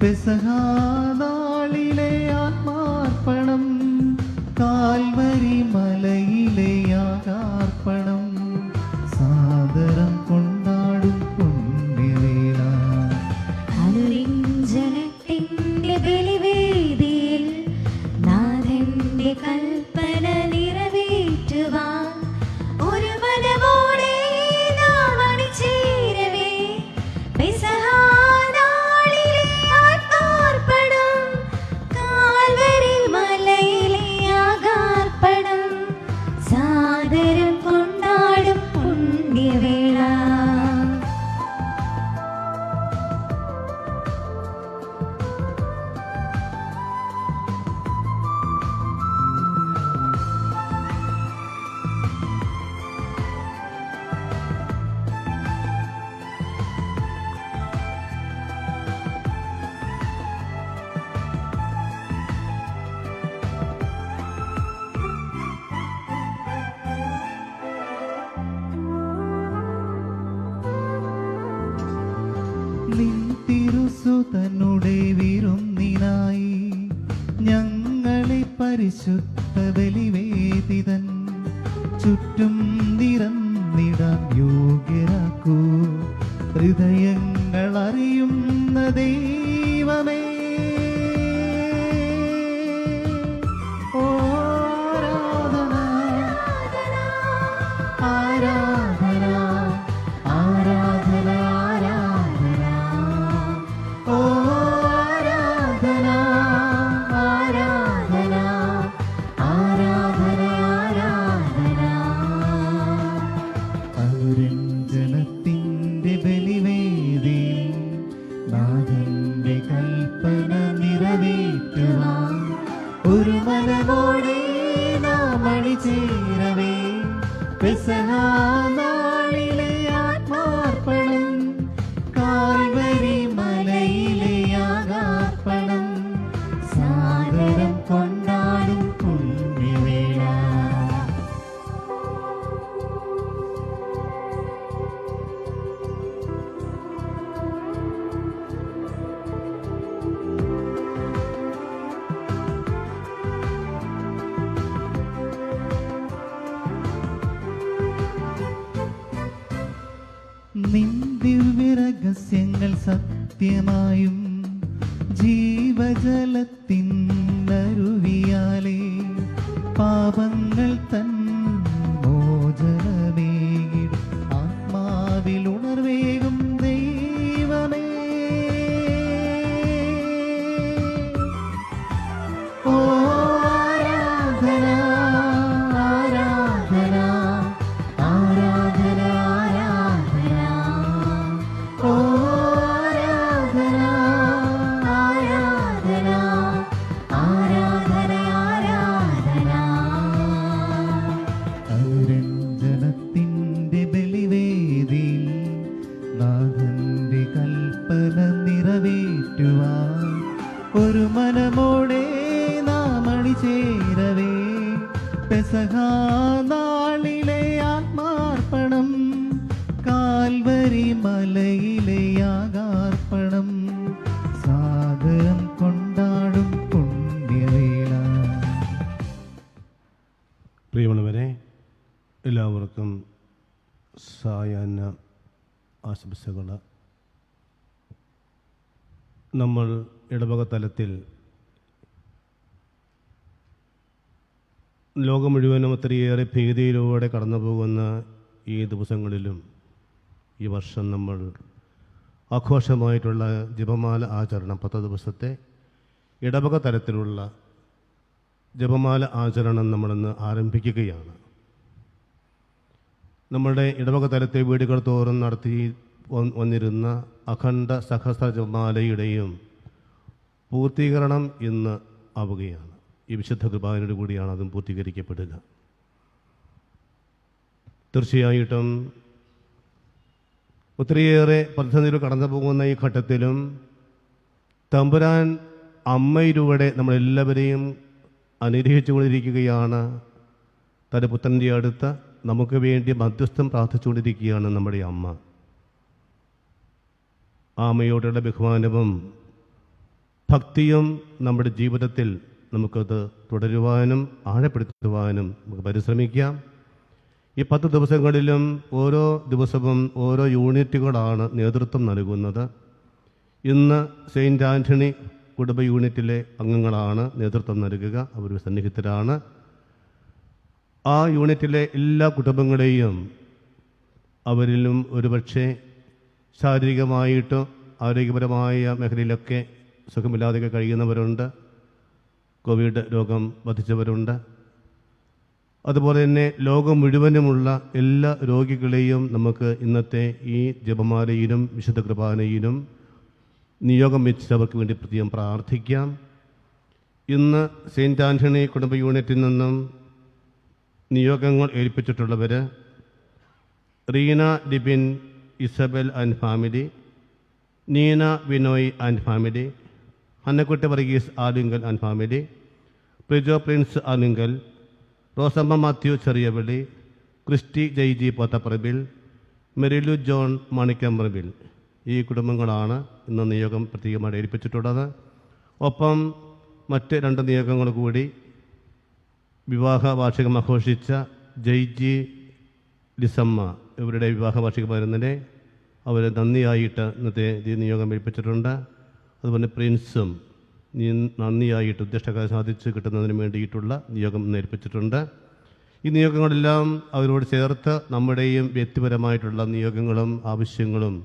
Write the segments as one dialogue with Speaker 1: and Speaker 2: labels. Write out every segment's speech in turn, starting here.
Speaker 1: പെസഹാനാളിലെ ആത്മാർപ്പണം, Calvary മലയിലെ യാഗാർപ്പണം, സാദരം കൊണ്ടാടും പുണ്യവേള.
Speaker 2: അനുരഞ്ജനത്തിന്റെ ബലിവേദിയിൽ നാഥന്റെ കൽപ്പന നിറവേറ്റുവാൻ ഒരു മനമോടെ നാം അണിചേരവേ. പെസഹാനാളിലെ ആത്മാർപ്പണം, കാൽവരി മലയിലെ യാഗാർപ്പണം, സാദരം കൊണ്ടാടും പുണ്യവേള.
Speaker 1: നിൻ തിരുസുതനുടെ വിരുന്നിനായി ഞങ്ങളെ പരിശുദ്ധ ബലിവേദിതൻ ചുറ്റും നിരന്നിടാൻ യോഗ്യരാക്കൂ. ഹൃദയങ്ങൾ അറിയുന്ന ദൈവമേ, ആരാധന ആരാധന ആരാധന ആരാധന, ഓ ആരാധന ആരാധന ആരാധന ആരാധന. അനുരഞ്ജനത്തിന്റെ ബലിവേദിയിൽ നാഥന്റെ കൽപ്പന നിറവേറ്റുവാൻ ഒരു മനമോടെ നാം അണിചേരവേ. പെസഹാനാളിലെ ആത്മാർപ്പണം, കാൽവരി മലയിലെ യാഗാർപ്പണം, സാദരം കൊണ്ടാടും പുണ്യവേള. നിൻ ദിവ്യരഹസ്യങ്ങൾ സത്യമായും ജീവജലത്തിനരുവിയാലേ പാപങ്ങൾ തൻ മോചനമേകിടും ആത്മാവിൽ ഉണർവേകും ദൈവമേ. ഓ ആരാധന ആരാധന ആരാധന ആരാധന, ഓ ആരാധന ആരാധന ആരാധന ആരാധന. അനുരഞ്ജനത്തിന്റെ ബലിവേദിയിൽ നാഥന്റെ കൽപ്പന നിറവേറ്റുവാൻ ഒരു മനമോടെ നാം അണിചേരവേ. പെസഹാനാളിലെ ആത്മാർപ്പണം, കാൽവരി മലയിലെ യാഗാർപ്പണം, സാദരം കൊണ്ടാടും പുണ്യവേള.
Speaker 3: പ്രിയമുള്ളവരെ, എല്ലാവർക്കും സായാഹ്ന ആശംസകൾ. നമ്മൾ ഇടവക തലത്തിൽ ലോകം മുഴുവനും ഒത്തിരിയേറെ ഭീതിയിലൂടെ കടന്നു പോകുന്ന ഈ ദിവസങ്ങളിലും ഈ വർഷം നമ്മൾ ആഘോഷമായിട്ടുള്ള ജപമാല ആചരണം 10 ദിവസത്തെ ഇടവക തലത്തിലുള്ള ജപമാല ആചരണം നമ്മളിന്ന് ആരംഭിക്കുകയാണ്. നമ്മുടെ ഇടവക തലത്തെ വീടുകൾ തോറും നടത്തി വന്നിരുന്ന അഖണ്ഡ സഹസ്ര ജപമാലയുടെയും പൂർത്തീകരണം ഇന്ന് ആവുകയാണ്. ഈ വിശുദ്ധ കുർബാനയോട് കൂടിയാണ് അതും പൂർത്തീകരിക്കപ്പെടുക. തീർച്ചയായിട്ടും ഒത്തിരിയേറെ പദ്ധതികൾ കടന്നു പോകുന്ന ഈ ഘട്ടത്തിലും തമ്പുരാൻ അമ്മയിലൂടെ നമ്മളെല്ലാവരെയും അനുഗ്രഹിച്ചുകൊണ്ടിരിക്കുകയാണ്. തൻ്റെ പുത്രൻ്റെ അടുത്ത് നമുക്ക് വേണ്ടി മധ്യസ്ഥം പ്രാർത്ഥിച്ചുകൊണ്ടിരിക്കുകയാണ് നമ്മുടെ അമ്മ. ആ അമ്മയോടുള്ള ബഹുമാനവും ഭക്തിയും നമ്മുടെ ജീവിതത്തിൽ നമുക്കത് തുടരുവാനും ആഴപ്പെടുത്തുവാനും നമുക്ക് പരിശ്രമിക്കാം. ഈ 10 ദിവസങ്ങളിലും ഓരോ ദിവസവും ഓരോ യൂണിറ്റുകളാണ് നേതൃത്വം നൽകുന്നത്. ഇന്ന് സെയിൻറ്റ് ആൻ്റണി കുടുംബ യൂണിറ്റിലെ അംഗങ്ങളാണ് നേതൃത്വം നൽകുക. അവർ സന്നിഹിതരാണ്. ആ യൂണിറ്റിലെ എല്ലാ കുടുംബങ്ങളെയും അവരിലും ഒരുപക്ഷെ ശാരീരികമായിട്ട് ആരോഗ്യപരമായ മേഖലയിലൊക്കെ സുഖമില്ലാതെ കഴിയുന്നവരുണ്ട്. കോവിഡ് രോഗം ബാധിച്ചവരുണ്ട്. അതുപോലെ തന്നെ ലോകം മുഴുവനുമുള്ള എല്ലാ രോഗികളെയും നമുക്ക് ഇന്നത്തെ ഈ ജപമാലയിലും വിശുദ്ധ കുർബാനയിലും നിയോഗം വെച്ചവർക്ക് വേണ്ടി പ്രത്യേകം പ്രാർത്ഥിക്കാം. ഇന്ന് സെയിൻറ്റ് ആൻ്റണി കുടുംബ യൂണിറ്റിൽ നിന്നും നിയോഗങ്ങൾ ഏൽപ്പിച്ചിട്ടുള്ളവർ Reena Dibin Isabel and family, Neena Vinoy and family, Annakutty Varghese Alunkal and family, Prijo Prince Alunkal, Rosamma Mathew Cheriyavili, Christy Jaiji Pothaparambil, Merilu John Manikkamparambil. ഈ കുടുംബങ്ങളാണ് ഇന്ന് നിയോഗം പ്രത്യേകമായി ഏൽപ്പിച്ചിട്ടുള്ളത്. ഒപ്പം മറ്റ് 2 നിയോഗങ്ങൾ കൂടി വിവാഹ വാർഷികം ആഘോഷിച്ച ജയ്ജി ലിസമ്മ ഇവരുടെ വിവാഹ വാർഷികം വരുന്നതിനെ അവർ നന്ദിയായിട്ട് ഇന്നത്തെ നിയോഗം ഏൽപ്പിച്ചിട്ടുണ്ട്. അതുപോലെ പ്രിൻസും നന്ദിയായിട്ട് ഉദ്ദേശകാര്യം സാധിച്ച് കിട്ടുന്നതിന് വേണ്ടിയിട്ടുള്ള നിയോഗം ഏൽപ്പിച്ചിട്ടുണ്ട്. ഈ നിയോഗങ്ങളെല്ലാം അവരോട് ചേർത്ത് നമ്മുടെയും വ്യക്തിപരമായിട്ടുള്ള നിയോഗങ്ങളും ആവശ്യങ്ങളും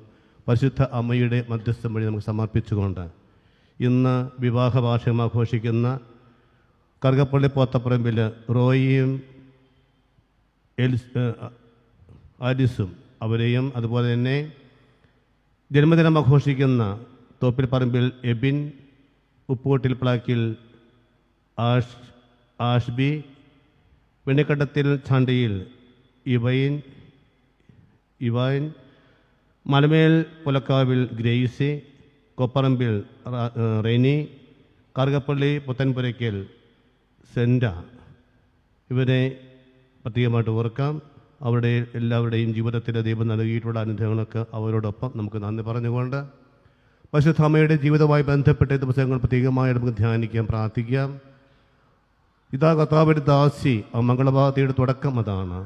Speaker 3: പരിശുദ്ധ അമ്മയുടെ മധ്യസ്ഥം വഴി നമുക്ക് സമർപ്പിച്ചുകൊണ്ട് ഇന്ന് വിവാഹ വാർഷികം ആഘോഷിക്കുന്ന കറുകപ്പള്ളി പോത്തപ്പറമ്പിൽ റോയിയും ആലിസും അവരെയും, അതുപോലെ തന്നെ ജന്മദിനം ആഘോഷിക്കുന്ന തോപ്പിൽ പറമ്പിൽ എബിൻ, ഉപ്പൂട്ടിൽ പ്ലാക്കിൽ ആഷ്ബി, വെണ്ണിക്കണ്ടത്തിൽ ചാണ്ടിയിൽ ഇവൈൻ, മലമേൽ പുലക്കാവിൽ ഗ്രേസി, കൊപ്പറമ്പിൽ റെനി, കറുകപ്പള്ളി പുത്തൻപുരയ്ക്കൽ സെൻഡ. ഇവരെ പ്രത്യേകമായിട്ട് ഓർക്കാം. അവരുടെ എല്ലാവരുടെയും ജീവിതത്തിലെ ദൈവം നൽകിയിട്ടുള്ള അനുഗ്രഹങ്ങളൊക്കെ അവരോടൊപ്പം നമുക്ക് നന്ദി പറഞ്ഞുകൊണ്ട് പരിശുദ്ധ അമ്മയുടെ ജീവിതവുമായി ബന്ധപ്പെട്ട ദിവസങ്ങൾ പ്രത്യേകമായി നമുക്ക് ധ്യാനിക്കാം, പ്രാർത്ഥിക്കാം. ഇതാ കർത്താവിൻ്റെ ദാസി, ആ മംഗളവാദിയുടെ തുടക്കം അതാണ്.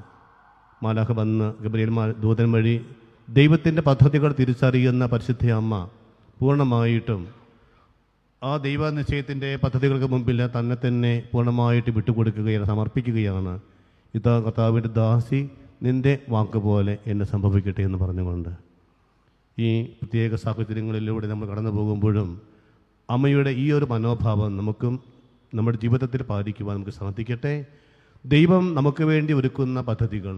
Speaker 3: മാലാഖ വന്ന് ഗബ്രിയേൽ ദൂതൻ വഴി ദൈവത്തിൻ്റെ പദ്ധതികൾ തിരിച്ചറിയുന്ന പരിശുദ്ധ അമ്മ പൂർണ്ണമായിട്ടും ആ ദൈവനിശ്ചയത്തിൻ്റെ പദ്ധതികൾക്ക് മുമ്പിൽ തന്നെ പൂർണ്ണമായിട്ട് വിട്ടുകൊടുക്കുകയാണ്, സമർപ്പിക്കുകയാണ്. ഇതാ കർത്താവിൻ്റെ ദാസി, നിൻ്റെ വാക്ക് പോലെ എന്നെ സംഭവിക്കട്ടെ എന്ന് പറഞ്ഞുകൊണ്ട് ഈ പ്രത്യേക സാഹചര്യങ്ങളിലൂടെ നമ്മൾ കടന്നു പോകുമ്പോഴും അമ്മയുടെ ഈ ഒരു മനോഭാവം നമുക്കും നമ്മുടെ ജീവിതത്തിൽ പാലിക്കുവാൻ നമുക്ക് സാധിക്കട്ടെ. ദൈവം നമുക്ക് വേണ്ടി ഒരുക്കുന്ന പദ്ധതികൾ,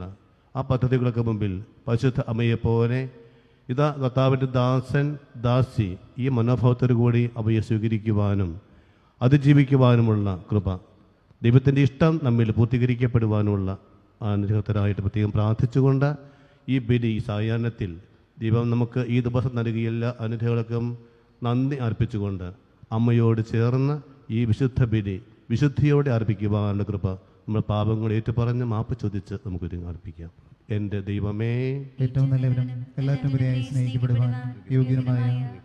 Speaker 3: ആ പദ്ധതികൾക്ക് മുമ്പിൽ പരിശുദ്ധ അമ്മയെപ്പോലെ ഇതാ കർത്താവിൻ്റെ ദാസൻ ദാസി ഈ മനോഭാവത്തോടു കൂടി അവയെ സ്വീകരിക്കുവാനും അതിജീവിക്കുവാനുമുള്ള കൃപ, ദൈവത്തിൻ്റെ ഇഷ്ടം നമ്മിൽ പൂർത്തീകരിക്കപ്പെടുവാനുള്ള അനുഗ്രഹത്തിനായിട്ട് പ്രത്യേകം പ്രാർത്ഥിച്ചുകൊണ്ട് ഈ ബലി, ഈ സായാഹ്നത്തിൽ ദൈവം നമുക്ക് ഈ ദിവസം നൽകിയ എല്ലാ അനുഗ്രഹങ്ങൾക്കും നന്ദി അർപ്പിച്ചുകൊണ്ട് അമ്മയോട് ചേർന്ന് ഈ വിശുദ്ധ ബലി വിശുദ്ധിയോടെ അർപ്പിക്കുവാനുള്ള കൃപ നമ്മൾ പാപങ്ങൾ ഏറ്റുപറഞ്ഞ് മാപ്പ് ചോദിച്ച് നമുക്കൊരു അർപ്പിക്കാം. എൻ്റെ ദൈവമേ,
Speaker 1: ഏറ്റവും നല്ലവരും എല്ലാറ്റുപരിയായി സ്നേഹിക്കപ്പെടുവാൻ യോഗ്യനുമായ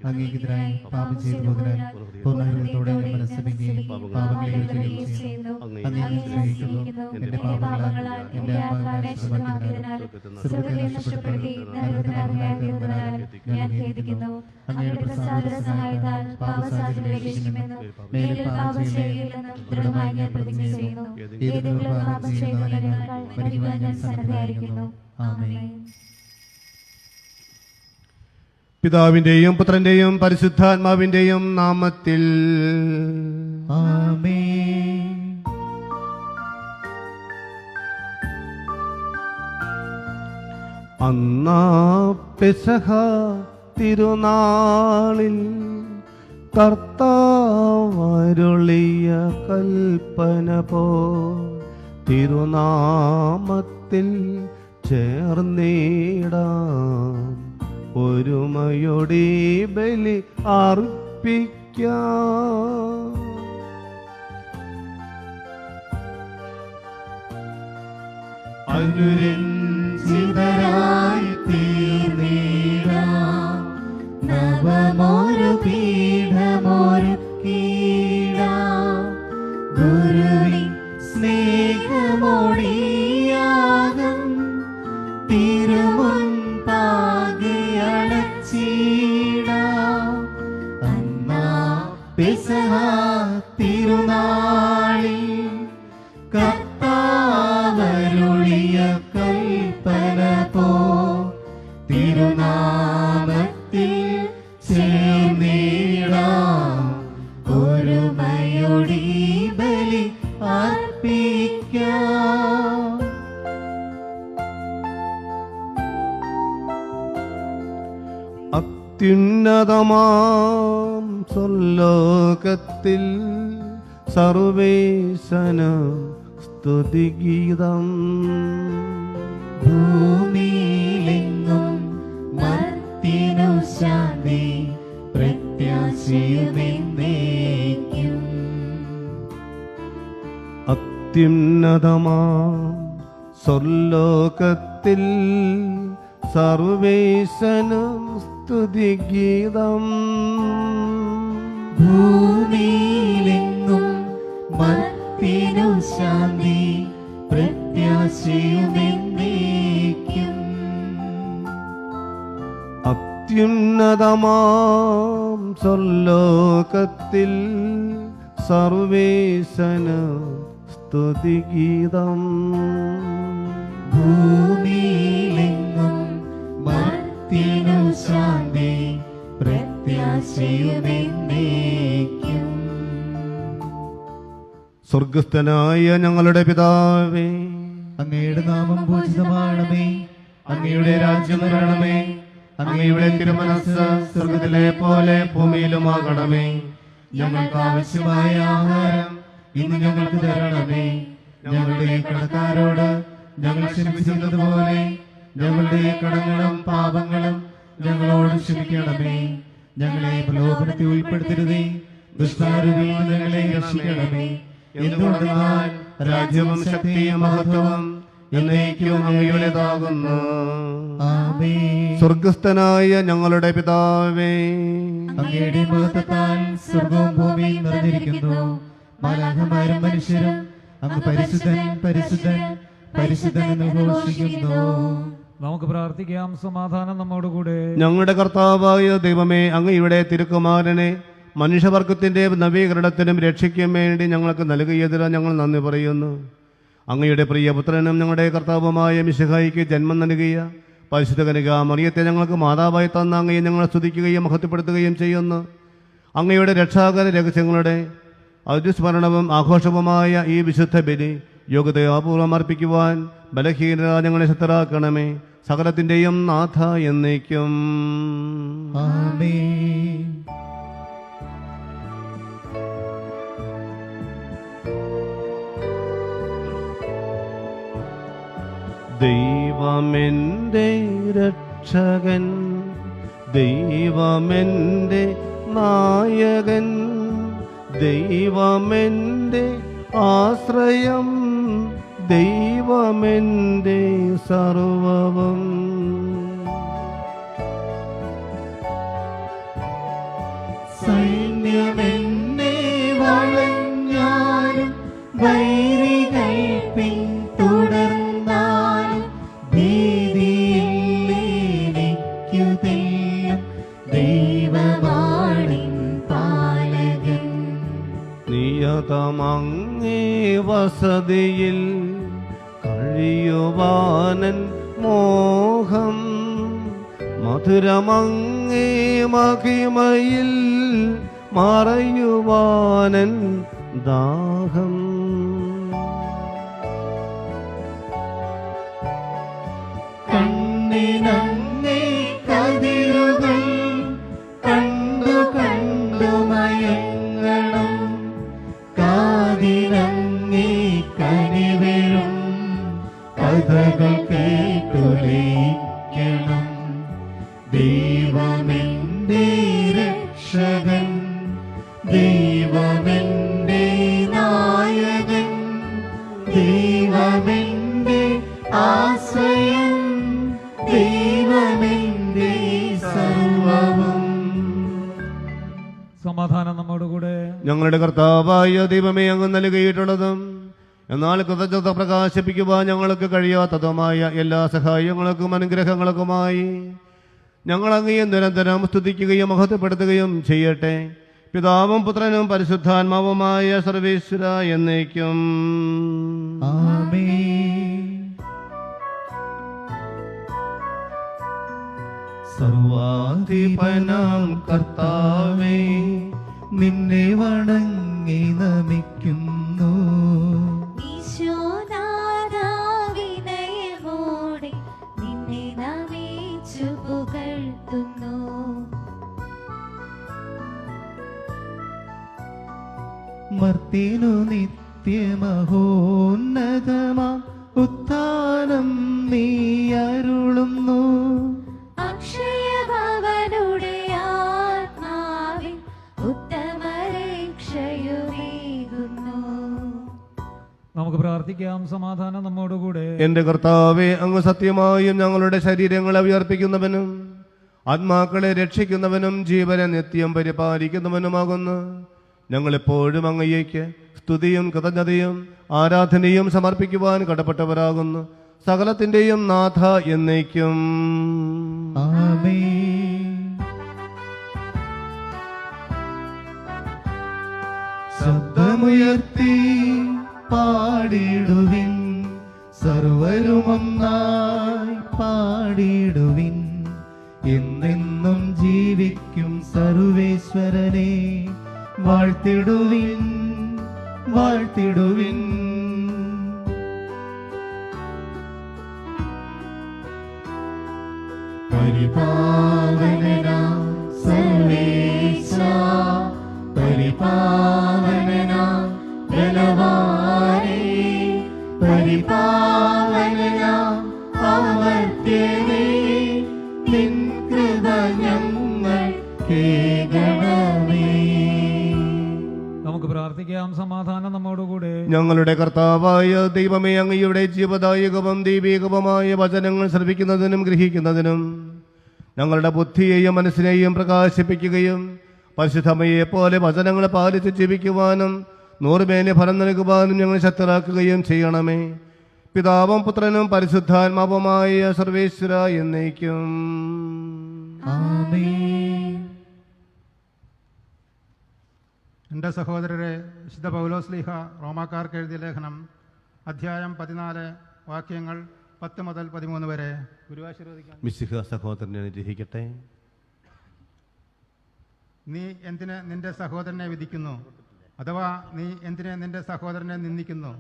Speaker 1: അങ്ങേക്കെതിരായി പാപം ചെയ്തതിനാൽ പൂർണ്ണഹൃദയത്തോടെ ഞാൻ മനസ്സറിയുകയും പാപങ്ങളെ ഒഴിക്കുകയും ചെയ്യുന്നു. അങ്ങേ സ്നേഹിക്കുന്നു. എൻ്റെ പാപങ്ങളാൽ എൻ്റെ ആത്മാവിനെ നഷ്ടമാക്കിയതിനാൽ സ്വർഗ്ഗത്തെ നഷ്ടപ്പെടുത്തി നരകത്തിനായി ഞാൻ ഖേദിക്കുന്നു. അങ്ങയുടെ പ്രസാദ സഹായത്താൽ പാപസാധ്യതകളെ രക്ഷിക്കുമെന്നും മേലിൽ പാപം ചെയ്യുകയില്ലെന്നും ദൃഢമായി ഞാൻ പ്രതിജ്ഞ ചെയ്യുന്നു. ഏതെങ്കിലും പാപം ചെയ്യുന്നതിനേക്കാൾ മരിക്കുവാൻ ഞാൻ സന്നദ്ധയായിരിക്കുന്നു. ആമേൻ.
Speaker 3: പിതാവിൻ്റെയും പുത്രൻ്റെയും പരിശുദ്ധാത്മാവിൻ്റെയും നാമത്തിൽ
Speaker 1: ആമേൻ.
Speaker 3: അന്നാ പെസഹ തിരുനാളിൽ കർത്താവരുളിയ കൽപ്പന പോ തിരുനാമത്തിൽ ചേർന്നിടാം, ഒരുമയോടെ ബലി അർപ്പിക്കാം.
Speaker 1: അനുരഞ്ജിതരായി തീർന്നിടാം, നവമൊരു പീഠമൊരുക്കി പെസഹ തിരുനാളിൽ കർത്താവരുളിയ കൽപ്പന പോ തിരുനാമത്തിൽ ചേർന്നിടാം ഒരുമയോടി ബലി അർപ്പിക്കാം.
Speaker 3: അത്യുന്നതമാം സ്വർലോകത്തിൽ സർവേശന സ്തുതിഗീതം.
Speaker 1: ഭൂമിയിലെങ്ങും മർത്യനു ശാന്തി പ്രത്യാശയുമെന്നേക്കും.
Speaker 3: അത്യുന്നതമാം സ്വർലോകത്തിൽ സർവേശനം സ്തുതിഗീതം.
Speaker 1: ഭൂമിയിലെങ്ങും മർത്യനു ശാന്തി പ്രത്യാശയുമെന്നേക്കും.
Speaker 3: അത്യുന്നതമാം സ്വർലോകത്തിൽ സർവേശനം സ്തുതിഗീതം.
Speaker 1: ഭൂമിയിലെങ്ങും മർത്യനു ശാന്തി പ്രത്യാശയുമെന്നേക്കും.
Speaker 3: സ്വർഗസ്ഥനായ ഞങ്ങളുടെ പിതാവേ,
Speaker 1: അങ്ങയുടെ നാമം പൂജിതമാണമേ. അങ്ങയുടെ രാജ്യം വരണമേ. അങ്ങയുടെ തിരുമനസ്സ് സ്വർഗത്തിലെ പോലെ ഭൂമിയിലുമാകണമേ. ഞങ്ങൾക്ക് ആവശ്യമായ ആഹാരം ഇന്ന് ഞങ്ങൾക്ക് തരണമേ. ഞങ്ങളുടെ കടക്കാരോട് ഞങ്ങൾ ക്ഷമിച്ചിരുന്നത് പോലെ ഞങ്ങളുടെ കടങ്ങളും പാപങ്ങളും ഞങ്ങളോട് ക്ഷമിക്കണമേ. ഞങ്ങളെ പ്രലോഭനത്തിൽ ഉൾപ്പെടുത്തരുതേ, ദുഷ്ടാരൂപിൽ നിന്ന് ഞങ്ങളെ രക്ഷിക്കണമേ. എന്തുകൊണ്ടെന്നാൽ രാജ്യവും ശക്തിയും മഹത്വവും എന്നേക്കും അങ്ങയുടേതാകുന്നു. ആമേൻ.
Speaker 3: സ്വർഗസ്ഥനായ ഞങ്ങളുടെ പിതാവേ,
Speaker 1: അങ്ങയുടെ മഹത്വത്താൽ സ്വർഗവും ഭൂമിയും നിറഞ്ഞിരിക്കുന്നു. മാലാഖമാരും മനുഷ്യരും അങ്ങ് പരിശുദ്ധൻ പരിശുദ്ധൻ പരിശുദ്ധൻ എന്ന് ഘോഷിക്കുന്നു.
Speaker 4: നമുക്ക് പ്രാർത്ഥിക്കാം. സമാധാനം നമ്മോടുകൂടെ.
Speaker 3: ഞങ്ങളുടെ കർത്താവായ ദൈവമേ, അങ്ങയുടെ തിരുക്കുമാരനെ മനുഷ്യവർഗത്തിന്റെ നവീകരണത്തിനും രക്ഷയ്ക്കും വേണ്ടി ഞങ്ങൾക്ക് നൽകിയതിന് ഞങ്ങൾ നന്ദി പറയുന്നു. അങ്ങയുടെ പ്രിയപുത്രനും ഞങ്ങളുടെ കർത്താവുമായ മിശിഹായിക്ക് ജന്മം നൽകിയ പരിശുദ്ധ കന്യക മറിയത്തെ ഞങ്ങൾക്ക് മാതാവായി തന്ന അങ്ങയെ ഞങ്ങൾ സ്തുതിക്കുകയും മഹത്വപ്പെടുത്തുകയും ചെയ്യുന്നു. അങ്ങയുടെ രക്ഷാകര രഹസ്യങ്ങളുടെ അതിസ്മരണവും ആഘോഷവുമായ ഈ വിശുദ്ധ ബലി യോഗ്യതയാപൂർവം അർപ്പിക്കുവാൻ ബലഹീനത ഞങ്ങളെ ശക്തരാക്കണമേ. സകലത്തിൻ്റെയും നാഥ എന്നേക്കും.
Speaker 1: ആമേൻ.
Speaker 3: ദൈവമെൻ്റെ രക്ഷകൻ, ദൈവമെൻ്റെ നായകൻ, ദൈവമെൻ്റെ ആശ്രയം, ദൈവമെൻ്റെ സർവവും.
Speaker 1: സൈന്യമെന്നെ വളഞ്ഞാലും വൈരികൾ പിന്തുടർന്നാലും ഭീതിയില്ലെനിക്കുതെല്ലാം ദൈവമാണിൻ പാലകൻ.
Speaker 3: നിയതമങ്ങേ വസതിയിൽ കഴിയുവാനൻ മോഹം, മധുരമങ്ങേ മഹിമയിൽ മറയുവാനൻ ദാഹം.
Speaker 1: കണ്ണിനങ്ങേ കതിരുകൾ കണ്ടു കണ്ടു മയങ്ങണം, കാതിനങ്ങേ കനിവെഴും കഥകൾ കേട്ടുലയിക്കണം. ദൈവമെന്റെ രക്ഷകൻ, ദൈവമെന്റെ നായകൻ, ദൈവമെന്റെ ആശ്രയം, ദൈവമെന്റെ സർവവും.
Speaker 4: സമാധാനം നമ്മോടുകൂടെ.
Speaker 3: ഞങ്ങളുടെ കർത്താവായ ദൈവമേ, അങ്ങ് നൽകിയിട്ടുള്ളതും എന്നാൽ കൃതജ്ഞത പ്രകാശിപ്പിക്കുവാൻ ഞങ്ങൾക്ക് കഴിയാത്തതുമായ എല്ലാ സഹായങ്ങൾക്കും അനുഗ്രഹങ്ങൾക്കുമായി ഞങ്ങൾ അങ്ങയെ നിരന്തരം സ്തുതിക്കുകയും മഹത്വപ്പെടുത്തുകയും ചെയ്യട്ടെ. പിതാവും പുത്രനും പരിശുദ്ധാത്മാവുമായ സർവേശ്വര എന്നേക്കും.
Speaker 1: ആമേൻ. സർവാധിപനാം കർത്താവേ, നിന്നെ വണങ്ങി നമിക്കുന്നു.
Speaker 2: ഈശോനാഥാ, വിനയമോടെ നിന്നെ നമിച്ചു പുകഴ്ത്തുന്നു.
Speaker 1: മർത്തിനു നിത്യമഹോന്നതമാ ഉത്ഥാനം നീ അരുളുന്നു.
Speaker 2: അക്ഷയഭവനുടെ ആത്മാവിൽ ഉത്തമ രക്ഷയുമേകുന്നു.
Speaker 4: നമുക്ക് പ്രാർത്ഥിക്കാം. സമാധാനം നമ്മോടുകൂടെ.
Speaker 3: എന്റെ കർത്താവെ, അങ്ങ് സത്യമായും ഞങ്ങളുടെ ശരീരങ്ങളെ ഉയർപ്പിക്കുന്നവനും ആത്മാക്കളെ രക്ഷിക്കുന്നവനും ജീവനെ നിത്യം പരിപാലിക്കുന്നവനുമാകുന്നു. ഞങ്ങളെപ്പോഴും അങ്ങയ്ക്ക് സ്തുതിയും കൃതജ്ഞതയും ആരാധനയും സമർപ്പിക്കുവാൻ കടപ്പെട്ടവരാകുന്നു. സകലത്തിന്റെയും നാഥ എന്നേക്കും.
Speaker 1: ആമേൻ. ശബ്ദമുയർത്തി പാടിടുവിൻ, സർവരുമൊന്നായി പാടിടുവിൻ. എന്നെന്നും ജീവിക്കും സർവേശ്വരനെ വാഴ്ത്തിടുവിൻ, വാഴ്ത്തിടുവിൻ. പരിപാവനനാം സർവേശ്വരാ, പരിപാവനനാം ബലവാനേ, പരിപാവനനാം അമർത്യനേ, നിൻ കൃപ ഞങ്ങൾ കേൾക്കണമേ.
Speaker 4: നമുക്ക് പ്രാർത്ഥിക്കാം. സമാധാനം നമ്മോടുകൂടെ.
Speaker 3: ഞങ്ങളുടെ കർത്താവായ ദൈവമേ, അങ്ങയുടെ ജീവദായകവും ദൈവികവുമായ വചനങ്ങൾ ശ്രവിക്കുന്നതിനും ഗ്രഹിക്കുന്നതിനും ഞങ്ങളുടെ ബുദ്ധിയെയും മനസ്സിനെയും പ്രകാശിപ്പിക്കുകയും പരിശുദ്ധമയെ പോലെ വചനങ്ങളെ പാലിച്ച് ജീവിക്കുവാനും നൂറുമേനെ ഫലം നൽകുവാനും ഞങ്ങൾ ശക്തരാക്കുകയും ചെയ്യണമേ. പിതാവും പുത്രനും പരിശുദ്ധാത്മാവുമായ സർവേശ്വര എന്നേക്കും.
Speaker 1: ആമേൻ.
Speaker 5: എൻ്റെ സഹോദരരെ, വിശുദ്ധ പൗലോസ്ലീഹ റോമാക്കാർക്ക് എഴുതിയ ലേഖനം അധ്യായം 14 വാക്യങ്ങൾ 10 മുതൽ 13 വരെ. ഗുരുവാശീർവദിക്കാം.
Speaker 3: മിശിഹ സഹോദരനെ അനുഗ്രഹിക്കട്ടെ.
Speaker 5: നീ എന്തിന് നിന്റെ സഹോദരനെ വിധിക്കുന്നു? അഥവാ നീ എന്തിന് നിന്റെ സഹോദരനെ നിന്ദിക്കുന്നു?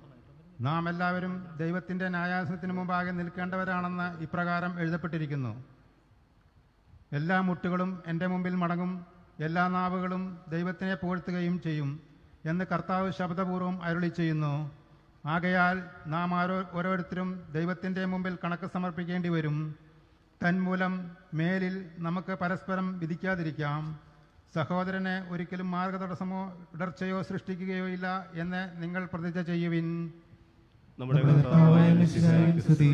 Speaker 5: നാം എല്ലാവരും ദൈവത്തിൻ്റെ ന്യായാസനത്തിന് മുമ്പാകെ നിൽക്കേണ്ടവരാണെന്ന് ഇപ്രകാരം എഴുതപ്പെട്ടിരിക്കുന്നു. എല്ലാ മുട്ടുകളും എൻ്റെ മുമ്പിൽ മടങ്ങും, എല്ലാ നാവുകളും ദൈവത്തിനെ പുകഴ്ത്തുകയും ചെയ്യും എന്ന് കർത്താവ് ശബ്ദപൂർവ്വം അരുളി ചെയ്യുന്നു. ആകയാൽ നാം ഓരോരുത്തരും ദൈവത്തിൻ്റെ മുമ്പിൽ കണക്ക് സമർപ്പിക്കേണ്ടി വരും. തന്മൂലം മേലിൽ നമുക്ക് പരസ്പരം വിധിക്കാതിരിക്കാം. സഹോദരനെ ഒരിക്കലും മാർഗതടസ്സമോ ഇടർച്ചയോ സൃഷ്ടിക്കുകയോ ഇല്ല എന്ന് നിങ്ങൾ പ്രതിജ്ഞ ചെയ്യുവിൻ.
Speaker 3: നമ്മുടെ കർത്താവായ മിശിഹായ്ക്ക് സ്തുതി.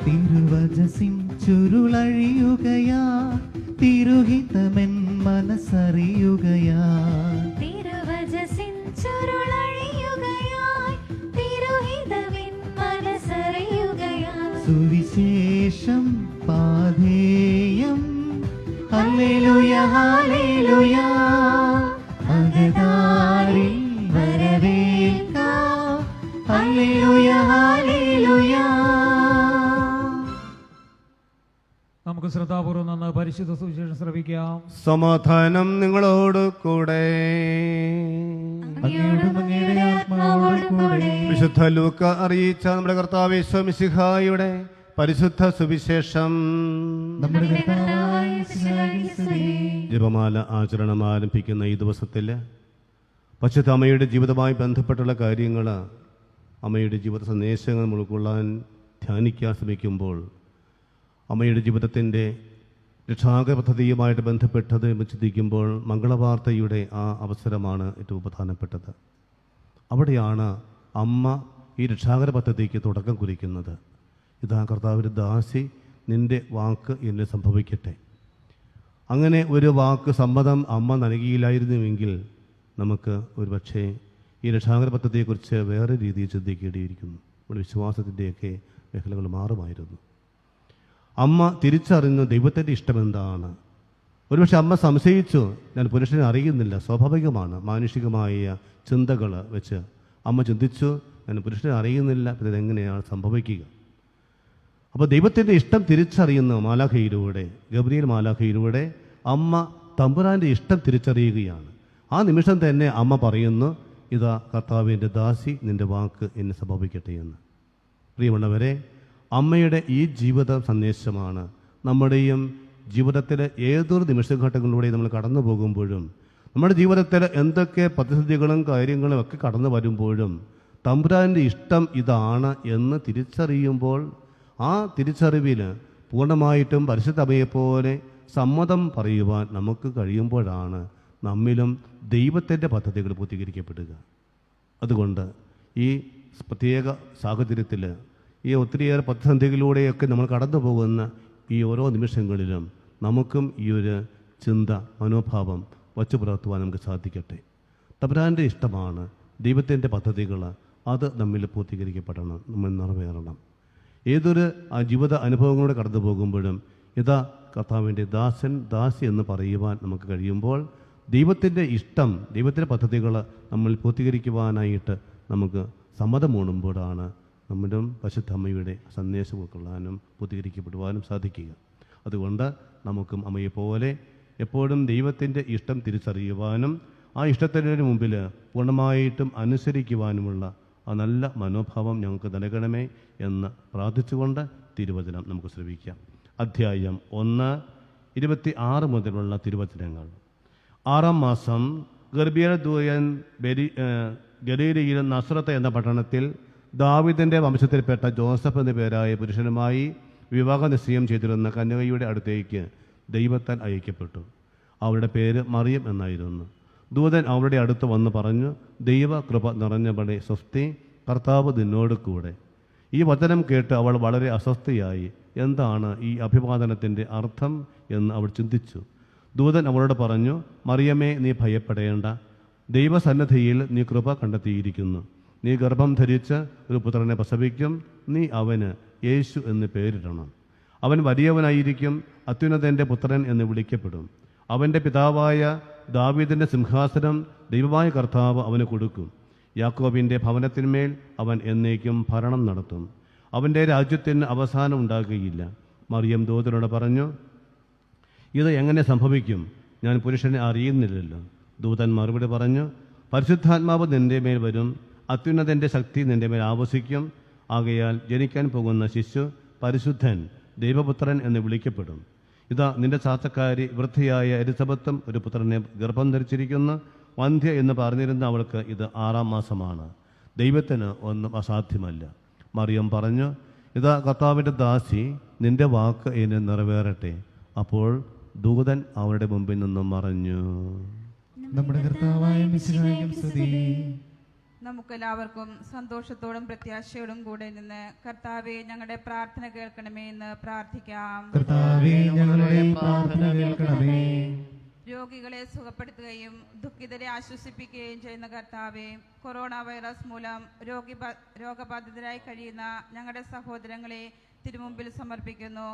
Speaker 1: തിരുവചസിൻ ചുരുളഴിയുകയാ, തിരുഹിതമെൻ മനസ്സറിയുകയാ.
Speaker 2: തിരുവചസിൻ ചുരുളഴിയുകയായി, തിരുഹിതമെൻ മനസ്സറിയുകയായി.
Speaker 1: സുവിശേഷം പാഥേയം, ഹല്ലേലൂയ ഹല്ലേലൂയ. അകതാരിൽ വരവേൽക്കാം, ഹല്ലേലൂയ ഹല്ലേലൂയ.
Speaker 4: നമുക്ക് ശ്രദ്ധാപൂർവ്വം നിന്ന് പരിശുദ്ധ സുവിശേഷം ശ്രവിക്കാം.
Speaker 3: സമാധാനം നിങ്ങളോട് കൂടെ.
Speaker 1: അങ്ങയോടും അങ്ങയുടെ ആത്മാവോടും കൂടെ.
Speaker 3: വിശുദ്ധ ലൂക്ക അറിയിച്ച നമ്മുടെ കർത്താവ് യേശു മിശിഹായുടെ പരിശുദ്ധ സുവിശേഷം.
Speaker 1: നമ്മുടെ കർത്താവായ യേശുവിന്റെ സ്തുതി.
Speaker 3: ജപമാല ആചരണം ആരംഭിക്കുന്ന ഈ ദിവസത്തിൽ പരിശുദ്ധ അമ്മയുടെ ജീവിതവുമായി ബന്ധപ്പെട്ടുള്ള കാര്യങ്ങൾ, അമ്മയുടെ ജീവിത സന്ദേശങ്ങൾ ഉൾക്കൊള്ളാൻ ധ്യാനിക്കാൻ ശ്രമിക്കുമ്പോൾ അമ്മയുടെ ജീവിതത്തിൻ്റെ രക്ഷാകര പദ്ധതിയുമായിട്ട് ബന്ധപ്പെട്ടത് ചിന്തിക്കുമ്പോൾ മംഗളവാർത്തയുടെ ആ അവസരമാണ് ഏറ്റവും പ്രധാനപ്പെട്ടത്. അവിടെയാണ് അമ്മ ഈ രക്ഷാകര പദ്ധതിക്ക് തുടക്കം കുറിക്കുന്നത്. ഇതാ കർത്താവിൻ്റെ ദാസി, നിൻ്റെ വാക്ക് എന്നെ സംഭവിക്കട്ടെ. അങ്ങനെ ഒരു വാക്ക് സമ്മതം അമ്മ നൽകിയില്ലായിരുന്നുവെങ്കിൽ നമുക്ക് ഒരുപക്ഷേ ഈ രക്ഷാകര പദ്ധതിയെക്കുറിച്ച് വേറെ രീതിയിൽ ചിന്തിക്കേണ്ടിയിരിക്കുന്നു. നമ്മുടെ വിശ്വാസത്തിൻ്റെയൊക്കെ മേഖലകൾ മാറുമായിരുന്നു. അമ്മ തിരിച്ചറിഞ്ഞു ദൈവത്തിൻ്റെ ഇഷ്ടമെന്താണ്. ഒരുപക്ഷെ അമ്മ സംശയിച്ചു, ഞാൻ പുരുഷനെ അറിയുന്നില്ല. സ്വാഭാവികമാണ്, മാനുഷികമായ ചിന്തകൾ വെച്ച് അമ്മ ചിന്തിച്ചു, ഞാൻ പുരുഷനെ അറിയുന്നില്ല, പിന്നെ ഇതെങ്ങനെയാണ് സംഭവിക്കുക. അപ്പോൾ ദൈവത്തിൻ്റെ ഇഷ്ടം തിരിച്ചറിയുന്ന മാലാഖയിലൂടെ, ഗബ്രിയേൽ മാലാഖയിലൂടെ അമ്മ തമ്പുരാൻ്റെ ഇഷ്ടം തിരിച്ചറിയുകയാണ്. ആ നിമിഷം തന്നെ അമ്മ പറയുന്നു, ഇതാ കർത്താവിൻ്റെ ദാസി, നിൻ്റെ വാക്ക് എന്നെ സംഭവിക്കട്ടെ എന്ന്. പ്രിയമുള്ളവരെ, അമ്മയുടെ ഈ ജീവിത സന്ദേശമാണ് നമ്മുടെയും ജീവിതത്തിലെ ഏതൊരു നിമിഷഘട്ടങ്ങളിലൂടെ നമ്മൾ കടന്നു പോകുമ്പോഴും, നമ്മുടെ ജീവിതത്തിൽ എന്തൊക്കെ പ്രതിസന്ധികളും കാര്യങ്ങളും ഒക്കെ കടന്നു വരുമ്പോഴും തമ്പുരാൻ്റെ ഇഷ്ടം ഇതാണ് എന്ന് തിരിച്ചറിയുമ്പോൾ, ആ തിരിച്ചറിവിൽ പൂർണ്ണമായിട്ടും പരിശുദ്ധ അമ്മയെപ്പോലെ സമ്മതം പറയുവാൻ നമുക്ക് കഴിയുമ്പോഴാണ് നമ്മിലും ദൈവത്തിൻ്റെ പദ്ധതികൾ പൂർത്തീകരിക്കപ്പെടുക. അതുകൊണ്ട് ഈ പ്രത്യേക സാഹചര്യത്തിൽ ഈ ഒത്തിരിയേറെ പ്രതിസന്ധികളിലൂടെയൊക്കെ നമ്മൾ കടന്നു പോകുന്ന ഈ ഓരോ നിമിഷങ്ങളിലും നമുക്കും ഈ ഒരു ചിന്ത, മനോഭാവം വച്ചു പുലർത്തുവാൻ നമുക്ക് സാധിക്കട്ടെ. തമ്പുരാൻ്റെ ഇഷ്ടമാണ്, ദൈവത്തിൻ്റെ പദ്ധതികൾ അത് നമ്മിൽ പൂർത്തീകരിക്കപ്പെടണം, നമ്മൾ നിറവേറണം. ഏതൊരു ജീവിത അനുഭവങ്ങളിലൂടെ കടന്നു പോകുമ്പോഴും ഇതാ കർത്താവിൻ്റെ ദാസൻ, ദാസി എന്ന് പറയുവാൻ നമുക്ക് കഴിയുമ്പോൾ ദൈവത്തിൻ്റെ ഇഷ്ടം, ദൈവത്തിൻ്റെ പദ്ധതികൾ നമ്മൾ പൂർത്തീകരിക്കുവാനായിട്ട് നമുക്ക് സമ്മതം മൂടുമ്പോഴാണ് നമ്മുടെ പരിശുദ്ധ അമ്മയുടെ സന്ദേശം ഉൾക്കൊള്ളാനും പൂർത്തീകരിക്കപ്പെടുവാനും സാധിക്കുക. അതുകൊണ്ട് നമുക്കും അമ്മയെപ്പോലെ എപ്പോഴും ദൈവത്തിൻ്റെ ഇഷ്ടം തിരിച്ചറിയുവാനും ആ ഇഷ്ടത്തിൻ്റെ മുമ്പിൽ പൂർണ്ണമായിട്ടും അനുസരിക്കുവാനുമുള്ള ആ നല്ല മനോഭാവം ഞങ്ങൾക്ക് നൽകണമേ എന്ന് പ്രാർത്ഥിച്ചുകൊണ്ട് തിരുവചനം നമുക്ക് ശ്രവിക്കാം. അധ്യായം 1:26 മുതലുള്ള തിരുവചനങ്ങൾ. 6-ാം മാസം ഗർഭിയൽ ദൂയൻ ഗലീലയിൽ നസ്രത്ത് എന്ന പട്ടണത്തിൽ ദാവീദിൻ്റെ വംശത്തിൽപ്പെട്ട ജോസഫ് എന്ന പേരായ പുരുഷനുമായി വിവാഹ നിശ്ചയം ചെയ്തിരുന്ന കന്യകയുടെ അടുത്തേക്ക് ദൈവത്താൽ അയക്കപ്പെട്ടു. അവളുടെ പേര് മറിയം എന്നായിരുന്നു. ദൂതൻ അവളുടെ അടുത്ത് വന്ന് പറഞ്ഞു, ദൈവ കൃപ നിറഞ്ഞവളെ സ്വസ്തി, കർത്താവ് നിന്നോട് കൂടെ. ഈ വചനം കേട്ട് അവൾ വളരെ അസ്വസ്ഥയായി. എന്താണ് ഈ അഭിവാദനത്തിൻ്റെ അർത്ഥം എന്ന് അവൾ ചിന്തിച്ചു. ദൂതൻ അവളോട് പറഞ്ഞു, മറിയമേ, നീ ഭയപ്പെടേണ്ട. ദൈവസന്നിധിയിൽ നീ കൃപ കണ്ടെത്തിയിരിക്കുന്നു. നീ ഗർഭം ധരിച്ച് ഒരു പുത്രനെ പ്രസവിക്കും. നീ അവന് യേശു എന്ന് പേരിടണം. അവൻ വലിയവനായിരിക്കും, അത്യുന്നതൻ്റെ പുത്രൻ എന്ന് വിളിക്കപ്പെടും. അവൻ്റെ പിതാവായ ദാവീദിൻ്റെ സിംഹാസനം ദൈവമായ കർത്താവ് അവന് കൊടുക്കും. യാക്കോബിൻ്റെ ഭവനത്തിന്മേൽ അവൻ എന്നേക്കും ഭരണം നടത്തും. അവൻ്റെ രാജ്യത്തിന് അവസാനം ഉണ്ടാകുകയില്ല. മറിയം ദൂതനോട് പറഞ്ഞു, ഇത് എങ്ങനെ സംഭവിക്കും? ഞാൻ പുരുഷനെ അറിയുന്നില്ലല്ലോ. ദൂതൻ മറുപടി പറഞ്ഞു, പരിശുദ്ധാത്മാവ് നിൻ്റെ മേൽ വരും, അത്യുന്നതൻ്റെ ശക്തി നിൻ്റെ മേൽ ആവസിക്കും. ആകയാൽ ജനിക്കാൻ പോകുന്ന ശിശു പരിശുദ്ധൻ, ദൈവപുത്രൻ എന്ന് വിളിക്കപ്പെടും. ഇതാ നിന്റെ ചാച്ചക്കാരി വൃദ്ധയായ എലിസബത്തും ഒരു പുത്രനെ ഗർഭം ധരിച്ചിരിക്കുന്നു. വന്ധ്യ എന്ന് പറഞ്ഞിരുന്ന അവൾക്ക് ഇത് 6-ാം മാസമാണ്. ദൈവത്തിന് ഒന്നും അസാധ്യമല്ല. മറിയം പറഞ്ഞു, ഇതാ കർത്താവിൻ്റെ ദാസി, നിന്റെ വാക്ക് എന്നെ നിറവേറട്ടെ. അപ്പോൾ ദൂതൻ അവരുടെ മുമ്പിൽ നിന്നും മറഞ്ഞു.
Speaker 1: നമ്മുടെ കർത്താവായ മിശിഹായ്ക്കും സ്തുതി.
Speaker 6: നമുക്കെല്ലാവർക്കും സന്തോഷത്തോടും പ്രത്യാശയോടും കൂടെ നിന്ന് കർത്താവെ ഞങ്ങളുടെ പ്രാർത്ഥന കേൾക്കണമേ എന്ന് പ്രാർത്ഥിക്കാം.
Speaker 1: കർത്താവേ, ഞങ്ങളുടെ പ്രാർത്ഥന കേൾക്കണമേ.
Speaker 6: രോഗികളെ സുഖപ്പെടുത്തുകയും ദുഃഖിതരെ ആശ്വസിപ്പിക്കുകയും ചെയ്യുന്ന കർത്താവെ, കൊറോണ വൈറസ് മൂലം രോഗബാധിതരായി കഴിയുന്ന ഞങ്ങളുടെ സഹോദരങ്ങളെ തിരുമുമ്പിൽ സമർപ്പിക്കുന്നു.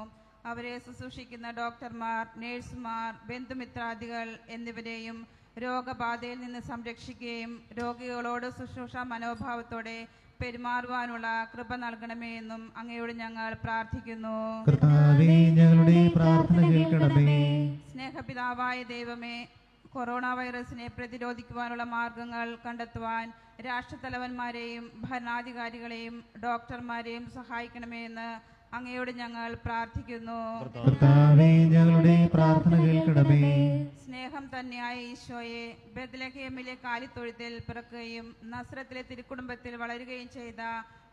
Speaker 6: അവരെ ശുശ്രൂഷിക്കുന്ന ഡോക്ടർമാർ, നേഴ്സുമാർ, ബന്ധുമിത്രാദികൾ എന്നിവരെയും രോഗബാധയിൽ നിന്ന് സംരക്ഷിക്കുകയും രോഗികളോട് ശുശ്രൂഷ മനോഭാവത്തോടെ പെരുമാറുവാനുള്ള കൃപ നൽകണമേ എന്നും അങ്ങയോട് ഞങ്ങൾ പ്രാർത്ഥിക്കുന്നു.
Speaker 1: കർത്താവേ, ഞങ്ങളുടെ പ്രാർത്ഥന കേൾക്കണമേ.
Speaker 6: സ്നേഹപിതാവായ ദൈവമേ, കൊറോണ വൈറസിനെ പ്രതിരോധിക്കുവാനുള്ള മാർഗങ്ങൾ കണ്ടെത്തുവാൻ രാഷ്ട്രത്തലവന്മാരെയും ഭരണാധികാരികളെയും ഡോക്ടർമാരെയും സഹായിക്കണമേ എന്ന് അങ്ങയോട് ഞങ്ങൾ പ്രാർത്ഥിക്കുന്നു.
Speaker 1: കർത്താവേ, ഞങ്ങളുടെ പ്രാർത്ഥന കേൾക്കണമേ.
Speaker 6: സ്നേഹം തന്നെയായ ഈശോയെ, ബെത്ലഹേമിലെ കാലിത്തൊഴുത്തിൽ പിറക്കുകയും നസ്രത്തിലെ തിരുക്കുടുംബത്തിൽ വളരുകയും ചെയ്ത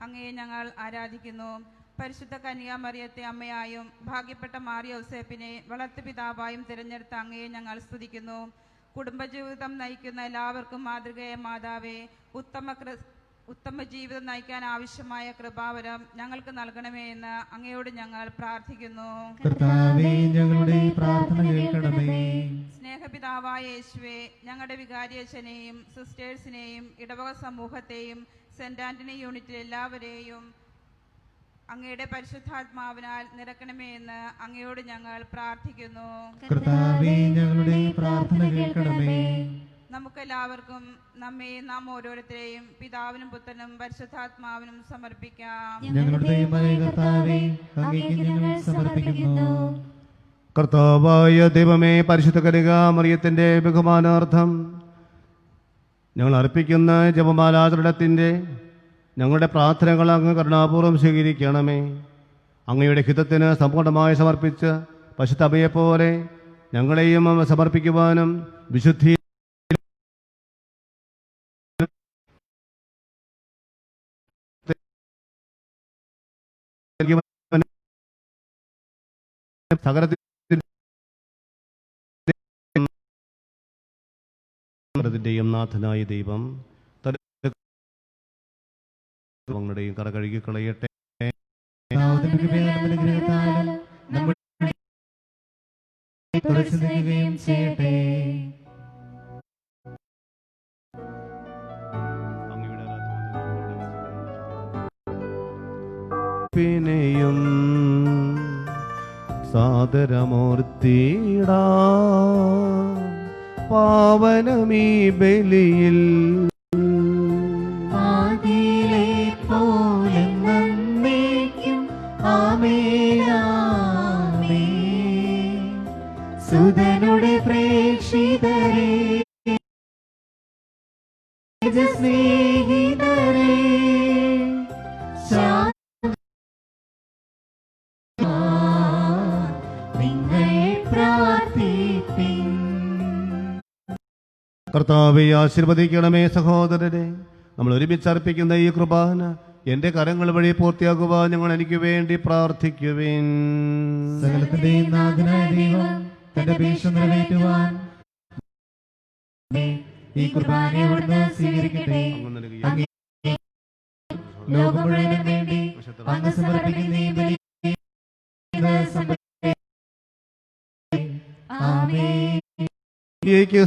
Speaker 6: അങ്ങയെ ഞങ്ങൾ ആരാധിക്കുന്നു. പരിശുദ്ധ കന്യാമറിയത്തെ അമ്മയായും ഭാഗ്യപ്പെട്ട മാറിയ യോസേപ്പിനെ വളർത്തുപിതാവായും തിരഞ്ഞെടുത്ത അങ്ങയെ ഞങ്ങൾ സ്തുതിക്കുന്നു. കുടുംബജീവിതം നയിക്കുന്ന എല്ലാവർക്കും മാതൃകയായ മാതാവേ, ഉത്തമ ജീവിതം നയിക്കാൻ ആവശ്യമായ കൃപാവരം ഞങ്ങൾക്ക് നൽകണമേ എന്ന് അങ്ങയോട് ഞങ്ങൾ പ്രാർത്ഥിക്കുന്നു.
Speaker 1: കർത്താവേ, ഞങ്ങളുടെ പ്രാർത്ഥന കേൾക്കണമേ.
Speaker 6: സ്നേഹപിതാവായ യേശുവേ, ഞങ്ങളുടെ വികാരിയച്ഛനെയും സിസ്റ്റേഴ്സിനെയും ഇടവക സമൂഹത്തെയും സെന്റ് ആന്റണി യൂണിറ്റിലെ എല്ലാവരെയും അങ്ങയുടെ പരിശുദ്ധാത്മാവിനാൽ നിറക്കണമേ എന്ന് അങ്ങയോട് ഞങ്ങൾ പ്രാർത്ഥിക്കുന്നു.
Speaker 1: കർത്താവേ, ഞങ്ങളുടെ പ്രാർത്ഥന കേൾക്കണമേ.
Speaker 6: നമുക്കെല്ലാവർക്കും നാം ഓരോരുത്തരെയും പിതാവിനും പുത്രനും പരിശുദ്ധാത്മാവിനും സമർപ്പിക്കാം.
Speaker 1: ഞങ്ങളുടെ ദൈവമായ കർത്താവേ, അങ്ങേക്ക് ഞങ്ങൾ സമർപ്പിക്കുന്നു.
Speaker 3: കർത്താവായ ദൈവമേ, പരിശുദ്ധ കന്യകാമറിയത്തിൻ്റെ ബഹുമാനാർത്ഥം ഞങ്ങൾ അർപ്പിക്കുന്ന ജപമാലാചരണത്തിൻ്റെ ഞങ്ങളുടെ പ്രാർത്ഥനകൾ അങ്ങ് കരുണാപൂർവ്വം സ്വീകരിക്കണമേ. അങ്ങയുടെ ഹിതത്തിന് സമ്പൂർണ്ണമായി സമർപ്പിച്ച് പരിശുദ്ധ അമ്മയെപ്പോലെ ഞങ്ങളെയും സമർപ്പിക്കുവാനും വിശുദ്ധി സകലത്തിൻ്റെയും നാഥനായ ദൈവം ങ്ങളുടെയും കറ കഴുകി കളയട്ടെ.
Speaker 1: ചെയ്യട്ടെ.
Speaker 3: പിന്നെയും സാദരമൂർത്തിടാ പാവനമീ ബലിയിൽ
Speaker 2: സുതനുടെ പ്രേക്ഷിതരേ, സ്നേഹിതരേ, നിങ്ങൾ പ്രാർത്ഥിപ്പിൻ.
Speaker 3: കർത്താവേ, ആശീർവദിക്കണമേ. സഹോദരരെ, നമ്മൾ ഒരുമിച്ച് അർപ്പിക്കുന്ന ഈ കുർബാന എന്റെ കരങ്ങൾ വഴി പൂർത്തിയാക്കുവാൻ ഞങ്ങൾ എനിക്ക് വേണ്ടി പ്രാർത്ഥിക്കുവിൻ.
Speaker 1: സകലത്തിന്റെയും നാഥനായ ദൈവം തന്റെ അപേക്ഷ നിറവേറ്റുവാൻ ഈ കുർബാന അവിടുന്ന് സ്വീകരിക്കട്ടെ. ലോകം മുഴുവനും വേണ്ടി അങ്ങ് സമർപ്പിക്കുന്ന ഈ ബലി ആമേൻ.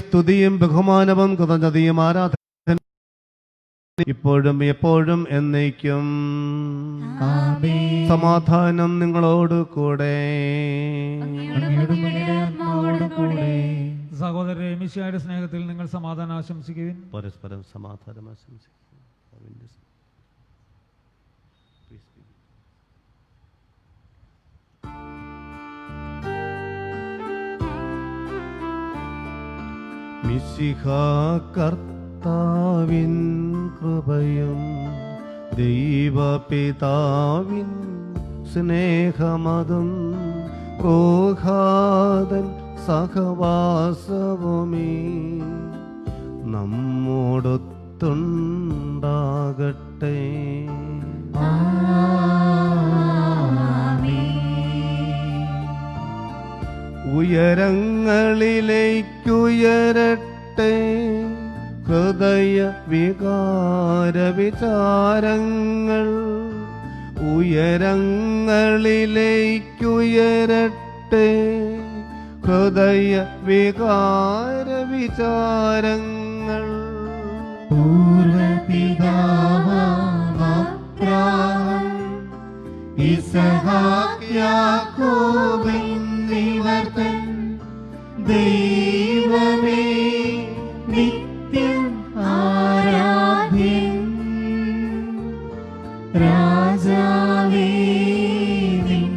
Speaker 3: സ്തുതിയും ബഹുമാനവും കൃതജ്ഞതയും ആരാധന ഇപ്പോഴും എപ്പോഴും എന്നേക്കും. സമാധാനം നിങ്ങളോട് കൂടെ.
Speaker 4: സഹോദരരെ, മിശിഹായുടെ സ്നേഹത്തിൽ നിങ്ങൾ സമാധാനം ആശംസിക്കുവിൻ.
Speaker 3: പരസ്പരം സമാധാനം ആശംസിക്കും. മിശിഹാ കർത്താവിൻ കൃപയും ദൈവപിതാവിൻ സ്നേഹമതും റൂഹാദൻ സഹവാസവുമേ നമ്മോടൊത്തുണ്ടാകട്ടെ. ഉയരങ്ങളിലേക്കുയരട്ടെ ഹൃദയ വികാര വിചാരങ്ങൾ. ഉയരങ്ങളിലേക്കുയരട്ടെ ഹൃദയ വികാര വിചാരങ്ങൾ.
Speaker 2: ദൈവമേ നിത്യം ആരാധ്യൻ, രാജാവേ നിൻ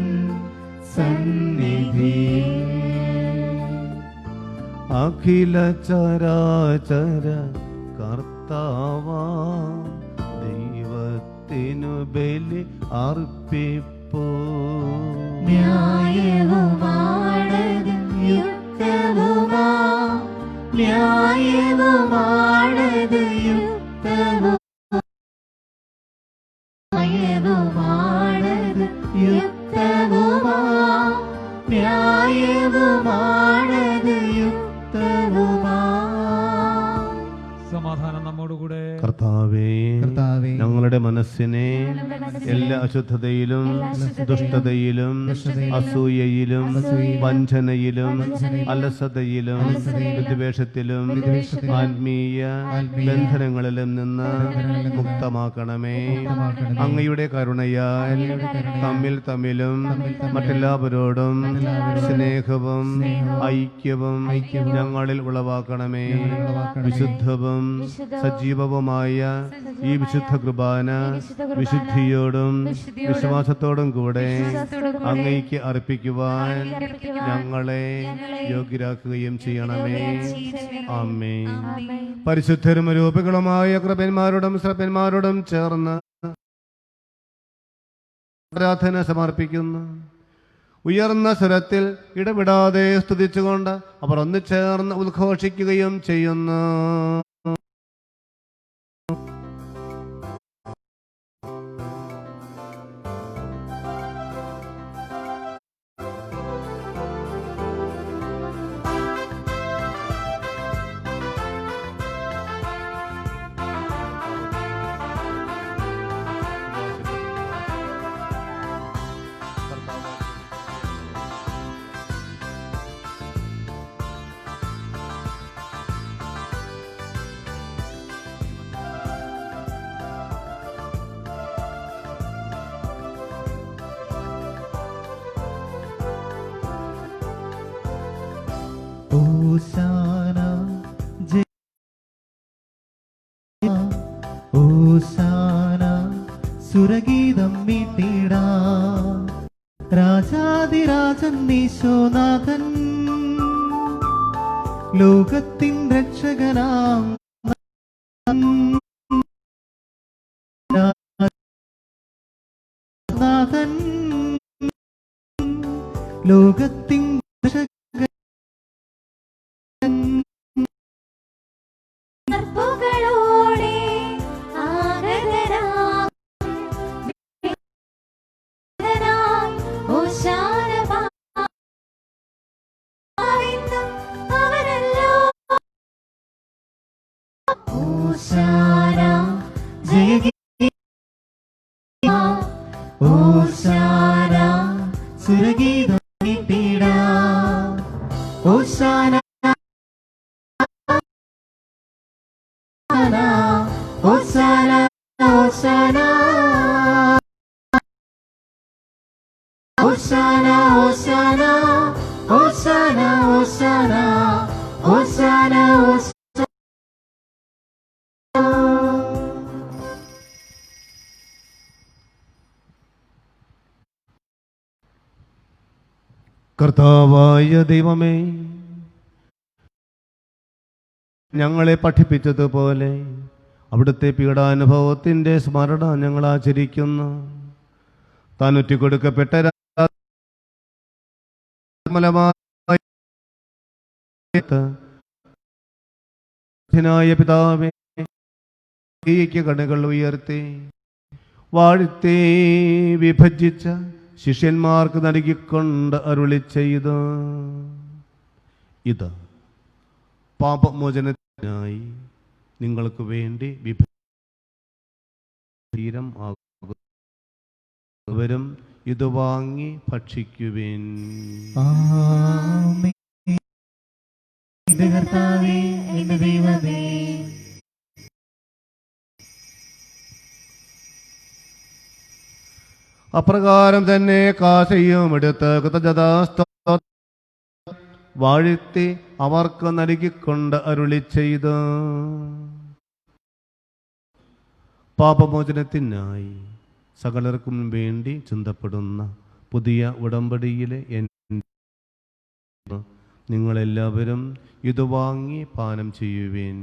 Speaker 2: സന്നിധിയിൽ.
Speaker 3: അഖില ചരാചര കർത്താവാ ദൈവത്തിനു ബലി അർപ്പിപ്പൂ.
Speaker 2: ന്യായവുമാണത് യുക്തവുമാ, ന്യായവുമാണത് യുക്തവുമാണത് യുക്തവുമാ ന്യായവുമാണത് യുക്തവുമാ.
Speaker 4: സമാധാനം നമ്മോടുകൂടെ.
Speaker 3: കർത്താവേ,
Speaker 1: കർത്താവേ,
Speaker 3: ഞങ്ങളുടെ മനസ്സിനെ എല്ലാ അശുദ്ധതയിലും ദുഷ്ടതയിലും അസൂയയിലും വഞ്ചനയിലും അലസതയിലും വിദ്വേഷത്തിലും ആത്മീയ ബന്ധനങ്ങളിലും നിന്ന് മുക്തമാക്കണമേ. അങ്ങയുടെ കരുണയാൽ തമ്മിൽ തമ്മിലും മറ്റെല്ലാവരോടും സ്നേഹവും ഐക്യവും ഞങ്ങളിൽ ഉളവാക്കണമേ. വിശുദ്ധവും സജീവവുമായ ഈ വിശുദ്ധ കുർബാന വിശുദ്ധിയോടും വിശ്വാസത്തോടും കൂടെ അങ്ങയ്ക്ക് അർപ്പിക്കുവാൻ ഞങ്ങളെ യോഗ്യരാക്കുകയും ചെയ്യണമേ. ആമേൻ. പരിശുദ്ധരും രൂപികളുമായ കൃപന്മാരോടും ശ്രപ്പന്മാരോടും ചേർന്ന് ആരാധന സമർപ്പിക്കുന്നു. ഉയർന്ന സ്വരത്തിൽ ഇടപെടാതെ സ്തുതിച്ചുകൊണ്ട് അവർ ഒന്നുചേർന്ന് ഉദ്ഘോഷിക്കുകയും ചെയ്യുന്നു.
Speaker 1: ഓശാന ജയ ഓശാന സുരഗീതം മീട്ടിടാ രാജാതിരാജൻ ഈശോനാഥൻ ലോകത്തിൻ രക്ഷകനാം നാഥൻ ലോകത്തിൻ
Speaker 2: അർപ്പുകളോടെ ആരാധനാം ഓശാന പാടുന്നു അവരല്ലോ. ഓശാന ജയഗീതം
Speaker 1: ഓശാന സുരഗീതം മീട്ടിടാ ഓശാന ഓശാന ഓശാന ഓശാന ഓശാന ഓശാന ഓശാന ഓശാന ഓശാന.
Speaker 3: കർത്താവായ ദൈവമേ, ഞങ്ങളെ പഠിപ്പിച്ചതുപോലെ അവിടുത്തെ പീഡാനുഭവത്തിൻ്റെ സ്മരണ ഞങ്ങൾ ആചരിക്കുന്നു. താൻ ഒറ്റിക്കൊടുക്കപ്പെട്ട പിതാവേ, കണ്ണുകൾ ഉയർത്തി വാഴ്ത്തി വിഭജിച്ച ശിഷ്യന്മാർക്ക് നൽകിക്കൊണ്ട് അരുളി ചെയ്തു, ഇത് പാപമോചനത്തിനായി നിങ്ങൾക്ക് വേണ്ടി ശരീരം ആകും. ഇത് വാങ്ങി ഭക്ഷിക്കുവിൻ.
Speaker 1: ആമേൻ. എന്റെ കർത്താവേ, എന്റെ ദൈവമേ,
Speaker 3: അപ്രകാരം തന്നെ കാശയും എടുത്ത് കൃതജ്ഞതാസ്തോത്രം വാഴ്ത്തി അവർക്ക് നൽകിക്കൊണ്ട് അരുളി ചെയ്തു, പാപമോചനത്തിനായി സകലർക്കും വേണ്ടി ചിന്തപ്പെടുന്ന പുതിയ ഉടമ്പടിയിലെ നിങ്ങളെല്ലാവരും ഇത് വാങ്ങി പാനം ചെയ്യുവിൻ.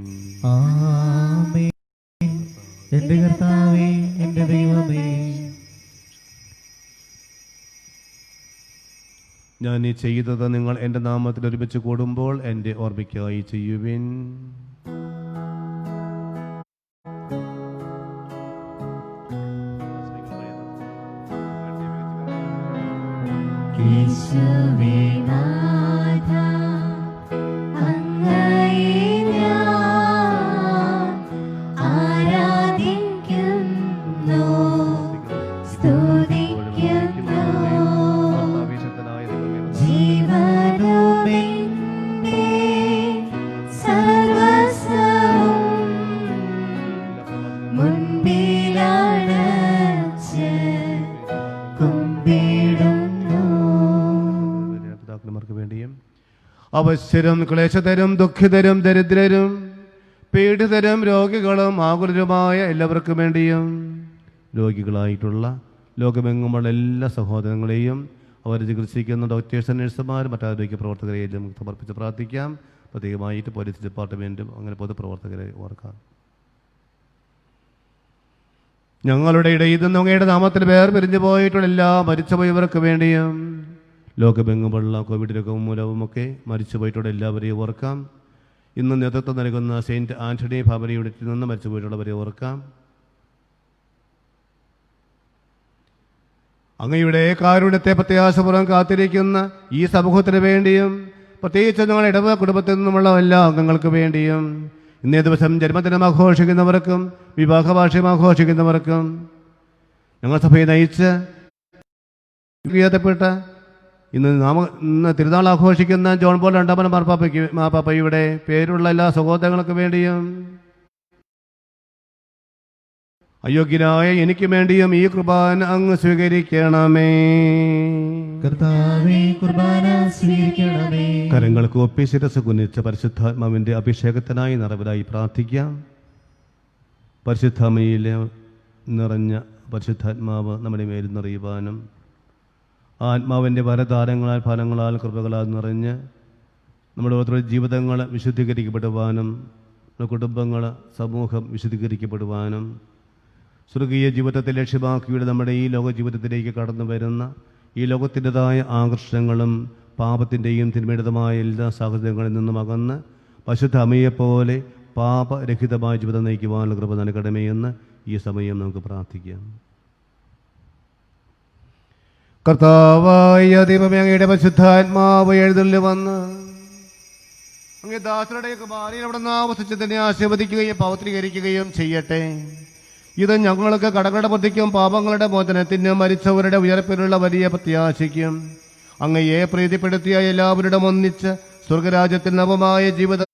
Speaker 1: ആമേൻ. എന്റെ കർത്താവേ, എന്റെ ദൈവമേ,
Speaker 3: ഞാൻ ഈ ചെയ്തത് നിങ്ങൾ എൻ്റെ നാമത്തിൽ ഒരുമിച്ച് കൂടുമ്പോൾ എൻ്റെ ഓർമ്മയ്ക്കായി ചെയ്യുവിൻ.
Speaker 2: യേശുവേ നാഥ, അങ്ങയെ ഞാൻ ആരാധിക്കുന്നു, സ്തുതിക്കുന്നു. ജീവനുമെന്റെ സർവ്വസ്വവും മുൻപിലണച്ച് കുമ്പിടുന്നു.
Speaker 3: പിതാക്കന്മാർക്ക് വേണ്ടിയും അവശ്യരും ക്ലേശതരും ദുഃഖിതരും ദരിദ്രരും പീഡിതരും രോഗികളും ആകുലരുമായ എല്ലാവർക്കും വേണ്ടിയും രോഗികളായിട്ടുള്ള ലോകമെങ്ങുമുള്ള എല്ലാ സഹോദരങ്ങളെയും അവർ ചികിത്സിക്കുന്ന ഡോക്ടേഴ്സ്, നഴ്സുമാരും മറ്റാരോഗ്യ പ്രവർത്തകരെയും നമുക്ക് സമർപ്പിച്ച് പ്രാർത്ഥിക്കാം. പ്രത്യേകമായിട്ട് പോലീസ് ഡിപ്പാർട്ട്മെൻറ്റും അങ്ങനെ പൊതുപ്രവർത്തകരെ ഓർക്കാം. ഞങ്ങളുടെ ഇടയിൽ നിന്ന് അങ്ങയുടെ നാമത്തിൽ പിരിഞ്ഞു പോയിട്ടുള്ള എല്ലാ മരിച്ചുപോയവർക്ക് വേണ്ടിയും ലോകമെങ്ങുമുള്ള കോവിഡ് രോഗവും മൂലവുമൊക്കെ മരിച്ചുപോയിട്ടുള്ള എല്ലാവരെയും ഓർക്കാം. ഇന്ന് നേതൃത്വം നൽകുന്ന സെയിൻറ്റ് ആൻ്റണി ഫാമിലി യൂണിറ്റിൽ നിന്ന് മരിച്ചുപോയിട്ടുള്ളവരെ ഓർക്കാം. അങ്ങയുടെ കാരുണ്യത്തെ പ്രത്യാശപൂർവ്വം കാത്തിരിക്കുന്ന ഈ സമൂഹത്തിന് വേണ്ടിയും പ്രത്യേകിച്ച് ഞങ്ങളുടെ ഇടവ കുടുംബത്തിൽ നിന്നുമുള്ള എല്ലാ അംഗങ്ങൾക്ക് വേണ്ടിയും ഇന്നേ ദിവസം ജന്മദിനം ആഘോഷിക്കുന്നവർക്കും വിവാഹ വാർഷികം ആഘോഷിക്കുന്നവർക്കും ഞങ്ങൾ സഭയെ നയിച്ച് ഉയർത്തപ്പെട്ട ഇന്ന് തിരുനാൾ ആഘോഷിക്കുന്ന ജോൺ പോൾ രണ്ടാമൻ മാർപ്പാപ്പയുടെ പേരുള്ള എല്ലാ സഹോദരങ്ങൾക്ക് വേണ്ടിയും അയോഗ്യനായ എനിക്ക് വേണ്ടിയും ഈ കുർബാന അങ്ങ് സ്വീകരിക്കണമേ.
Speaker 1: കർത്താവേ, കുർബാന സ്വീകരിക്കണമേ.
Speaker 3: കരങ്ങൾക്ക് ഒപ്പി ശിരസ് കുനിച്ച പരിശുദ്ധാത്മാവിൻ്റെ അഭിഷേകത്തിനായി നിറവിലായി പ്രാർത്ഥിക്കാം. പരിശുദ്ധാത്മയിൽ നിറഞ്ഞ പരിശുദ്ധാത്മാവ് നമ്മുടെ മേൽ നിറയുവാനും ആത്മാവിൻ്റെ വരദാനങ്ങളാൽ ഫലങ്ങളാൽ കൃപകളാൽ നിറഞ്ഞ് നമ്മുടെ ഓരോ ജീവിതങ്ങൾ വിശുദ്ധീകരിക്കപ്പെടുവാനും നമ്മുടെ കുടുംബങ്ങൾ സമൂഹം വിശുദ്ധീകരിക്കപ്പെടുവാനും സ്വർഗീയ ജീവിതത്തെ ലക്ഷ്യമാക്കിയുടെ നമ്മുടെ ഈ ലോക ജീവിതത്തിലേക്ക് കടന്നു വരുന്ന ഈ ലോകത്തിൻ്റെതായ ആകർഷണങ്ങളും പാപത്തിൻ്റെയും തിന്മയുടേതുമായ എല്ലാ സാഹചര്യങ്ങളിൽ നിന്നും അകന്ന് പരിശുദ്ധ അമ്മയെപ്പോലെ പാപരഹിതമായ ജീവിതം നയിക്കുവാനുള്ള കൃപ നൽകണമേ എന്ന് ഈ സമയം നമുക്ക് പ്രാർത്ഥിക്കാം. കർത്താവായ ദൈവമേ, അങ്ങയുടെ പരിശുദ്ധാത്മാവ് എഴുന്നള്ളി വന്ന് അങ്ങേ ദാസരുടെ കുമാരൻ അവിടെ നിന്ന് ആവസിച്ചതിനെ ആശീർവദിക്കുകയും പവിത്രീകരിക്കുകയും ചെയ്യട്ടെ. ഇത് ഞങ്ങൾക്ക് കടങ്ങളുടെ പ്രതിക്കും പാപങ്ങളുടെ മോചനത്തിനും മരിച്ചവരുടെ ഉയർപ്പിനുള്ള വലിയ പ്രത്യാശയ്ക്കും അങ്ങയെ പ്രീതിപ്പെടുത്തിയ എല്ലാവരുടെ ഒന്നിച്ച് സ്വർഗരാജ്യത്തിൽ നവമായ ജീവിതം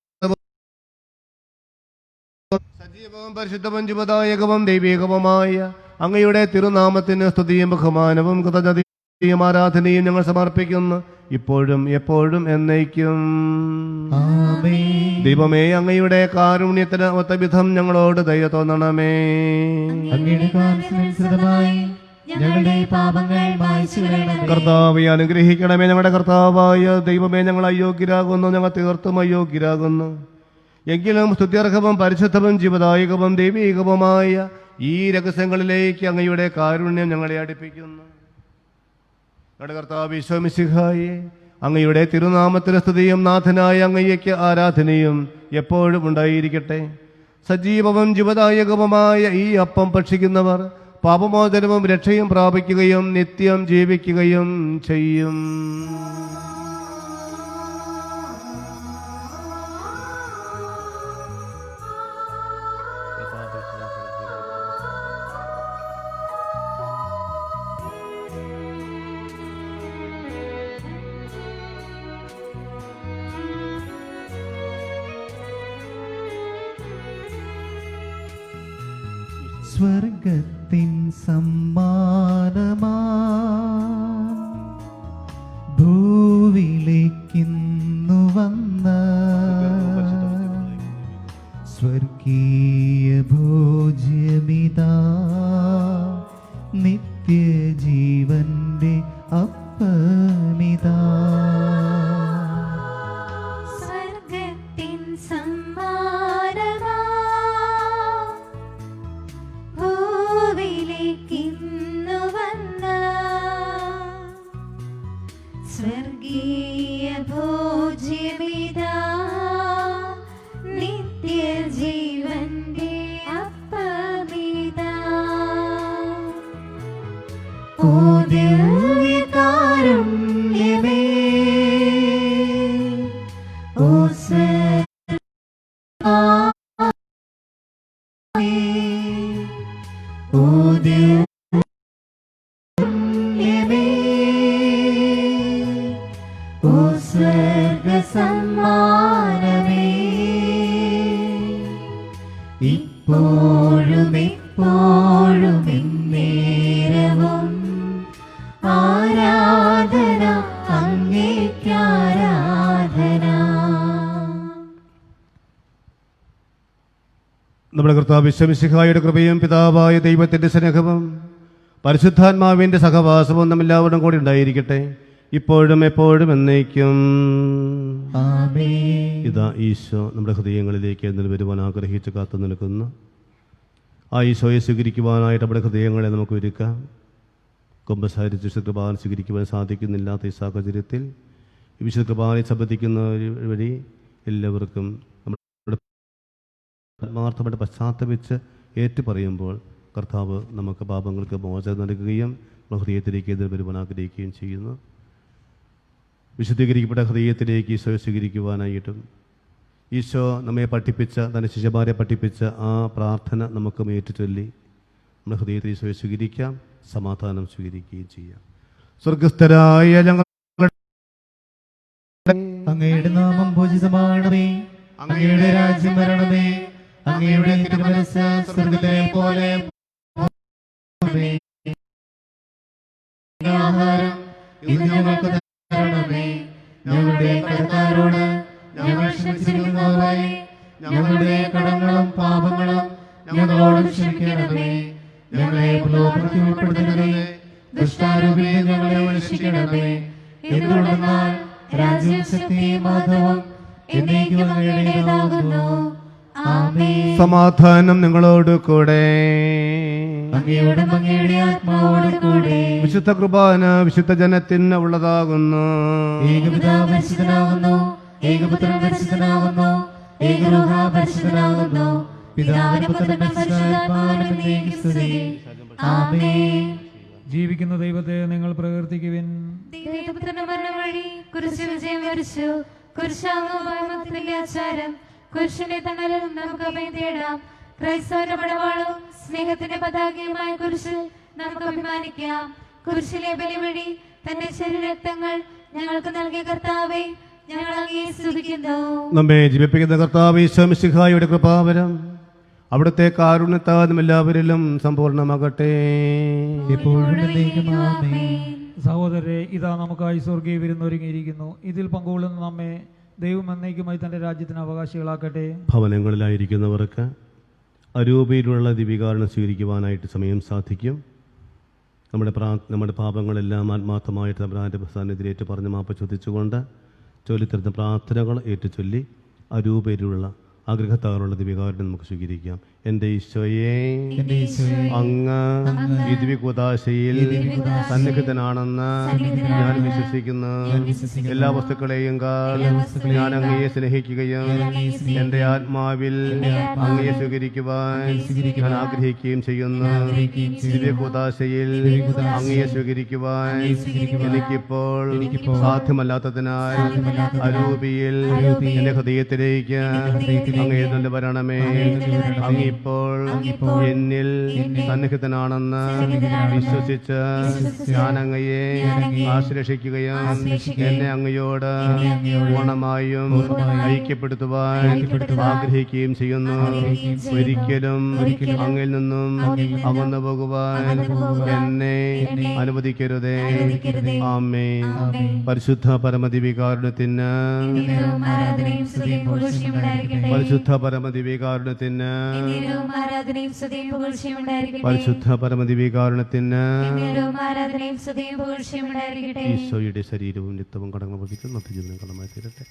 Speaker 3: സജീവവും പരിശുദ്ധവും ജീവദായകവും ദൈവികവുമായ അങ്ങയുടെ തിരുനാമത്തിന് സ്തുതിയും ബഹുമാനവും കൃതജ്ഞതയും ആരാധനയും ഞങ്ങൾ സമർപ്പിക്കുന്നു, ഇപ്പോഴും എപ്പോഴും എന്നേക്കും. ദൈവമേ, അങ്ങയുടെ കാരുണ്യത്തിന് ഒത്ത വിധം ഞങ്ങളോട് ദയ തോന്നണമേ.
Speaker 1: അങ്ങയുടെ കാരുണ്യാനുസൃതമായി ഞങ്ങളുടെ പാപങ്ങൾ മായ്ച്ചു കളയണമേ.
Speaker 3: കർത്താവെ അനുഗ്രഹിക്കണമേ. ഞങ്ങളുടെ കർത്താവായ ദൈവമേ, ഞങ്ങൾ അയോഗ്യരാകുന്നു, ഞങ്ങൾ തീർത്തും അയോഗ്യരാകുന്നു. എങ്കിലും സ്തുത്യർഹവും പരിശുദ്ധവും ജീവദായകവും ദൈവികവുമായ ഈ രഹസ്യങ്ങളിലേക്ക് അങ്ങയുടെ കാരുണ്യം ഞങ്ങളെ അടുപ്പിക്കുന്നു. ഞങ്ങളുടെ കർത്താവ് ഈശോ മിശിഹായേ, അങ്ങയുടെ തിരുനാമത്തിന് സ്തുതിയും നാഥനായ അങ്ങയ്ക്ക് ആരാധനയും എപ്പോഴും ഉണ്ടായിരിക്കട്ടെ. സജീവവും ജീവദായകവുമായ ഈ അപ്പം ഭക്ഷിക്കുന്നവർ പാപമോചനവും രക്ഷയും പ്രാപിക്കുകയും നിത്യം ജീവിക്കുകയും ചെയ്യും.
Speaker 1: സ്വർഗത്തിൻ സമ്മാനമാ ഭൂവിലേക്കിന്നു വന്ന സ്വർഗീയ ഭോജ്യമിതാ നിത്യജീവന്റെ അപ്പമിതാ.
Speaker 2: സ്വർഗത്തിൻ സമ്മാനമാ ഭൂവിലേക്കിന്നു വന്ന സ്വർഗീയ ഭോജ്യമിതാ നിത്യജീവന്റെ അപ്പമിതാ. ഓ ദിവ്യകാരുണ്യമേ,
Speaker 1: ഓ ദിവ്യമേ, ഓ സ്വർഗസമ്മാനമേ, ഇപ്പോഴും എപ്പോഴും എന്നേരവും ആരാധന അങ്ങേയ്ക്കാരാധന.
Speaker 3: നമ്മുടെ കർത്താവ് മിശിഹായുടെ കൃപയും പിതാവായ ദൈവത്തിൻ്റെ സ്നേഹവും പരിശുദ്ധാത്മാവിൻ്റെ സഹവാസവും നമ്മെല്ലാവരും കൂടി ഉണ്ടായിരിക്കട്ടെ, ഇപ്പോഴും എപ്പോഴും എന്നേക്കും.
Speaker 1: ആമേൻ.
Speaker 3: ഇതാ ഈശോ നമ്മുടെ ഹൃദയങ്ങളിലേക്ക് എന്നിൽ വരുവാൻ ആഗ്രഹിച്ച് കാത്തു നിൽക്കുന്നു. ആ ഈശോയെ സ്വീകരിക്കുവാനായിട്ട് നമ്മുടെ ഹൃദയങ്ങളെ നമുക്ക് ഒരുക്കാം. കുമ്പസാരിച്ച് വിശുദ്ധ കുർബാന സ്വീകരിക്കുവാൻ സാധിക്കുന്നില്ലാത്ത ഈ സാഹചര്യത്തിൽ ഈ വിശുദ്ധ കുർബാനയെ സംബന്ധിക്കുന്ന വഴി എല്ലാവർക്കും നമ്മുടെ ആത്മാർത്ഥമായിട്ട് പശ്ചാത്തപിച്ച് ഏറ്റുപറയുമ്പോൾ കർത്താവ് നമുക്ക് പാപങ്ങൾക്ക് മോചനം നൽകുകയും നമ്മുടെ ഹൃദയത്തിലേക്ക് എതിർ വരുവാൻ ആഗ്രഹിക്കുകയും ചെയ്യുന്നു. വിശുദ്ധീകരിക്കപ്പെട്ട ഹൃദയത്തിലേക്ക് ഈശോയെ സ്വീകരിക്കുവാനായിട്ടും ഈശോ നമ്മെ പഠിപ്പിച്ച, തൻ്റെ ശിഷ്യന്മാരെ പഠിപ്പിച്ച ആ പ്രാർത്ഥന നമുക്ക് ഏറ്റുചൊല്ലി നമ്മുടെ ഹൃദയത്തിൽ ഈശോയെ സ്വീകരിക്കാം, സമാധാനം സ്വീകരിക്കുകയും ചെയ്യാം. സ്വർഗസ്ഥരായ ഞങ്ങൾ
Speaker 1: അങ്ങയുടെ നാമം പൂജിതമാണമേ, അങ്ങയുടെ രാജ്യം വരണമേ, അങ്ങയുടെ തിരുമനസ്സ് സ്വർഗ്ഗത്തിലെ പോലെ ഭൂമിയിലുമേ. ആഹാരം ഇന്ന് ഞങ്ങൾക്ക് തരണമേ, ഞങ്ങളുടെ കടക്കാരോട് ഞങ്ങൾ ക്ഷമിച്ചിരിക്കുന്നതുപോലെ ഞങ്ങളുടെ കടങ്ങളും പാപങ്ങളും ഞങ്ങളോട് ക്ഷമിക്കണമേ. ഞങ്ങളെ പ്രലോഭനത്തിൽ ഉൾപ്പെടുത്തരുതേ, ദുഷ്ടാരൂപിയെ ഞങ്ങളെ രക്ഷിക്കണമേ. എന്തുകൊണ്ടെന്നാൽ രാജ്യവും ശക്തിയും മഹത്വവും എന്നേക്കും അങ്ങയുടേതാകുന്നു. ആമേൻ.
Speaker 3: സമാധാനം നിങ്ങളോട് കൂടെ.
Speaker 1: അങ്ങയോടും അങ്ങയുടെ ആത്മാവോടും കൂടെ.
Speaker 3: വിശുദ്ധ കുർബാന വിശുദ്ധ ജനത്തിന് ഉള്ളതാകുന്നു.
Speaker 1: ഏകപിതാവ് പരിശുദ്ധനാകുന്നു, ഏകപുത്രൻ പരിശുദ്ധനാകുന്നു, ഏകരൂഹ പരിശുദ്ധനാകുന്നു. പിതാവിനും പുത്രനും പരിശുദ്ധാത്മാവിനും എന്നേക്കും സ്തുതി. ആമേൻ.
Speaker 4: ജീവിക്കുന്ന ദൈവത്തെ നിങ്ങൾ പ്രകീർത്തിക്കുവിൻ.
Speaker 2: ദൈവപുത്രന്റെ മരണം വഴി കുരിശ് വിജയം വരിച്ചു. കുരിശാകുന്ന ആചാരം, കുരിശിന്റെ തണലിൽ നമുക്ക് അഭയം തേടാം. ക്രൈസ്തവരുടെ പടവാളും സ്നേഹത്തിന്റെ പതാകയുമായ കുരിശിൽ നമുക്ക് അഭിമാനിക്കാം. കുരിശിലെ ബലി വഴി തന്റെ ശരീരരക്തങ്ങൾ ഞങ്ങൾക്ക് നൽകിയ കർത്താവേ, ഞങ്ങൾ അങ്ങയെ സ്തുതിക്കുന്നു.
Speaker 3: നമ്മെ ജീവിപ്പിക്കുന്ന കർത്താവ് ഈശോ മിശിഹായുടെ കൃപാവരം അവിടുത്തെ കാരുണ്യത്താലും എല്ലാവരിലും സമ്പൂർണ്ണമാകട്ടെ.
Speaker 1: എപ്പോഴും എന്നേക്കും ആമേൻ.
Speaker 4: സഹോദരരെ, ഇതാ നമുക്കായി സ്വർഗീയ വിരുന്നൊരുങ്ങിയിരിക്കുന്നു. ഇതിൽ പങ്കുകൊള്ളുന്ന നമ്മെ ദൈവം എന്നേക്കുമായി തൻ്റെ രാജ്യത്തിന് അവകാശികളാക്കട്ടെ.
Speaker 3: ഭവനങ്ങളിലായിരിക്കുന്നവർക്ക് അരൂപയിലുള്ള ദിവികാരണം സ്വീകരിക്കുവാനായിട്ട് സമയം സാധിക്കും. നമ്മുടെ പാപങ്ങളെല്ലാം ആത്മാർത്ഥമായിട്ട് തമ്പുരാന്റെ സാന്നിധ്യത്തിലേറ്റ് പറഞ്ഞ് മാപ്പ് ചോദിച്ചുകൊണ്ട് ചൊല്ലിത്തരുന്ന പ്രാർത്ഥനകൾ ഏറ്റുചൊല്ലി അരൂപയിലുള്ള ആഗ്രഹത്താറുള്ള ദിവികാരണം നമുക്ക് സ്വീകരിക്കാം. എൻ്റെ ഈശോയെ, അങ്ങ് ഈ ദിവ്യകൂദാശയിൽ സന്നിഹിതനാണെന്ന് ഞാൻ വിശ്വസിക്കുന്നു. എല്ലാ വസ്തുക്കളെയും ഞാൻ അങ്ങയെ സ്നേഹിക്കുകയും എൻ്റെ ആത്മാവിൽ അങ്ങയെ സ്വീകരിക്കുവാൻ ഞാൻ ആഗ്രഹിക്കുകയും ചെയ്യുന്നു. ദിവ്യകൂദാശയിൽ അങ്ങയെ സ്വീകരിക്കുവാൻ എനിക്കിപ്പോൾ സാധ്യമല്ലാത്തതിനാൽ അരൂപിയിൽ എൻ്റെ ഹൃദയത്തിലേക്ക് അങ്ങ് എഴുന്നള്ളി വരണമേ. അങ്ങിപ്പോൾ എന്നിൽ സന്നിഹിതനാണെന്ന് വിശ്വസിച്ച് ഞാൻ അങ്ങയെ ആശ്ലേഷിക്കുകയും എന്നെ അങ്ങയോട് പൂർണ്ണമായും ഐക്യപ്പെടുത്തുവാൻ ആഗ്രഹിക്കുകയും ചെയ്യുന്നു. ഒരിക്കലും അങ്ങിൽ നിന്നും അകന്നു പോകുവാൻ എന്നെ അനുവദിക്കരുതേ. ആമേൻ. പരിശുദ്ധ പരമദിവികാരുണ്യത്തിന്, പരിശുദ്ധ പരമദിവികാരുണ്യത്തിന്, പരിശുദ്ധ പരമദിവികാരുണ്യത്തിന് ഈശോയുടെ ശരീരവും നിത്യവും കടങ്ങൾ വധിക്കും നത്തിജീവനും കടമായി തീരട്ടെ.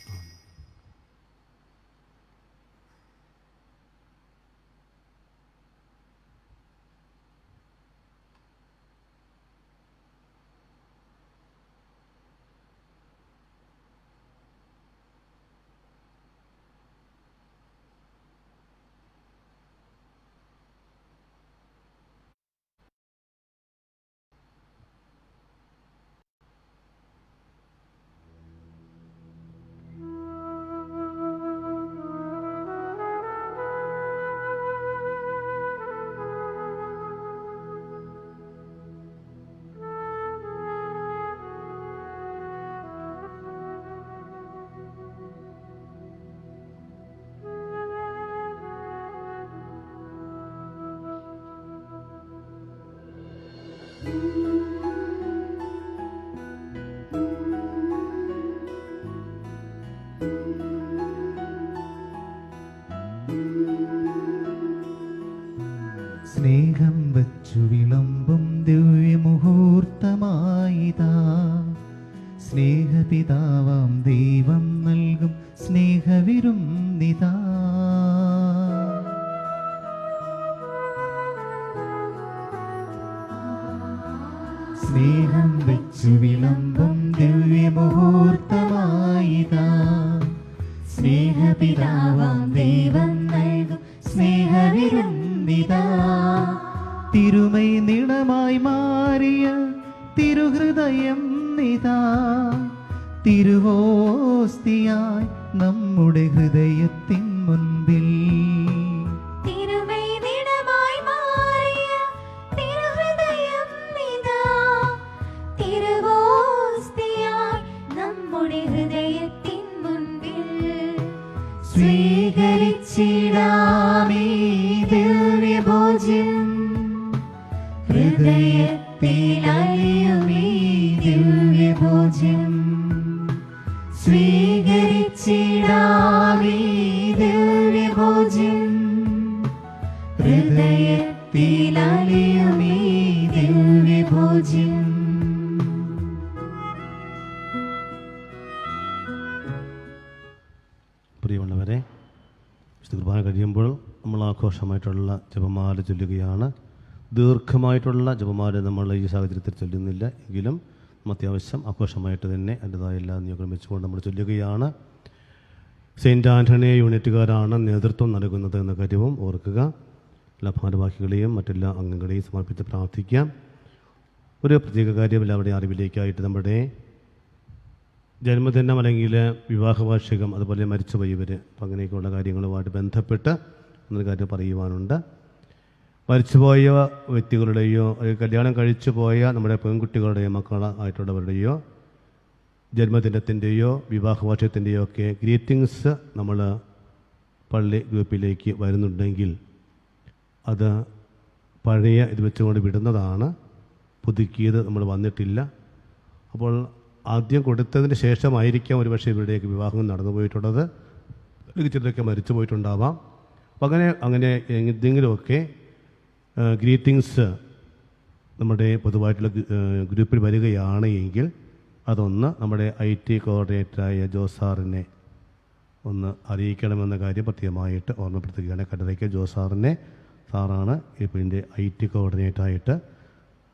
Speaker 1: സ്നേഹം വച്ചു വിളമ്പും ദിവ്യമുഹൂർത്തമായിതാ, സ്നേഹപിതാവാം ദൈവം നൽകും സ്നേഹവിരുന്നിതാ. സ്നേഹം വച്ചു വിളമ്പും ദിവ്യമുഹൂർത്തമായിതാ, സ്നേഹപിതാവാം ദൈവം നൽകും സ്നേഹവിരുന്നിതാ. തിരുമൈ നിണമായി മാറിയ തിരുഹൃദയം നിതാ, തിരുവോസ്തിയായി നമ്മുടെ ഹൃദയത്തിൻ മുൻപിൽ.
Speaker 2: തിരുമൈനിടമായി മാറിയ തിരുഹൃദയം നിതാ, തിരുവോസ്തിയായി നമ്മുടെ ഹൃദയത്തിൻ മുൻപിൽ.
Speaker 1: സ്വീകരിച്ചിടാമീ ദിവ്യഭോജ്യം, ഹൃദയത്തിലലിയുമീ ദിവ്യഭോജ്യം. സ്വീകരിച്ചിടാമീ ദിവ്യഭോജ്യം, ഹൃദയത്തിലലിയുമീ ദിവ്യഭോജ്യം.
Speaker 3: പ്രിയമുള്ളവരെ, വിശുദ്ധ കുർബാന കഴിയുമ്പോൾ നമ്മൾ ആഘോഷമായിട്ടുള്ള ജപമാല ചൊല്ലുകയാണ്. ദീർഘമായിട്ടുള്ള ജപമാല നമ്മൾ ഈ സാഹചര്യത്തിൽ ചൊല്ലുന്നില്ല, എങ്കിലും അത്യാവശ്യം ആഘോഷമായിട്ട് തന്നെ അതിൻ്റെതായ എല്ലാ നിയോഗങ്ങളും വെച്ചുകൊണ്ട് നമ്മൾ ചൊല്ലുകയാണ്. സെയിൻറ്റ് ആൻ്റണി യൂണിറ്റുകാരാണ് നേതൃത്വം നൽകുന്നത് എന്ന കാര്യവും ഓർക്കുക. എല്ലാ ഭാരവാഹികളെയും മറ്റെല്ലാ അംഗങ്ങളെയും സമർപ്പിച്ച് പ്രാർത്ഥിക്കാം. ഒരു പ്രത്യേക കാര്യം എല്ലാവരുടെയും അറിവിലേക്കായിട്ട് നമ്മുടെ ജന്മദിനം അല്ലെങ്കിൽ വിവാഹവാർഷികം, അതുപോലെ മരിച്ചുപോയവർ, അപ്പം അങ്ങനെയൊക്കെയുള്ള കാര്യങ്ങളുമായിട്ട് ബന്ധപ്പെട്ട് എന്നൊരു കാര്യം പറയുവാനുണ്ട്. മരിച്ചുപോയ വ്യക്തികളുടെയോ അല്ലെങ്കിൽ കല്യാണം കഴിച്ചു പോയ നമ്മുടെ പെൺകുട്ടികളുടെയോ മക്കളായിട്ടുള്ളവരുടെയോ ജന്മദിനത്തിൻ്റെയോ വിവാഹവാർഷികത്തിൻ്റെയോ ഒക്കെ ഗ്രീറ്റിങ്സ് നമ്മൾ പള്ളി ഗ്രൂപ്പിലേക്ക് വരുന്നുണ്ടെങ്കിൽ അത് പഴയ ഇത് വെച്ചുകൊണ്ട് വിടുന്നതാണ്. പുതുക്കിയത് നമ്മൾ വന്നിട്ടില്ല. അപ്പോൾ ആദ്യം കൊടുത്തതിന് ശേഷമായിരിക്കാം ഒരുപക്ഷെ ഇവരുടെയൊക്കെ വിവാഹം നടന്നു പോയിട്ടുള്ളത്, അല്ലെങ്കിൽ ചിലരൊക്കെ മരിച്ചു പോയിട്ടുണ്ടാവാം. അപ്പം അങ്ങനെ എന്തെങ്കിലുമൊക്കെ ഗ്രീറ്റിങ്സ് നമ്മുടെ പൊതുവായിട്ടുള്ള ഗ്രൂപ്പിൽ വരികയാണ് എങ്കിൽ അതൊന്ന് നമ്മുടെ IT കോർഡിനേറ്ററായ ജോസാറിനെ ഒന്ന് അറിയിക്കണമെന്ന കാര്യം പ്രത്യേകമായിട്ട് ഓർമ്മപ്പെടുത്തുകയാണ്. കടറയ്ക്ക് ജോസാറിനെ സാറാണ് ഇപ്പോൾ ഇതിൻ്റെ IT കോർഡിനേറ്ററായിട്ട്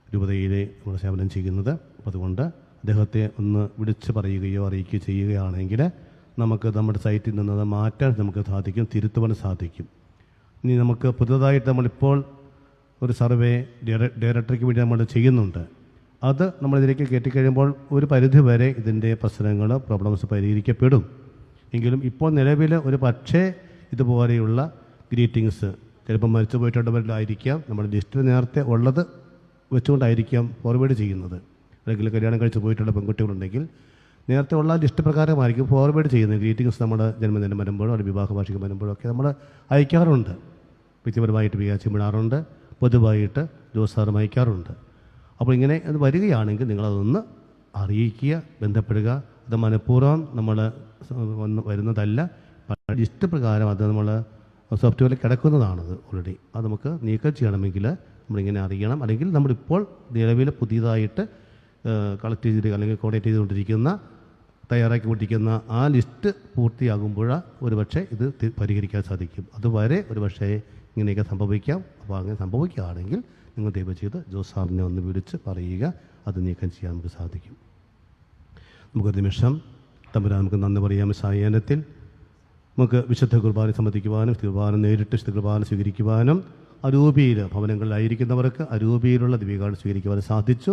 Speaker 3: രൂപതയിലെ നമ്മൾ സേവനം ചെയ്യുന്നത്. അപ്പോൾ അതുകൊണ്ട് അദ്ദേഹത്തെ ഒന്ന് വിളിച്ച് പറയുകയോ അറിയിക്കുകയോ ചെയ്യുകയാണെങ്കിൽ നമുക്ക് നമ്മുടെ സൈറ്റിൽ നിന്നത് മാറ്റാൻ നമുക്ക് സാധിക്കും, തിരുത്തുവാൻ സാധിക്കും. ഇനി നമുക്ക് പുതുതായിട്ട് നമ്മളിപ്പോൾ ഒരു സർവേ ഡയറക്ടറിക്ക് വേണ്ടി നമ്മൾ ചെയ്യുന്നുണ്ട്. അത് നമ്മളിതിലേക്ക് കയറ്റിക്കഴിയുമ്പോൾ ഒരു പരിധി വരെ ഇതിൻ്റെ പ്രശ്നങ്ങൾ, പ്രോബ്ലംസ് പരിഹരിക്കപ്പെടും. എങ്കിലും ഇപ്പോൾ നിലവിൽ ഒരു പക്ഷേ ഇതുപോലെയുള്ള ഗ്രീറ്റിങ്സ് ചിലപ്പോൾ മരിച്ചു പോയിട്ടുള്ളവരിലായിരിക്കാം, നമ്മുടെ ലിസ്റ്റിൽ നേരത്തെ ഉള്ളത് വെച്ചുകൊണ്ടായിരിക്കാം ഫോർവേഡ് ചെയ്യുന്നത്. അല്ലെങ്കിൽ കല്യാണം കഴിച്ച് പോയിട്ടുള്ള പെൺകുട്ടികളുണ്ടെങ്കിൽ നേരത്തെ ഉള്ള ലിസ്റ്റ് പ്രകാരമായിരിക്കും ഫോർവേഡ് ചെയ്യുന്നത്. ഗ്രീറ്റിങ്സ് നമ്മുടെ ജന്മദിനം വരുമ്പോഴോ അല്ലെങ്കിൽ വിവാഹ വാർഷികം വരുമ്പോഴോ ഒക്കെ നമ്മൾ അയക്കാറുണ്ട്. വ്യക്തിപരമായിട്ട് വികാസം വിടാറുണ്ട്, പൊതുവായിട്ട് ജോസാറും അയക്കാറുണ്ട്. അപ്പോൾ ഇങ്ങനെ അത് വരികയാണെങ്കിൽ നിങ്ങളതൊന്ന് അറിയിക്കുക, ബന്ധപ്പെടുക. അത് മനഃപൂർവ്വം നമ്മൾ വരുന്നതല്ല, ലിസ്റ്റ് പ്രകാരം അത് നമ്മൾ സോഫ്റ്റ്വെയറിൽ കിടക്കുന്നതാണത് ഓൾറെഡി. അത് നമുക്ക് നീക്കം ചെയ്യണമെങ്കിൽ നമ്മളിങ്ങനെ അറിയണം. അല്ലെങ്കിൽ നമ്മളിപ്പോൾ നിലവിൽ പുതിയതായിട്ട് കളക്ട് ചെയ്ത് അല്ലെങ്കിൽ കോർഡിനേറ്റ് ചെയ്തുകൊണ്ടിരിക്കുന്ന തയ്യാറാക്കിക്കൊണ്ടിരിക്കുന്ന ആ ലിസ്റ്റ് പൂർത്തിയാകുമ്പോൾ ഒരുപക്ഷെ ഇത് പരിഹരിക്കാൻ സാധിക്കും. അതുവരെ ഒരുപക്ഷെ ഇങ്ങനെയൊക്കെ സംഭവിക്കാം. അപ്പോൾ അങ്ങനെ സംഭവിക്കുകയാണെങ്കിൽ നിങ്ങൾ ദയവ് ചെയ്ത് ജോസാറിനെ ഒന്ന് വിളിച്ച് പറയുക, അത് നീക്കം ചെയ്യാൻ നമുക്ക് സാധിക്കും. നമുക്കൊരു നിമിഷം തമ്പുരാൻ നമുക്ക് നന്ദി പറയാം. സായാഹ്നത്തിൽ നമുക്ക് വിശുദ്ധ കുർബാന സംബന്ധിക്കുവാനും കുർബാന നേരിട്ട് വിശുദ്ധ കുർബാന സ്വീകരിക്കുവാനും അരൂപിയിൽ ഭവനങ്ങളിലായിരിക്കുന്നവർക്ക് അരൂപിയിലുള്ള ദിവ്യകാർഡ് സ്വീകരിക്കുവാനും സാധിച്ചു.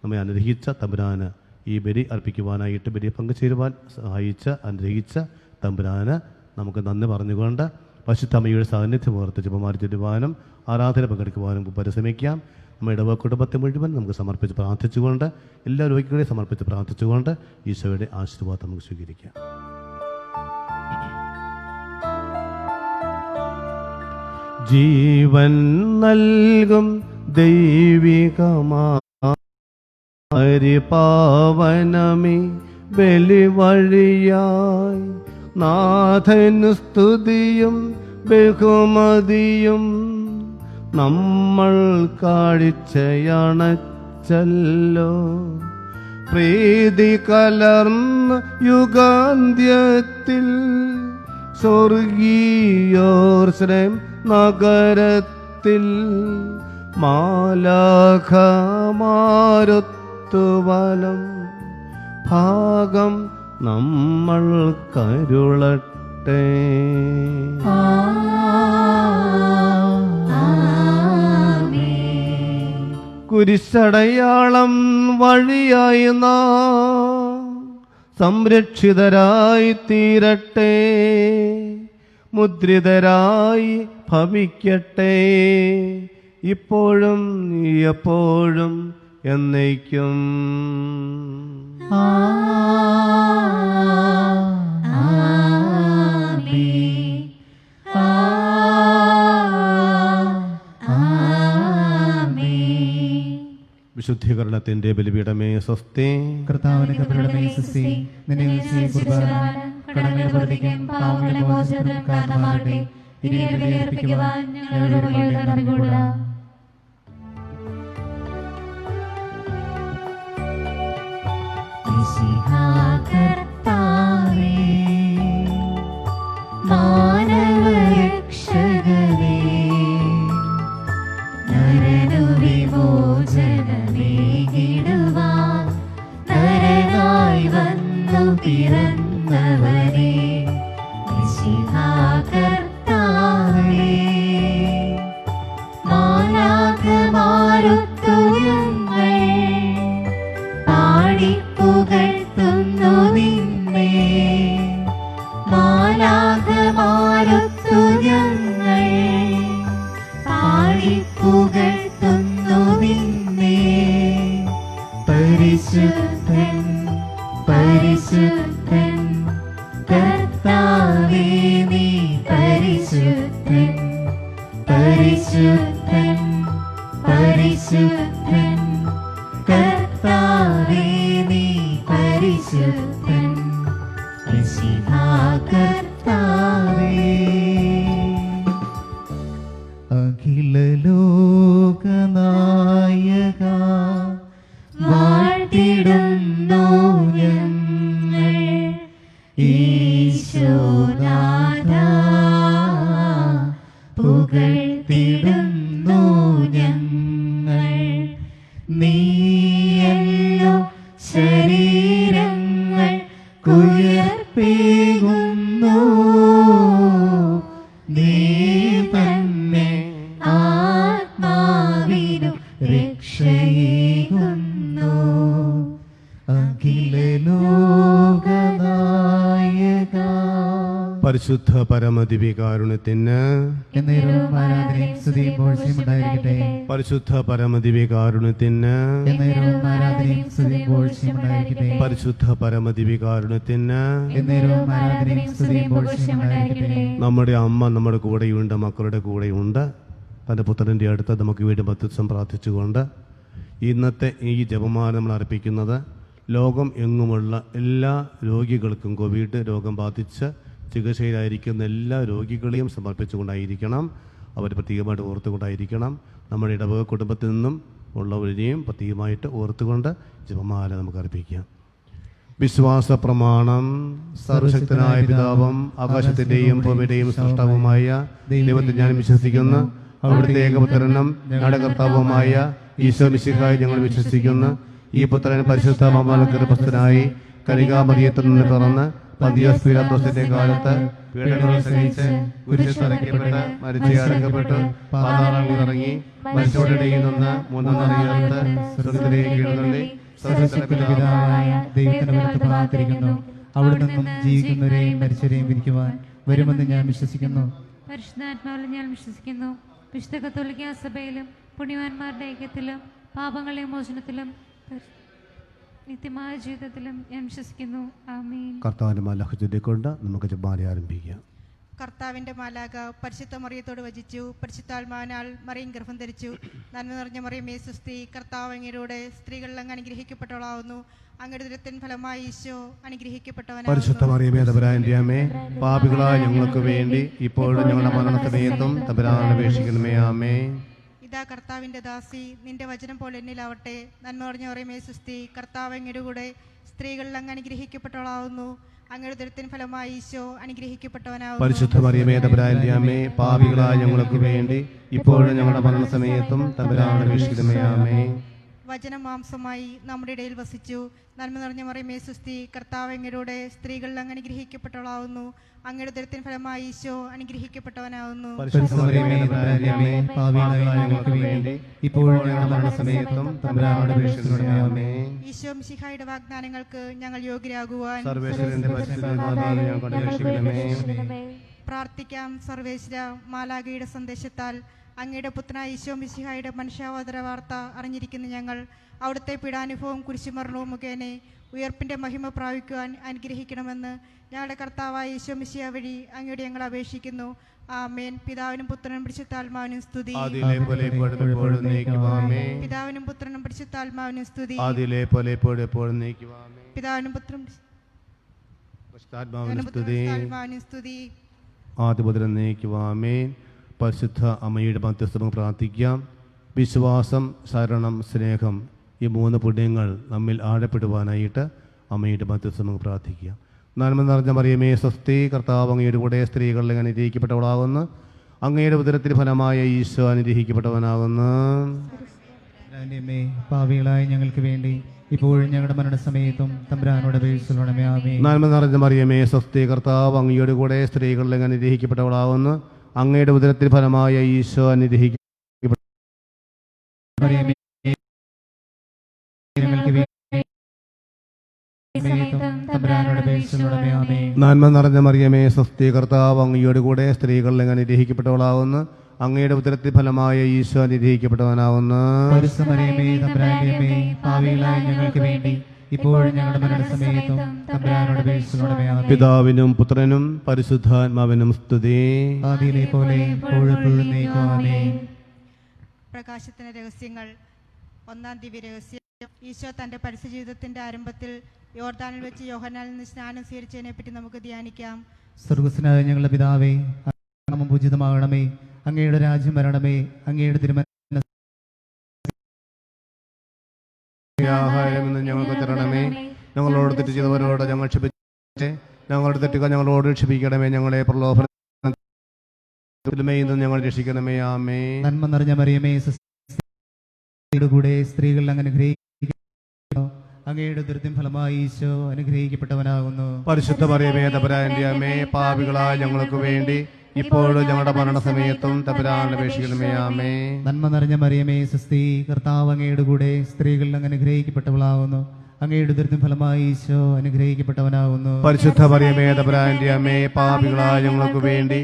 Speaker 3: നമ്മെ അനുഗ്രഹിച്ച തമ്പുരാന് ഈ ബലി അർപ്പിക്കുവാനായിട്ട് ബലി പങ്കുചേരുവാൻ സഹായിച്ച അനുഗ്രഹിച്ച തമ്പുരാന് നമുക്ക് നന്ദി പറഞ്ഞുകൊണ്ട് പരിശുദ്ധ അമ്മയുടെ സാന്നിധ്യം ഓർത്ത് ജപമാല ചൊല്ലുവാനും ആരാധന പങ്കെടുക്കുവാനും പരിശ്രമിക്കാം. നമ്മുടെ ഇടവക കുടുംബത്തെ മുഴുവൻ നമുക്ക് സമർപ്പിച്ച് പ്രാർത്ഥിച്ചുകൊണ്ട്, എല്ലാ രോഗികളെയും സമർപ്പിച്ച് പ്രാർത്ഥിച്ചുകൊണ്ട് ഈശോയുടെ ആശീർവാദം നമുക്ക് സ്വീകരിക്കാം. ജീവൻ നൽകും ദൈവികമാ പരിപാവനമേ ബലി വഴിയായി നാഥന് സ്തുതിയും ബഹുമതിയും നമ്മൾ കാഴ്ചയണച്ചല്ലോ. പ്രീതി കലർന്ന യുഗാന്ത്യത്തിൽ സ്വർഗീയോർശ്രേം നഗരത്തിൽ മാലാഖമാരൊത്തുവലം ഭാഗം നമ്മൾ കരുളട്ടെ. കുരിശടയാളം വഴിയായി നാം സംരക്ഷിതരായി തീരട്ടെ, മുദ്രിതരായി ഭവിക്കട്ടെ, ഇപ്പോഴും എപ്പോഴും എന്നേക്കും. വിശുദ്ധീകരണത്തിന്റെ ബലിപീഠമേ സ്വസ്തി.
Speaker 1: കർത്താവിന്റെ കൃപയുടെ സ്വസ്തി. നിന്നെ വിളിച്ച് കുർബാന കടങ്ങളുടെ പ്രതിക്കും പാവങ്ങളുടെ മോചനത്തിനും കാരണമാകട്ടെ. ഇനി ബലിയർപ്പിക്കുവാൻ ഞങ്ങളുടെ വഴിയുടെ അറിവുകൂടുക. മാനവരക്ഷകനേ, നരനു വിമോചനമേകിടുവാൻ നരനായി വന്നു പിറന്നവനേ, മിശിഹാകർത്താവേ, മാലാഖമാരൊത്തു ഞങ്ങൾ പാടിപ്പുകഴ്ത്തുന്നു നിന്നെ. മാലാഖമാരൊത്തു ഞങ്ങൾ പാടിപ്പുകഴ്ത്തുന്നു നിന്നെ. പരിശുദ്ധൻ പരിശുദ്ധൻ കർത്താവേ, നീ പരിശുദ്ധൻ പരിശുദ്ധൻ പരിശുദ്ധൻ കർത്താവേ, നീ പരിശുദ്ധൻ മിശിഹാകർത്താവേ. അഖില ലോകനായക വാഴ്ത്തിടുന്നു ഞങ്ങൾ ഈശോനാഥ, പുകഴ്ത്തിടുന്നു ഞങ്ങൾ. നീയല്ലോ ശരീരങ്ങൾ കുയർപ്പേകുന്നു, നീ തന്നെ ആത്മാവിനും രക്ഷയേകുന്നു. അഖില ലോകനായക
Speaker 3: പരിശുദ്ധ പരമദിവ്യകാരുണ്യത്തിന്
Speaker 1: എന്നേരവും ആരാധനയും സ്തുതിയും പുകഴ്ചയും ഉണ്ടായിരിക്കട്ടെ.
Speaker 3: പരിശുദ്ധ പരമദിവ്യകാരുണ്യത്തിന്
Speaker 1: എന്നേരവും ആരാധനയും സ്തുതിയും പുകഴ്ചയും ഉണ്ടായിരിക്കട്ടെ.
Speaker 3: പരിശുദ്ധ പരമദിവ്യകാരുണ്യത്തിന്
Speaker 1: എന്നേരവും ആരാധനയും സ്തുതിയും പുകഴ്ചയും ഉണ്ടായിരിക്കട്ടെ.
Speaker 3: നമ്മുടെ അമ്മ നമ്മുടെ കൂടെയുണ്ട്, മക്കളുടെ കൂടെയുണ്ട്. തൻ്റെ പുത്രൻ്റെ അടുത്ത് നമുക്ക് വീണ്ടും ബപ്തിസ്മം പ്രാർത്ഥിച്ചുകൊണ്ട് ഇന്നത്തെ ഈ ജപമാല നമ്മൾ അർപ്പിക്കുന്നത് ലോകം എങ്ങുമുള്ള എല്ലാ രോഗികൾക്കും, കോവിഡ് രോഗം ബാധിച്ച് ചികിത്സയിലായിരിക്കുന്ന എല്ലാ രോഗികളെയും സമർപ്പിച്ചുകൊണ്ടായിരിക്കണം. അവർ പ്രത്യേകമായിട്ട് ഓർത്തുകൊണ്ടായിരിക്കണം. നമ്മുടെ ഇടവക കുടുംബത്തിൽ നിന്നും ഉള്ളവരെയും പ്രത്യേകമായിട്ട് ഓർത്തുകൊണ്ട് ജപമാല നമുക്ക് അർപ്പിക്കാം. വിശ്വാസ പ്രമാണം. സർവശക്തനായ പിതാവും ആകാശത്തിൻ്റെയും ഭൂമിയുടെയും സൃഷ്ടാവുമായ ദൈവത്തിൽ ഞാൻ വിശ്വസിക്കുന്നു. അവിടുത്തെ ഏകപുത്രനും ഞങ്ങളുടെ കർത്താവുമായ ഈശോ മിശിഹായെ ഞങ്ങൾ വിശ്വസിക്കുന്നു. ഈ പുത്രൻ പരിശുദ്ധ ഗർഭസ്ഥനായി കന്യകാമറിയത്തിൽ നിന്ന് പിറന്ന് പന്തിയോസ് പീലാത്തോസിന്റെ കാലത്ത് പീഡനങ്ങൾ സഹിച്ച് കുരിശിൽ തറയ്ക്കപ്പെട്ട് മരിച്ചടക്കപ്പെട്ടു പാതാളങ്ങളിൽ ഇറങ്ങി മരിച്ചവരുടെയിൽ നിന്ന് മൂന്നാം നാൾ ഉയർത്ത് സ്വർഗ്ഗത്തിലേക്ക് എഴുന്നള്ളി
Speaker 1: സർവശക്തനായ ദൈവത്തിന്റെ വലത്ത് പ്രാർത്ഥിക്കുന്നു. അവിടെ നിന്നും ജീവിക്കുന്നവരെയും മരിച്ചവരെയും വിധിക്കുവാൻ വരുമെന്ന് ഞാൻ വിശ്വസിക്കുന്നു.
Speaker 2: പരിശുദ്ധാത്മാവിൽ ഞാൻ വിശ്വസിക്കുന്നു. വിശുദ്ധ കത്തോലിക്കാ സഭയിലും പുണ്യവാന്മാരുടെ ഐക്യത്തിലും പാപങ്ങളുടെ മോചനത്തിലും നിത്യമായ ജീവിതത്തിലും ഞാൻ വിശ്വസിക്കുന്നു. ആമേൻ.
Speaker 3: കർത്താവിന്റെ മലഹ് ചൊല്ലിക്കൊണ്ട് നമുക്ക് ജപമാല ആരംഭിക്കാം.
Speaker 7: കർത്താവിൻ്റെ മാലാക പരിശുദ്ധ മറിയത്തോട് വചിച്ചു. പരിശുദ്ധാത്മാവിനാൽ മറിയം ഗർഭം ധരിച്ചു. നന്മ നിറഞ്ഞ മറിയമേ സുസ്തി, കർത്താവ് അങ്ങയുടെ സ്ത്രീകളിൽ അങ്ങ് അനുഗ്രഹിക്കപ്പെട്ടവളാവുന്നു. അങ്ങയുടെ ദുരിതത്തിൻ ഫലമായി ഈശോ അനുഗ്രഹിക്കപ്പെട്ടവനാകുന്നു.
Speaker 3: പരിശുദ്ധ മറിയമേ തമ്പുരാന്റെ അമ്മേ, പാപികളായ ഞങ്ങൾക്ക് വേണ്ടി ഇപ്പോഴും ഞങ്ങളുടെ മരണസമയത്തും തമ്പുരാനെ അപേക്ഷിക്കണമേ. ആമേ.
Speaker 7: ഇതാ കർത്താവിൻ്റെ ദാസി, നിന്റെ വചനം പോലെ എന്നിലാവട്ടെ. നന്മ നിറഞ്ഞ മറിയമേ സുസ്തി, കർത്താവ് അങ്ങയുടെ കൂടെ സ്ത്രീകളിൽ അങ്ങ് അനുഗ്രഹിക്കപ്പെട്ടവളാവുന്നു. അങ്ങയുടെ ദുരിതത്തിൻ ഫലമായി ഈശോ അനുഗ്രഹിക്കപ്പെട്ടവനാകുന്നു.
Speaker 3: പരിശുദ്ധ മറിയമേ തമ്പുരാന്റെ അമ്മേ, പാപികളായ ഞങ്ങൾക്ക് വേണ്ടി ഇപ്പോഴും ഞങ്ങളുടെ മരണസമയത്തും തമ്പുരാനെ അപേക്ഷിക്കണമേ. ആമേ.
Speaker 7: വചനം മാംസമായി നമ്മുടെ ഇടയിൽ വസിച്ചു. നന്മ നിറഞ്ഞ മറിയമേ സുസ്തി, കർത്താവ് അങ്ങയുടെ സ്ത്രീകളിൽ അങ്ങ് അനുഗ്രഹിക്കപ്പെട്ടവളാവുന്നു. അങ്ങയുടെ ദുരിതത്തിൻ ഫലമായി ഈശോ അനുഗ്രഹിക്കപ്പെട്ടവനാകുന്നു.
Speaker 3: പരിശുദ്ധ മറിയമേ തമ്പുരാന്റെ അമ്മേ, പാപികളായ ഞങ്ങൾക്ക് വേണ്ടി ഇപ്പോഴും ഞങ്ങളുടെ മരണസമയത്തും തമ്പുരാനോട് അപേക്ഷിക്കണമേ. ആമേ.
Speaker 7: ഈശോ മിശിഹായുടെ വാഗ്ദാനങ്ങൾക്ക് ഞങ്ങൾ യോഗ്യരാകുവാൻ
Speaker 3: സർവേശ്വരന്റെ പരിശുദ്ധാത്മാവിനെ ഞങ്ങൾക്ക് അപേക്ഷിക്കണമേ.
Speaker 7: പ്രാർത്ഥിക്കാം. സർവേശ്വര, മാലാഖയുടെ സന്ദേശത്താൽ അങ്ങയുടെ പുത്രനായ ഈശോ മിശിഹായുടെ മനുഷ്യാവതാര വാർത്ത അറിഞ്ഞിരിക്കുന്ന ഞങ്ങൾ അവിടുത്തെ പീഡാനുഭവവും കുരിശുമരണവും മുഖേന ഉയർപ്പിൻ്റെ മഹിമ പ്രാപിക്കുവാൻ അനുഗ്രഹിക്കണമെന്ന് ഞങ്ങളുടെ കർത്താവായ ഈശോ മിശിഹ വഴി അങ്ങയോട് ഞങ്ങൾ അപേക്ഷിക്കുന്നു. ആമേൻ. പിതാവിനും പുത്രനും പരിശുദ്ധാത്മാവിനും സ്തുതി.
Speaker 3: ആദിയിലെ പോലെ എപ്പോഴും എപ്പോഴും എന്നേക്കും. ആമേൻ.
Speaker 7: പിതാവിനും പുത്രനും പരിശുദ്ധാത്മാവിനും സ്തുതി.
Speaker 3: ആദിയിലെ പോലെ എപ്പോഴും എപ്പോഴും എന്നേക്കും. ആമേൻ.
Speaker 7: പിതാവിനും പുത്രനും
Speaker 3: പരിശുദ്ധാത്മാവിന് സ്തുതി.
Speaker 7: പരിശുദ്ധാത്മാവിനും സ്തുതി.
Speaker 3: ആദിമുതൽ എന്നേക്കും. ആമേൻ. പരിശുദ്ധ അമ്മയുടെ മധ്യസ്ഥം പ്രാർത്ഥിക്കാം. വിശ്വാസം, ശരണം, സ്നേഹം, ഈ 3 പുണ്യങ്ങൾ നമ്മിൽ ആഴപ്പെടുവാനായിട്ട് അമ്മയുടെ മധ്യസ്ഥം പ്രാർത്ഥിക്കാം. നന്മ നിറഞ്ഞ മറിയമേ സ്വസ്തി, കർത്താവ് അങ്ങയുടെ കൂടെ സ്ത്രീകളിൽ അനുഗ്രഹിക്കപ്പെട്ടവളാകുന്നു. അങ്ങയുടെ ഉദരത്തിന് ഫലമായ ഈശോ അനുഗ്രഹിക്കപ്പെട്ടവനാകുന്നു.
Speaker 1: പാപികളായ ഞങ്ങൾക്ക് വേണ്ടി ഇപ്പോഴും ഞങ്ങളുടെ മരണസമയത്തും തമ്പുരാനോട് അപേക്ഷിക്കണമേ. ആമേൻ.
Speaker 3: നന്മ നിറഞ്ഞ മറിയമേ സ്വസ്തി, കർത്താവ് അങ്ങയുടെ കൂടെ സ്ത്രീകളിൽ അനുഗ്രഹിക്കപ്പെട്ടവളാകുന്നു. അങ്ങയുടെ ഉദരത്തിന് ഫലമായ ഈശോ അനുഗ്രഹിക്കപ്പെട്ട. നന്മ നിറഞ്ഞ മറിയമേ സ്വസ്തി, കർത്താവ് അങ്ങയുടെ കൂടെ സ്ത്രീകളിൽ അനുഗ്രഹിക്കപ്പെട്ടവളാകുന്നു. അങ്ങയുടെ ഉദരത്തിന് ഫലമായ ഈശോ അനുഗ്രഹിക്കപ്പെട്ടവനാകുന്നു.
Speaker 1: പാപികളായ ഞങ്ങൾക്ക് വേണ്ടി ഇപ്പോഴും ഞങ്ങളുടെ മരണസമയത്തും തമ്പുരാനോട് അപേക്ഷിക്കണമേ. ആമേൻ.
Speaker 3: പിതാവിനും പുത്രനും പരിശുദ്ധാത്മാവിനും സ്തുതി.
Speaker 1: ആദിയിലെ പോലെ ഇപ്പോഴും എപ്പോഴും എന്നേക്കും. ആമേൻ.
Speaker 7: പ്രകാശത്തിന്റെ രഹസ്യങ്ങൾ. 1-ാം ദിവ്യരഹസ്യം. ഈശോ തന്റെ പരസ്യ ജീവിതത്തിന്റെ ആരംഭത്തിൽ യോർദാനിൽ വെച്ച് യോഹന്നാനിൽ നിന്ന് സ്നാനം സ്വീകരിച്ചതിനെ പറ്റി നമുക്ക് ധ്യാനിക്കാം.
Speaker 1: സ്വർഗ്ഗസ്ഥനായ ഞങ്ങളുടെ പിതാവേ, നാമം പൂജിതമാകണമേ. അങ്ങയുടെ രാജ്യം വരണമേ. അങ്ങയുടെ
Speaker 3: ആഹാരം ഇന്ന് ഞങ്ങൾക്ക് തരണമേ. ഞങ്ങളോട് തെറ്റ് ചെയ്തവരോട് ഞങ്ങൾ ക്ഷമിച്ചേ. ഞങ്ങളുടെ തെറ്റുകൾ ഞങ്ങളോട് ക്ഷമിക്കണമേ. ഞങ്ങളെ പ്രലോഭനത്തിൽ ഞങ്ങൾ രക്ഷിക്കണമേ. ആമേ.
Speaker 1: നന്മ നിറഞ്ഞ മറിയമേ സുസ്തി, കൂടെ സ്ത്രീകൾ അങ്ങ് അനുഗ്രഹിക്കപ്പെട്ടവളാകുന്നു. അങ്ങയുടെ ദുരിതത്തിൻ ഫലമായി ഈശോ അനുഗ്രഹിക്കപ്പെട്ടവനാകുന്നു.
Speaker 3: പരിശുദ്ധ മറിയമേ തമ്പുരാന്റെ അമ്മേ, പാപികളായ ഞങ്ങൾക്ക് വേണ്ടി ഇപ്പോഴും ഞങ്ങളുടെ മരണസമയത്തും തമ്പുരാനെ അപേക്ഷിക്കണമേ. ആമേ.
Speaker 1: നന്മ നിറഞ്ഞ മറിയമേ സുസ്തി, കർത്താവ് അങ്ങയുടെ കൂടെ സ്ത്രീകൾ അങ്ങ് അനുഗ്രഹിക്കപ്പെട്ടവളാകുന്നു. അങ്ങയുടെ ദുരിതത്തിൻ ഫലമായി ഈശോ അനുഗ്രഹിക്കപ്പെട്ടവനാകുന്നു.
Speaker 3: പരിശുദ്ധ മറിയമേ തമ്പുരാന്റെ അമ്മേ, പാപികളായ ഞങ്ങൾക്ക് വേണ്ടി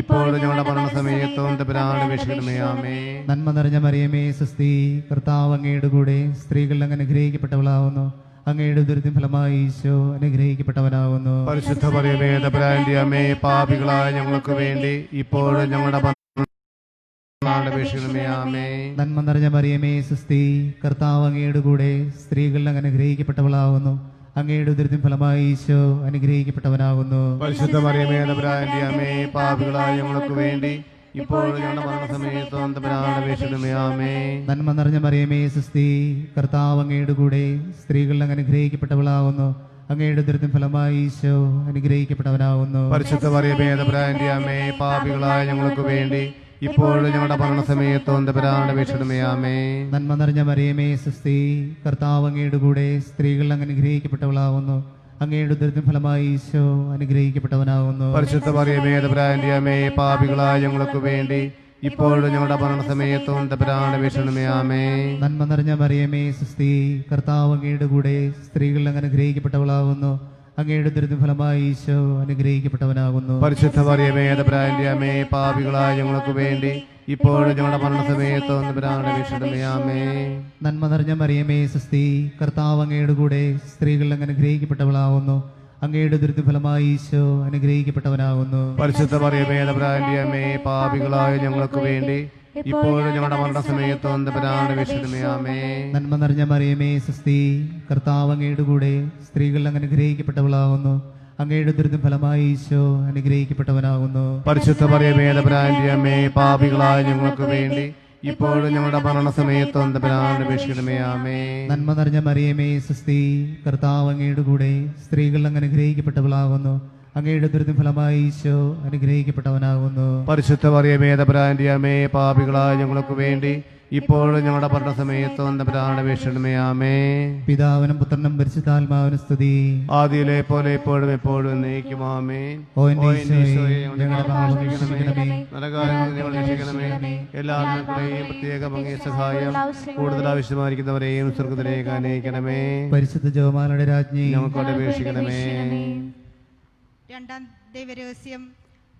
Speaker 3: ഇപ്പോഴും ഞങ്ങളുടെ മരണസമയത്തും തമ്പുരാനെ അപേക്ഷിക്കണമേ. ആമേ.
Speaker 1: നന്മ നിറഞ്ഞ മറിയമേ സുസ്തി, കർത്താവ് അങ്ങയുടെ കൂടെ സ്ത്രീകൾ അങ്ങ് അനുഗ്രഹിക്കപ്പെട്ടവളാകുന്നു. അങ്ങയുടെ ദുരിതത്തിൻ ഫലമായി ഈശോ അനുഗ്രഹിക്കപ്പെട്ടവനാകുന്നു.
Speaker 3: പരിശുദ്ധ മറിയമേ തമ്പുരാന്റെ അമ്മേ, പാപികളായ ഞങ്ങൾക്ക് വേണ്ടി ഇപ്പോഴും ഞങ്ങളുടെ മരണസമയത്തും അപേക്ഷിക്കണമേ. ആമേ.
Speaker 1: നന്മ നിറഞ്ഞ മറിയമേ സുസ്തി, കർത്താവ് അങ്ങയുടെ കൂടെ സ്ത്രീകൾ അങ്ങ് അനുഗ്രഹിക്കപ്പെട്ടവളാകുന്നു. അങ്ങയുടെ ഉദരത്തിൻ ഫലമായി ഈശോ അനുഗ്രഹിക്കപ്പെട്ടവനാകുന്നു.
Speaker 3: പരിശുദ്ധ മറിയമേ തമ്പുരാന്റെ അമ്മേ, പാപികളായ ഞങ്ങൾക്ക് വേണ്ടി ഇപ്പോഴും ഞങ്ങളുടെ മരണസമയത്തും തമ്പുരാനെ അപേക്ഷിക്കണമേ. ആമേ.
Speaker 1: നന്മ നിറഞ്ഞ മറിയമേ സുസ്തി, കർത്താവ് അങ്ങയുടെ കൂടെ സ്ത്രീകൾ അങ്ങ് അനുഗ്രഹിക്കപ്പെട്ടവളാകുന്നു. അങ്ങയുടെ ഉദരത്തിൻ ഫലമായി ഈശോ അനുഗ്രഹിക്കപ്പെട്ടവനാകുന്നു.
Speaker 3: പരിശുദ്ധ മറിയമേ തമ്പുരാന്റെ അമ്മേ, പാപികളായ ഞങ്ങൾക്ക് വേണ്ടി ഇപ്പോഴും ഞങ്ങളുടെ മരണസമയത്തും തമ്പുരാനെ അപേക്ഷിക്കണമേ. ആമേ.
Speaker 1: നന്മ നിറഞ്ഞ മറിയമേ സുസ്തി, കർത്താവ് അങ്ങയുടെ കൂടെ സ്ത്രീകൾ അങ്ങ് അനുഗ്രഹിക്കപ്പെട്ടവളാകുന്നു. അങ്ങയുടെ ഉദരത്തിൻ ഫലമായി ഈശോ അനുഗ്രഹിക്കപ്പെട്ടവനാകുന്നു.
Speaker 3: പരിശുദ്ധ മറിയമേ തമ്പുരാന്റെ അമ്മേ, പാപികളായ ഞങ്ങൾക്ക് വേണ്ടി ഇപ്പോഴും ഞങ്ങളുടെ മരണസമയത്തും തമ്പുരാനെ അപേക്ഷിക്കണമേ. ആമേ.
Speaker 1: നന്മ നിറഞ്ഞ മറിയമേ സുസ്തി, കർത്താവ് അങ്ങയുടെ കൂടെ സ്ത്രീകൾ അങ്ങ് അനുഗ്രഹിക്കപ്പെട്ടവളാകുന്നു. അങ്ങയുടെ ദുരിതം ഫലമായി ഈശോ അനുഗ്രഹിക്കപ്പെട്ടവനാകുന്നു.
Speaker 3: പരിശുദ്ധ മറിയമേ തമ്പുരാന്റെ അമ്മേ, പാപികളായ ഞങ്ങൾക്ക് വേണ്ടി ഇപ്പോഴും ഞങ്ങളുടെ മരണസമയത്തും തമ്പുരാനെ അപേക്ഷിക്കണമേ. ആമേ.
Speaker 1: നന്മ നിറഞ്ഞ മറിയമേ സുസ്തി, കർത്താവ് അങ്ങയുടെ കൂടെ സ്ത്രീകൾ അങ്ങ് അനുഗ്രഹിക്കപ്പെട്ടവളാകുന്നു. അങ്ങയുടെ ദുരിതഫലമായി ഈശോ അനുഗ്രഹിക്കപ്പെട്ടവനാകുന്നു.
Speaker 3: പരിശുദ്ധ മറിയമേ തമ്പുരാന്റെ അമ്മേ, പാപികളായ ഞങ്ങൾക്ക് വേണ്ടി ഇപ്പോഴും ഞങ്ങളുടെ മരണസമയത്ത് തമ്പുരാനോട് അപേക്ഷിക്കണമേ. ആമേൻ.
Speaker 1: നന്മ നിറഞ്ഞ മറിയമേ സ്വസ്തി, കർത്താവ് അങ്ങയുടെ കൂടെ സ്ത്രീകൾ അങ്ങ് അനുഗ്രഹിക്കപ്പെട്ടവളാകുന്നു. അങ്ങയുടെ ദുരിതഫലമായി ഈശോ അനുഗ്രഹിക്കപ്പെട്ടവനാകുന്നു.
Speaker 3: പരിശുദ്ധ മറിയമേ തമ്പുരാന്റെ അമ്മേ, പാപികളായ ഞങ്ങൾക്ക് വേണ്ടി ഇപ്പോഴും ഞങ്ങളുടെ മരണസമയത്ത് തമ്പുരാനോട് അപേക്ഷിക്കണമേ. ആമേൻ.
Speaker 1: നന്മ നിറഞ്ഞ മറിയമേ സ്വസ്തി, കർത്താവ് അങ്ങയുടെ കൂടെ സ്ത്രീകൾ അങ്ങ് അനുഗ്രഹിക്കപ്പെട്ടവളാകുന്നു. അങ്ങയുടെ ദുരിതഫലമായി ഈശോ അനുഗ്രഹിക്കപ്പെട്ടവനാകുന്നു.
Speaker 3: പരിശുദ്ധ മറിയമേ തമ്പുരാന്റെ അമ്മേ, പാപികളായ ഞങ്ങൾക്ക് വേണ്ടി ഇപ്പോഴും ഞങ്ങളുടെ മരണസമയത്ത് തമ്പുരാനോട് അപേക്ഷിക്കണമേ. ആമേൻ.
Speaker 1: പിതാവിനും പുത്രനും പരിശുദ്ധാത്മാവിനും സ്തുതി.
Speaker 3: ആദിയിലെ പോലെ എപ്പോഴും എപ്പോഴും എന്നേക്കും. ആമേൻ.
Speaker 1: ഓ എൻ്റെ ഈശോയെ, ഞങ്ങളുടെ പാപങ്ങൾ ക്ഷമിക്കണമേ.
Speaker 3: നരകാലങ്ങളിൽ ഞങ്ങൾ രക്ഷിക്കണമേ. എല്ലാ ആത്മാക്കളെയും പ്രത്യേകം അങ്ങേ സഹായം കൂടുതൽ ആവശ്യമായിരിക്കുന്നവരെയും സ്വർഗ്ഗത്തിലേക്ക് അനയിക്കണമേ.
Speaker 1: പരിശുദ്ധ ജപമാലയുടെ രാജ്ഞി,
Speaker 3: ഞങ്ങൾക്കോട് അപേക്ഷിക്കണമേ.
Speaker 7: രണ്ടാം ദൈവരഹസ്യം.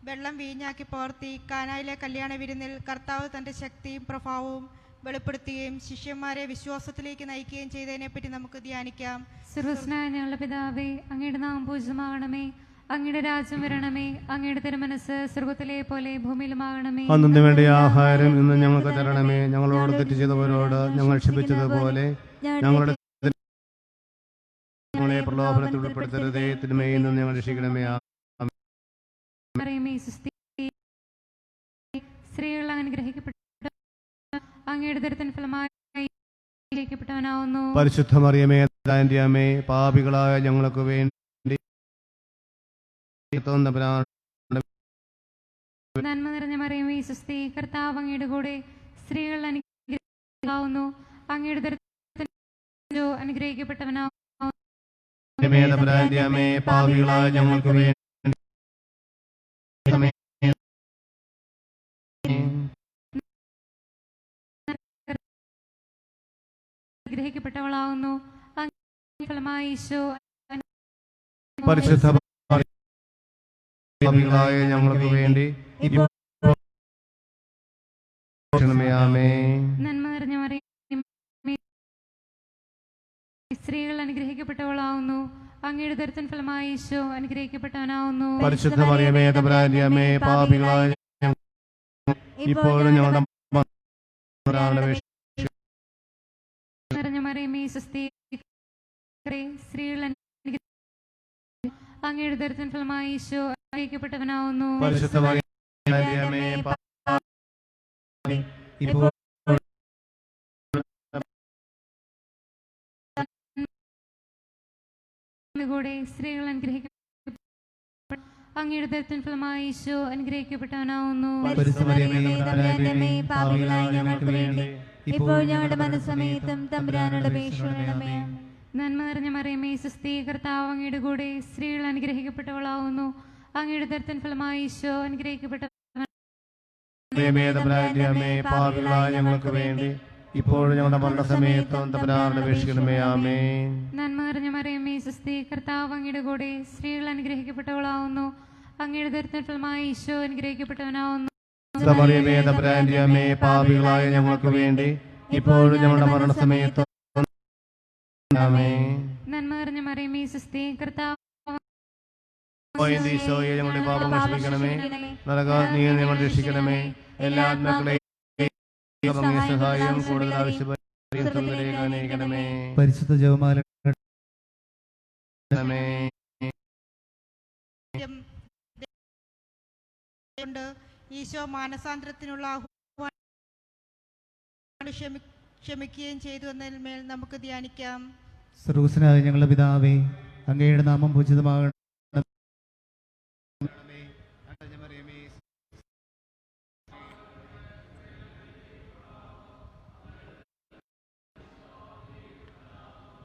Speaker 7: വെള്ളം വീഞ്ഞാക്കി പകർത്തി കാനായിലെ കല്യാണ വിരുന്നിൽ കർത്താവ് തൻ്റെ ശക്തിയും പ്രഭാവവും വെളിപ്പെടുത്തുകയും ശിഷ്യന്മാരെ വിശ്വാസത്തിലേക്ക് നയിക്കുകയും ചെയ്തതിനെപ്പറ്റി നമുക്ക് ധ്യാനിക്കാം.
Speaker 2: സർവ്വസ്നായ ഞങ്ങളുടെ പിതാവേ, അങ്ങയുടെ നാമം പൂജിതമാകണമേ. അങ്ങയുടെ രാജ്യം വരണമേ. അങ്ങയുടെ തിരുമനസ് സ്വർഗ്ഗത്തിലെ പോലെ ഭൂമിയിലുമാകണമേ.
Speaker 3: അന്നു വേണ്ട ആഹാരം ഇന്ന് ഞങ്ങൾക്ക് തരണമേ. ഞങ്ങളോട് തെറ്റ് ചെയ്തവരോട് ഞങ്ങൾ ക്ഷമിച്ചതുപോലെ ഞങ്ങളുടെ ഞങ്ങളെ പ്രലോഭനത്തിൽ ഉൾപ്പെടുത്തരുതേ, തിന്മയിൽ നിന്ന് ഞങ്ങൾ രക്ഷിക്കണമേ.
Speaker 2: മറിയമേ സുസ്ഥി, സ്ത്രീകൾ അനുഗ്രഹിക്കപ്പെട്ട അങ്ങയുടെ ദുരിതത്തിൻ ഫലമായി അനുഗ്രഹിക്കപ്പെട്ടവനാവുന്നു.
Speaker 3: പരിശുദ്ധ മറിയമേ തമ്പുരാന്റെ അമ്മേ, പാപികളായ ഞങ്ങൾക്ക് വേണ്ടി
Speaker 2: നന്മ നിറഞ്ഞ മറിയമേ സുസ്ഥി, കർത്താവ് അങ്ങയുടെ കൂടെ സ്ത്രീകൾ അനുഗ്രഹിക്കപ്പെട്ടവനാവുന്നു. അങ്ങയുടെ ദുരിതത്തിൻ അനുഗ്രഹിക്കപ്പെട്ടവനാവുന്നു.
Speaker 3: തമ്പുരാന്റെ അമ്മേ, പാപികളായ ഞങ്ങൾക്ക് വേണ്ടി
Speaker 2: അനുഗ്രഹിക്കപ്പെട്ടവളാവുന്നു. ഫലമായി ഈശോ.
Speaker 3: പരിശുദ്ധ പാപികളായ ഞങ്ങൾക്ക് വേണ്ടി
Speaker 2: നന്മ നിറഞ്ഞ മറിയമേ, സ്ത്രീകൾ അനുഗ്രഹിക്കപ്പെട്ടവളാവുന്നു. അങ്ങയുടെ ദുരിതത്തിൻ ഫലമായി ഈശോ അനുഗ്രഹിക്കപ്പെട്ടവനാവുന്നു.
Speaker 3: പരിശുദ്ധ മറിയമേ തമ്പുരാന്റെ അമ്മേ, പാപികളായ ഇപ്പോഴും ഞങ്ങളുടെ
Speaker 2: നിറഞ്ഞ മറിയമേ സുസ്ഥി, സ്ത്രീകൾ അങ്ങയുടെ ദുരിതത്തിൻ ഫലമായി ഈശോ അനുഗ്രഹിക്കപ്പെട്ടവനാവുന്നു.
Speaker 3: പരിശുദ്ധ മറിയമേ അമ്മേ,
Speaker 1: ഇപ്പോൾ
Speaker 2: കൂടെ സ്ത്രീകൾ അനുഗ്രഹിക്കപ്പെട്ട അങ്ങയുടെ ദുരിതത്തിൻ ഫലമായി ഈശോ അനുഗ്രഹിക്കപ്പെട്ടവനാവുന്നു.
Speaker 8: ഇപ്പോൾ ഞങ്ങളുടെ മനസ്സമയത്തും തമ്പുരാനോട് അപേക്ഷിക്കണമേ.
Speaker 2: നന്മ നിറഞ്ഞ മറിയമേ സുസ്ഥി, കർത്താവ് അങ്ങയുടെ കൂടെ സ്ത്രീകൾ അനുഗ്രഹിക്കപ്പെട്ടവളാവുന്നു. അങ്ങയുടെ ദുരിതത്തിൻ ഫലമായി ഈശോ
Speaker 3: അമ്മേ, പാപികളായ ഞങ്ങൾക്ക് വേണ്ടി ഇപ്പോഴും ഞങ്ങളുടെ മരണസമയത്തും തമ്പുരാനോട് അപേക്ഷിക്കണമേ. ആമേൻ.
Speaker 2: നന്മ നിറഞ്ഞ മറിയമേ സുസ്ഥി, കർത്താവ് അങ്ങയുടെ കൂടെ സ്ത്രീകൾ അനുഗ്രഹിക്കപ്പെട്ടവളാവുന്നു. അങ്ങയുടെ ദുരിതത്തിൻ ഫലമായി ഈശോ അനുഗ്രഹിക്കപ്പെട്ടവനാവുന്നു.
Speaker 3: മറിയമേ തമ്പുരാന്റെ അമ്മേ, പാപികളായ ഞങ്ങൾക്ക് വേണ്ടി ഇപ്പോഴും ഞങ്ങളുടെ മരണസമയത്തും ആമേൻ.
Speaker 2: നന്മ നിറഞ്ഞ മറിയമേ സുസ്ഥി, കർത്താവ്
Speaker 3: ഈശോയെ ഞങ്ങളുടെ പാപങ്ങൾ ക്ഷമിക്കണമേ. നരകാഗ്നിയിൽ നിന്ന് ഞങ്ങൾ രക്ഷിക്കണമേ. എല്ലാ ആത്മാക്കളെയും സഹായം കൂടുതൽ ആവശ്യപ്പെടണമേ.
Speaker 1: പരിശുദ്ധ ജപമാല
Speaker 7: ഈശോ മാനസാന്തരത്തിനുള്ള ക്ഷമിക്കുകയും ചെയ്തു എന്നതിന്മേൽ നമുക്ക് ധ്യാനിക്കാം.
Speaker 1: സർവ്വസ്നായ ഞങ്ങളുടെ പിതാവേ, അങ്ങയുടെ നാമം പൂജിതമാകണം.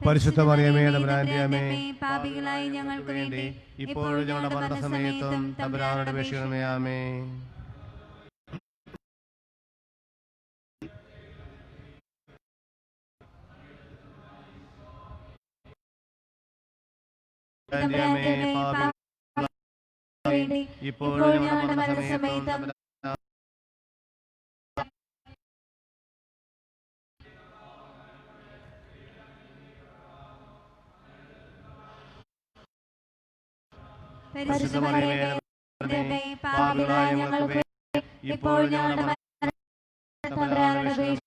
Speaker 3: പരിശുദ്ധ മറിയമേ തമ്പുരാന്റെ അമ്മേ,
Speaker 8: പാപികളായി ഞങ്ങൾക്ക് വേണ്ടി
Speaker 3: ഇപ്പോഴും ഞങ്ങളുടെ മരണസമയത്തും തമ്പുരാനോട് അപേക്ഷിക്കണമേ. ആമേൻ. ഇപ്പോഴും ഞങ്ങളുടെ മരണസമയത്തും
Speaker 8: പരിശുദ്ധ മറിയമേ തമ്പുരാന്റെ പാപികളായ ഞങ്ങൾക്ക് വേണ്ടി ഇപ്പോഴും ഞങ്ങളുടെ മരണസമയത്തും തമ്പുരാനോട് അപേക്ഷിക്കണമേ.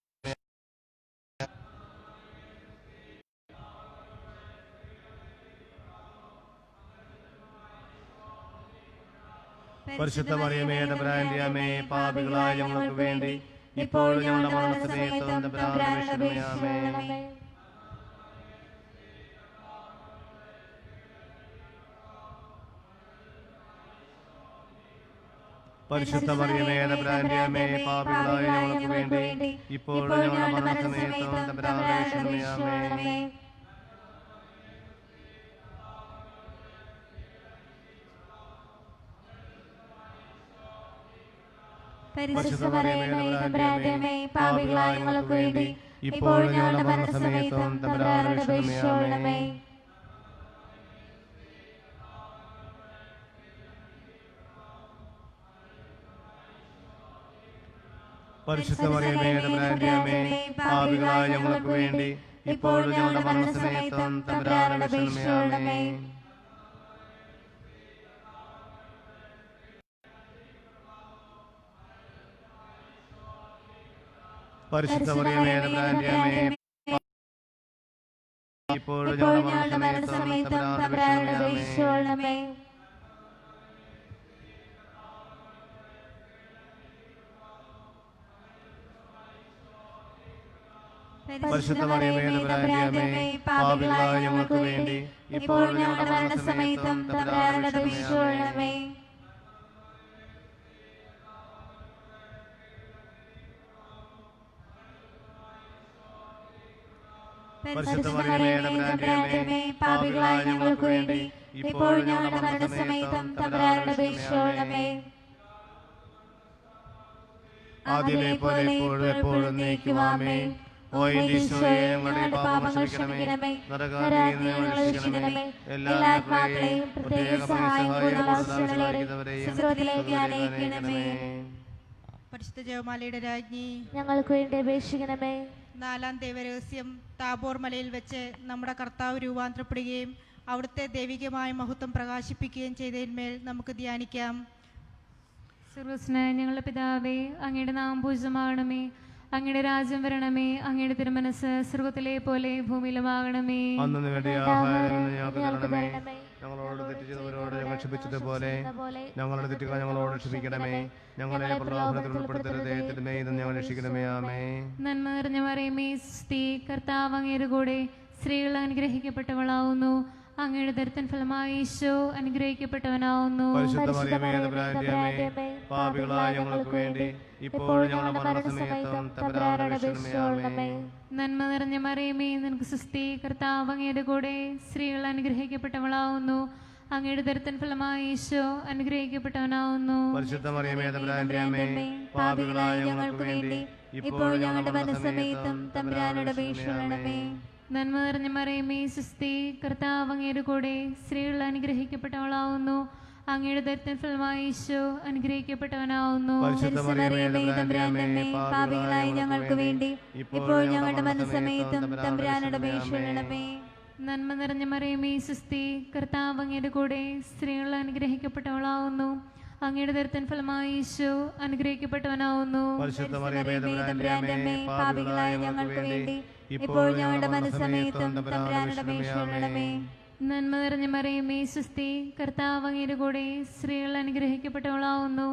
Speaker 3: പരിശുദ്ധ മറിയമേ തമ്പുരാന്റെ അമ്മേ, പാപികളായ ഞങ്ങൾക്ക് വേണ്ടി ഇപ്പോഴും ഞങ്ങളുടെ മരണസമയത്തും തമ്പുരാനോട് അപേക്ഷിക്കണമേ. പരിശുദ്ധ മറിയമേ തമ്പുരാന്റെ അമ്മേ, പാപികളായ ഞങ്ങൾക്ക് വേണ്ടി ഇപ്പോഴും ഞങ്ങളുടെ മരണസമയത്തും തമ്പുരാനോട് അപേക്ഷിക്കണമേ.
Speaker 8: പരിശുദ്ധ മറിയമേ തമ്പുരാന്റെ അമ്മേ, പാപികളായ ഞങ്ങൾക്ക് വേണ്ടി ഇപ്പോഴും ഞങ്ങളുടെ മരണസമയത്തും തമ്പുരാനോട് അപേക്ഷിക്കണമേ.
Speaker 3: പരിശുദ്ധ മറിയമേ തമ്പുരാന്റെ അമ്മേ, പാപികളായ ഞങ്ങൾക്ക് വേണ്ടി ഇപ്പോഴും ഞങ്ങളുടെ മരണസമയത്തും തമ്പുരാനോട് അപേക്ഷിക്കണമേ. പരിശുദ്ധ മറിയമേ തമ്പുരാന്റെ അമ്മേ, ഇപ്പോഴും ഞങ്ങളുടെ മരണസമയത്തും തമ്പുരാനോട് അപേക്ഷിക്കണമേ. പരിശുദ്ധ മറിയമേ തമ്പുരാന്റെ അമ്മേ, പാപികളായ ഞങ്ങൾക്ക് വേണ്ടി ഇപ്പോഴും ഞങ്ങളുടെ മരണസമയത്തും തമ്പുരാനോട് അപേക്ഷിക്കണമേ. പരിശുദ്ധ മറിയമേ തമ്പുരാന്റെ അമ്മേ, പാപികളായ ഞങ്ങൾക്ക് വേണ്ടി ഇപ്പോഴും ഞങ്ങളുടെ മരണസമയത്തും തമ്പുരാനോട് അപേക്ഷിക്കണമേ. ആദ്യമേ പോലെ ഇപ്പോഴും എപ്പോഴും എന്നേക്കുമാമേ. ഓ ഈശോയെ, ഞങ്ങളുടെ പാപങ്ങൾ ക്ഷമിക്കണമേ, നരകാഗ്നിയിൽ നിന്ന് രക്ഷിക്കണമേ. എല്ലാ ആത്മാക്കളെയും പ്രത്യേക സഹായിക്കുന്നവരെയും അനയിക്കണമേ.
Speaker 7: പരിശുദ്ധ ജപമാലയുടെ രാജ്ഞി,
Speaker 8: ഞങ്ങൾക്ക് വേണ്ടി അപേക്ഷിക്കണമേ.
Speaker 7: 4-ാം ദൈവരഹസ്യം താബോർ മലയിൽ വെച്ച് നമ്മുടെ കർത്താവ് രൂപാന്തരപ്പെടുകയും അവിടുത്തെ ദൈവികമായ മഹത്വം പ്രകാശിപ്പിക്കുകയും ചെയ്തതിന്മേൽ നമുക്ക് ധ്യാനിക്കാം.
Speaker 2: സർവ്വസ്നായ ഞങ്ങളുടെ പിതാവേ, അങ്ങയുടെ നാമം പൂജിതമാകണമേ. അങ്ങയുടെ രാജ്യം വരണമേ. അങ്ങയുടെ തിരുമനസ് സ്വർഗ്ഗത്തിലെ പോലെ ഭൂമിയിലുമാകണമേ.
Speaker 3: അന്നു വേണ്ടി ആഹാരം ഇന്ന് ഞങ്ങൾക്ക് തരണമേ. ഞങ്ങളോട് തെറ്റ് ചെയ്തവരോട് ഞങ്ങൾ ക്ഷമിച്ചതുപോലെ ഞങ്ങളുടെ തെറ്റുകൾ ഞങ്ങളോട് ക്ഷമിക്കണമേ. ഞങ്ങളെ പ്രലോഭനത്തിൽ ഉൾപ്പെടുത്തരുതേ, തിന്മയിൽ നിന്ന് ഞങ്ങൾ രക്ഷിക്കണമേ. ആമേ.
Speaker 2: നന്മ നിറഞ്ഞ മറിയമേ, സ്തുതി. കർത്താവ് അങ്ങയുടെ കൂടെ സ്ത്രീകൾ അനുഗ്രഹിക്കപ്പെട്ടവളാവുന്നു. അങ്ങയുടെ ദരിദ്രൻ ഫലമായി ഈശോ അനുഗ്രഹിക്കപ്പെട്ടവനാവുന്നു.
Speaker 3: പരിശുദ്ധ മറിയമേ തമ്പുരാന്റെ അമ്മേ, പാപികളായ ഞങ്ങൾക്ക് വേണ്ടി ഇപ്പോഴും ഞങ്ങളുടെ മരണസമയത്തും തമ്പുരാനോട് അപേക്ഷിക്കണമേ.
Speaker 2: നന്മ നിറഞ്ഞ മറിയമേ, നിനക്ക് സ്തുതി. കർത്താവ് അങ്ങയുടെ കൂടെ സ്ത്രീകൾ അനുഗ്രഹിക്കപ്പെട്ടവളാവുന്നു. അങ്ങയുടെ ദരിദ്രൻ ഫലമായി ഈശോ അനുഗ്രഹിക്കപ്പെട്ടവനാവുന്നു.
Speaker 3: പരിശുദ്ധ മറിയമേ തമ്പുരാന്റെ അമ്മേ, പാപികളായ ഞങ്ങൾക്ക് വേണ്ടി ഇപ്പോഴും ഞങ്ങളുടെ മരണസമയത്തും തമ്പുരാനോട് അപേക്ഷിക്കണമേ.
Speaker 2: നന്മ നിറഞ്ഞ മറിയമേ, സുസ്തി. കർത്താവ് അങ്ങയുടെ കൂടെ സ്ത്രീകൾ അനുഗ്രഹിക്കപ്പെട്ടവളാവുന്നു. അങ്ങയുടെ ദരിദ്രൻ ഫലമായി ഈശോ അനുഗ്രഹിക്കപ്പെട്ടവനാവുന്നു.
Speaker 3: പരിശുദ്ധ മറിയമേ തമ്പുരാന്റെ അമ്മേ, പാപികളായ ഞങ്ങൾക്ക് വേണ്ടി ഇപ്പോഴും ഞങ്ങളുടെ മരണസമയത്തും തമ്പുരാനോട് അപേക്ഷിക്കണമേ.
Speaker 2: നന്മ നിറഞ്ഞ മറിയമേ, സുസ്തി. കർത്താവ് അങ്ങയുടെ കൂടെ സ്ത്രീകൾ അനുഗ്രഹിക്കപ്പെട്ടവളാവുന്നു. അങ്ങയുടെ ദരിദ്രൻ ഫലമായി ഈശോ അനുഗ്രഹിക്കപ്പെട്ടവനാവുന്നു.
Speaker 3: പരിശുദ്ധ മറിയമേ തമ്പുരാന്റെ അമ്മേ, പാപികളായ ഞങ്ങൾക്ക് വേണ്ടി
Speaker 8: ഇപ്പോഴും ഞങ്ങളുടെ മരണസമയത്തും തമ്പുരാനോട് അപേക്ഷിക്കണമേ.
Speaker 2: നന്മ നിറഞ്ഞ മറിയമേ, സുസ്തി. കർത്താവ് അങ്ങയുടെ കൂടെ സ്ത്രീകൾ അനുഗ്രഹിക്കപ്പെട്ടവളാവുന്നു.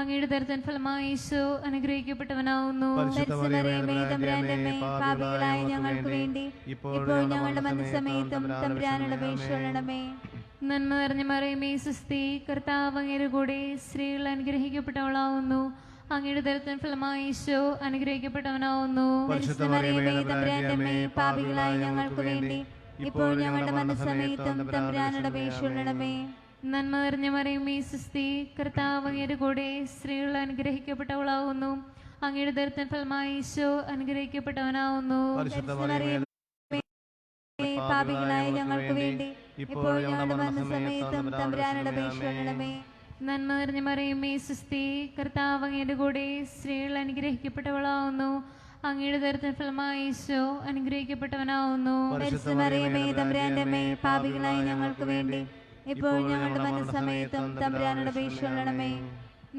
Speaker 2: അങ്ങയുടെ ദരിദ്രൻ ഫലമായി ഈശോ അനുഗ്രഹിക്കപ്പെട്ടവനാവുന്നു.
Speaker 3: പരിശുദ്ധ മറിയമേ തമ്പുരാന്റെ അമ്മേ,
Speaker 8: പാപികളായ ഞങ്ങൾക്ക് വേണ്ടി ഇപ്പോഴും ഞങ്ങളുടെ മരണസമയത്തും തമ്പുരാനോട് അപേക്ഷിക്കണമേ.
Speaker 2: നന്മ നിറഞ്ഞ മറിയമേ, സുസ്തി. കർത്താവ് അങ്ങയുടെ കൂടെ സ്ത്രീകൾ അനുഗ്രഹിക്കപ്പെട്ടവളാവുന്നു. അങ്ങയുടെ ദരിദ്രൻ ഫലമായി ഈശോ അനുഗ്രഹിക്കപ്പെട്ടവനാവുന്നു.
Speaker 3: പരിശുദ്ധ മറിയമേ തമ്പുരാന്റെ അമ്മേ,
Speaker 8: പാപികളായ ഞങ്ങൾക്ക് വേണ്ടി ഇപ്പോഴും ഞങ്ങളുടെ മരണസമയത്തും തമ്പുരാനോട് അപേക്ഷിക്കണമേ.
Speaker 2: നന്മ നിറഞ്ഞ മറിയമേ, സുസ്തി. കർത്താവ് അങ്ങയുടെ കൂടെ സ്ത്രീകൾ അനുഗ്രഹിക്കപ്പെട്ടവളാവുന്നു. അങ്ങയുടെ ദരിദ്രൻ ഫലമായി ഈശോ അനുഗ്രഹിക്കപ്പെട്ടവനാവുന്നു.
Speaker 3: പരിശുദ്ധ മറിയമേ
Speaker 8: പാപികളായ ഞങ്ങൾക്ക് വേണ്ടി ഇപ്പോഴും ഞങ്ങളുടെ മരണസമയത്തും തമ്പുരാനോട് അപേക്ഷിക്കണമേ.
Speaker 2: നന്മ നിറഞ്ഞ മറിയമേ, സുസ്തി. കർത്താവ് അങ്ങയുടെ കൂടെ സ്ത്രീകൾ അനുഗ്രഹിക്കപ്പെട്ടവളാവുന്നു. അങ്ങയുടെ ദരിദ്രൻ ഫലമായി ഈശോ അനുഗ്രഹിക്കപ്പെട്ടവനാവുന്നു.
Speaker 8: പരിശുദ്ധ മറിയമേ തമ്പുരാന്റെ അമ്മേ, പാപികളായ ഞങ്ങൾക്ക് വേണ്ടി ഇപ്പോൾ ഞങ്ങളുടെ മരണസമയത്തും തമ്പുരാനോട് അപേക്ഷിക്കണമേ.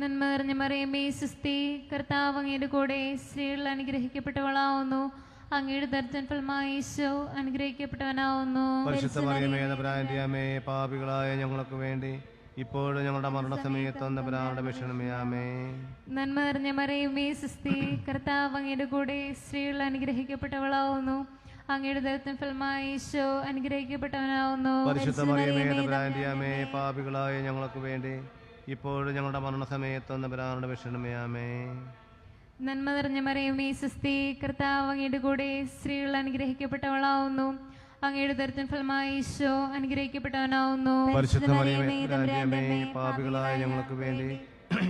Speaker 2: നന്മ നിറഞ്ഞ മറിയമേ സുസ്തി, കർത്താവ് അങ്ങയുടെ കൂടെ സ്ത്രീകൾ അനുഗ്രഹിക്കപ്പെട്ടവളാവുന്നു. അങ്ങയുടെ ദർജൻ ഫലമായി ഈശോ അനുഗ്രഹിക്കപ്പെട്ടവനാവുന്നു.
Speaker 3: പരിശുദ്ധ മറിയമേ തമ്പുരാന്റെ അമ്മേ, പാപികളായ ഞങ്ങൾക്ക് വേണ്ടി ഇപ്പോഴും ഞങ്ങളുടെ മരണസമയത്തും തമ്പുരാനോട് അപേക്ഷിക്കണമേ. ആമേൻ.
Speaker 2: നന്മ നിറഞ്ഞ മറിയമേ സുസ്തി, കർത്താവ് അങ്ങയുടെ കൂടെ സ്ത്രീകൾ അനുഗ്രഹിക്കപ്പെട്ടവളാവുന്നു. അങ്ങയുടെ ദർജൻ ഫലമായി ഈശോ അനുഗ്രഹിക്കപ്പെട്ടവനാവുന്നു.
Speaker 3: പരിശുദ്ധ മറിയമേ തമ്പുരാന്റെ അമ്മേ, പാപികളായ ഞങ്ങൾക്ക് വേണ്ടി ഇപ്പോഴും ഞങ്ങളുടെ മരണസമയത്തും തമ്പുരാനോട് അപേക്ഷിക്കണമേ. ആമേൻ.
Speaker 2: നന്മ നിറഞ്ഞ മറിയമേ സുസ്തി, കർത്താവ് അങ്ങയുടെ കൂടെ സ്ത്രീകൾ അനുഗ്രഹിക്കപ്പെട്ടവളാവുന്നു. അങ്ങയുടെ ദർജൻ ഫലമായി ഈശോ അനുഗ്രഹിക്കപ്പെട്ടവനാവുന്നു.
Speaker 3: പരിശുദ്ധ മറിയമേ തമ്പുരാന്റെ അമ്മേ, പാപികളായ ഞങ്ങൾക്ക് വേണ്ടി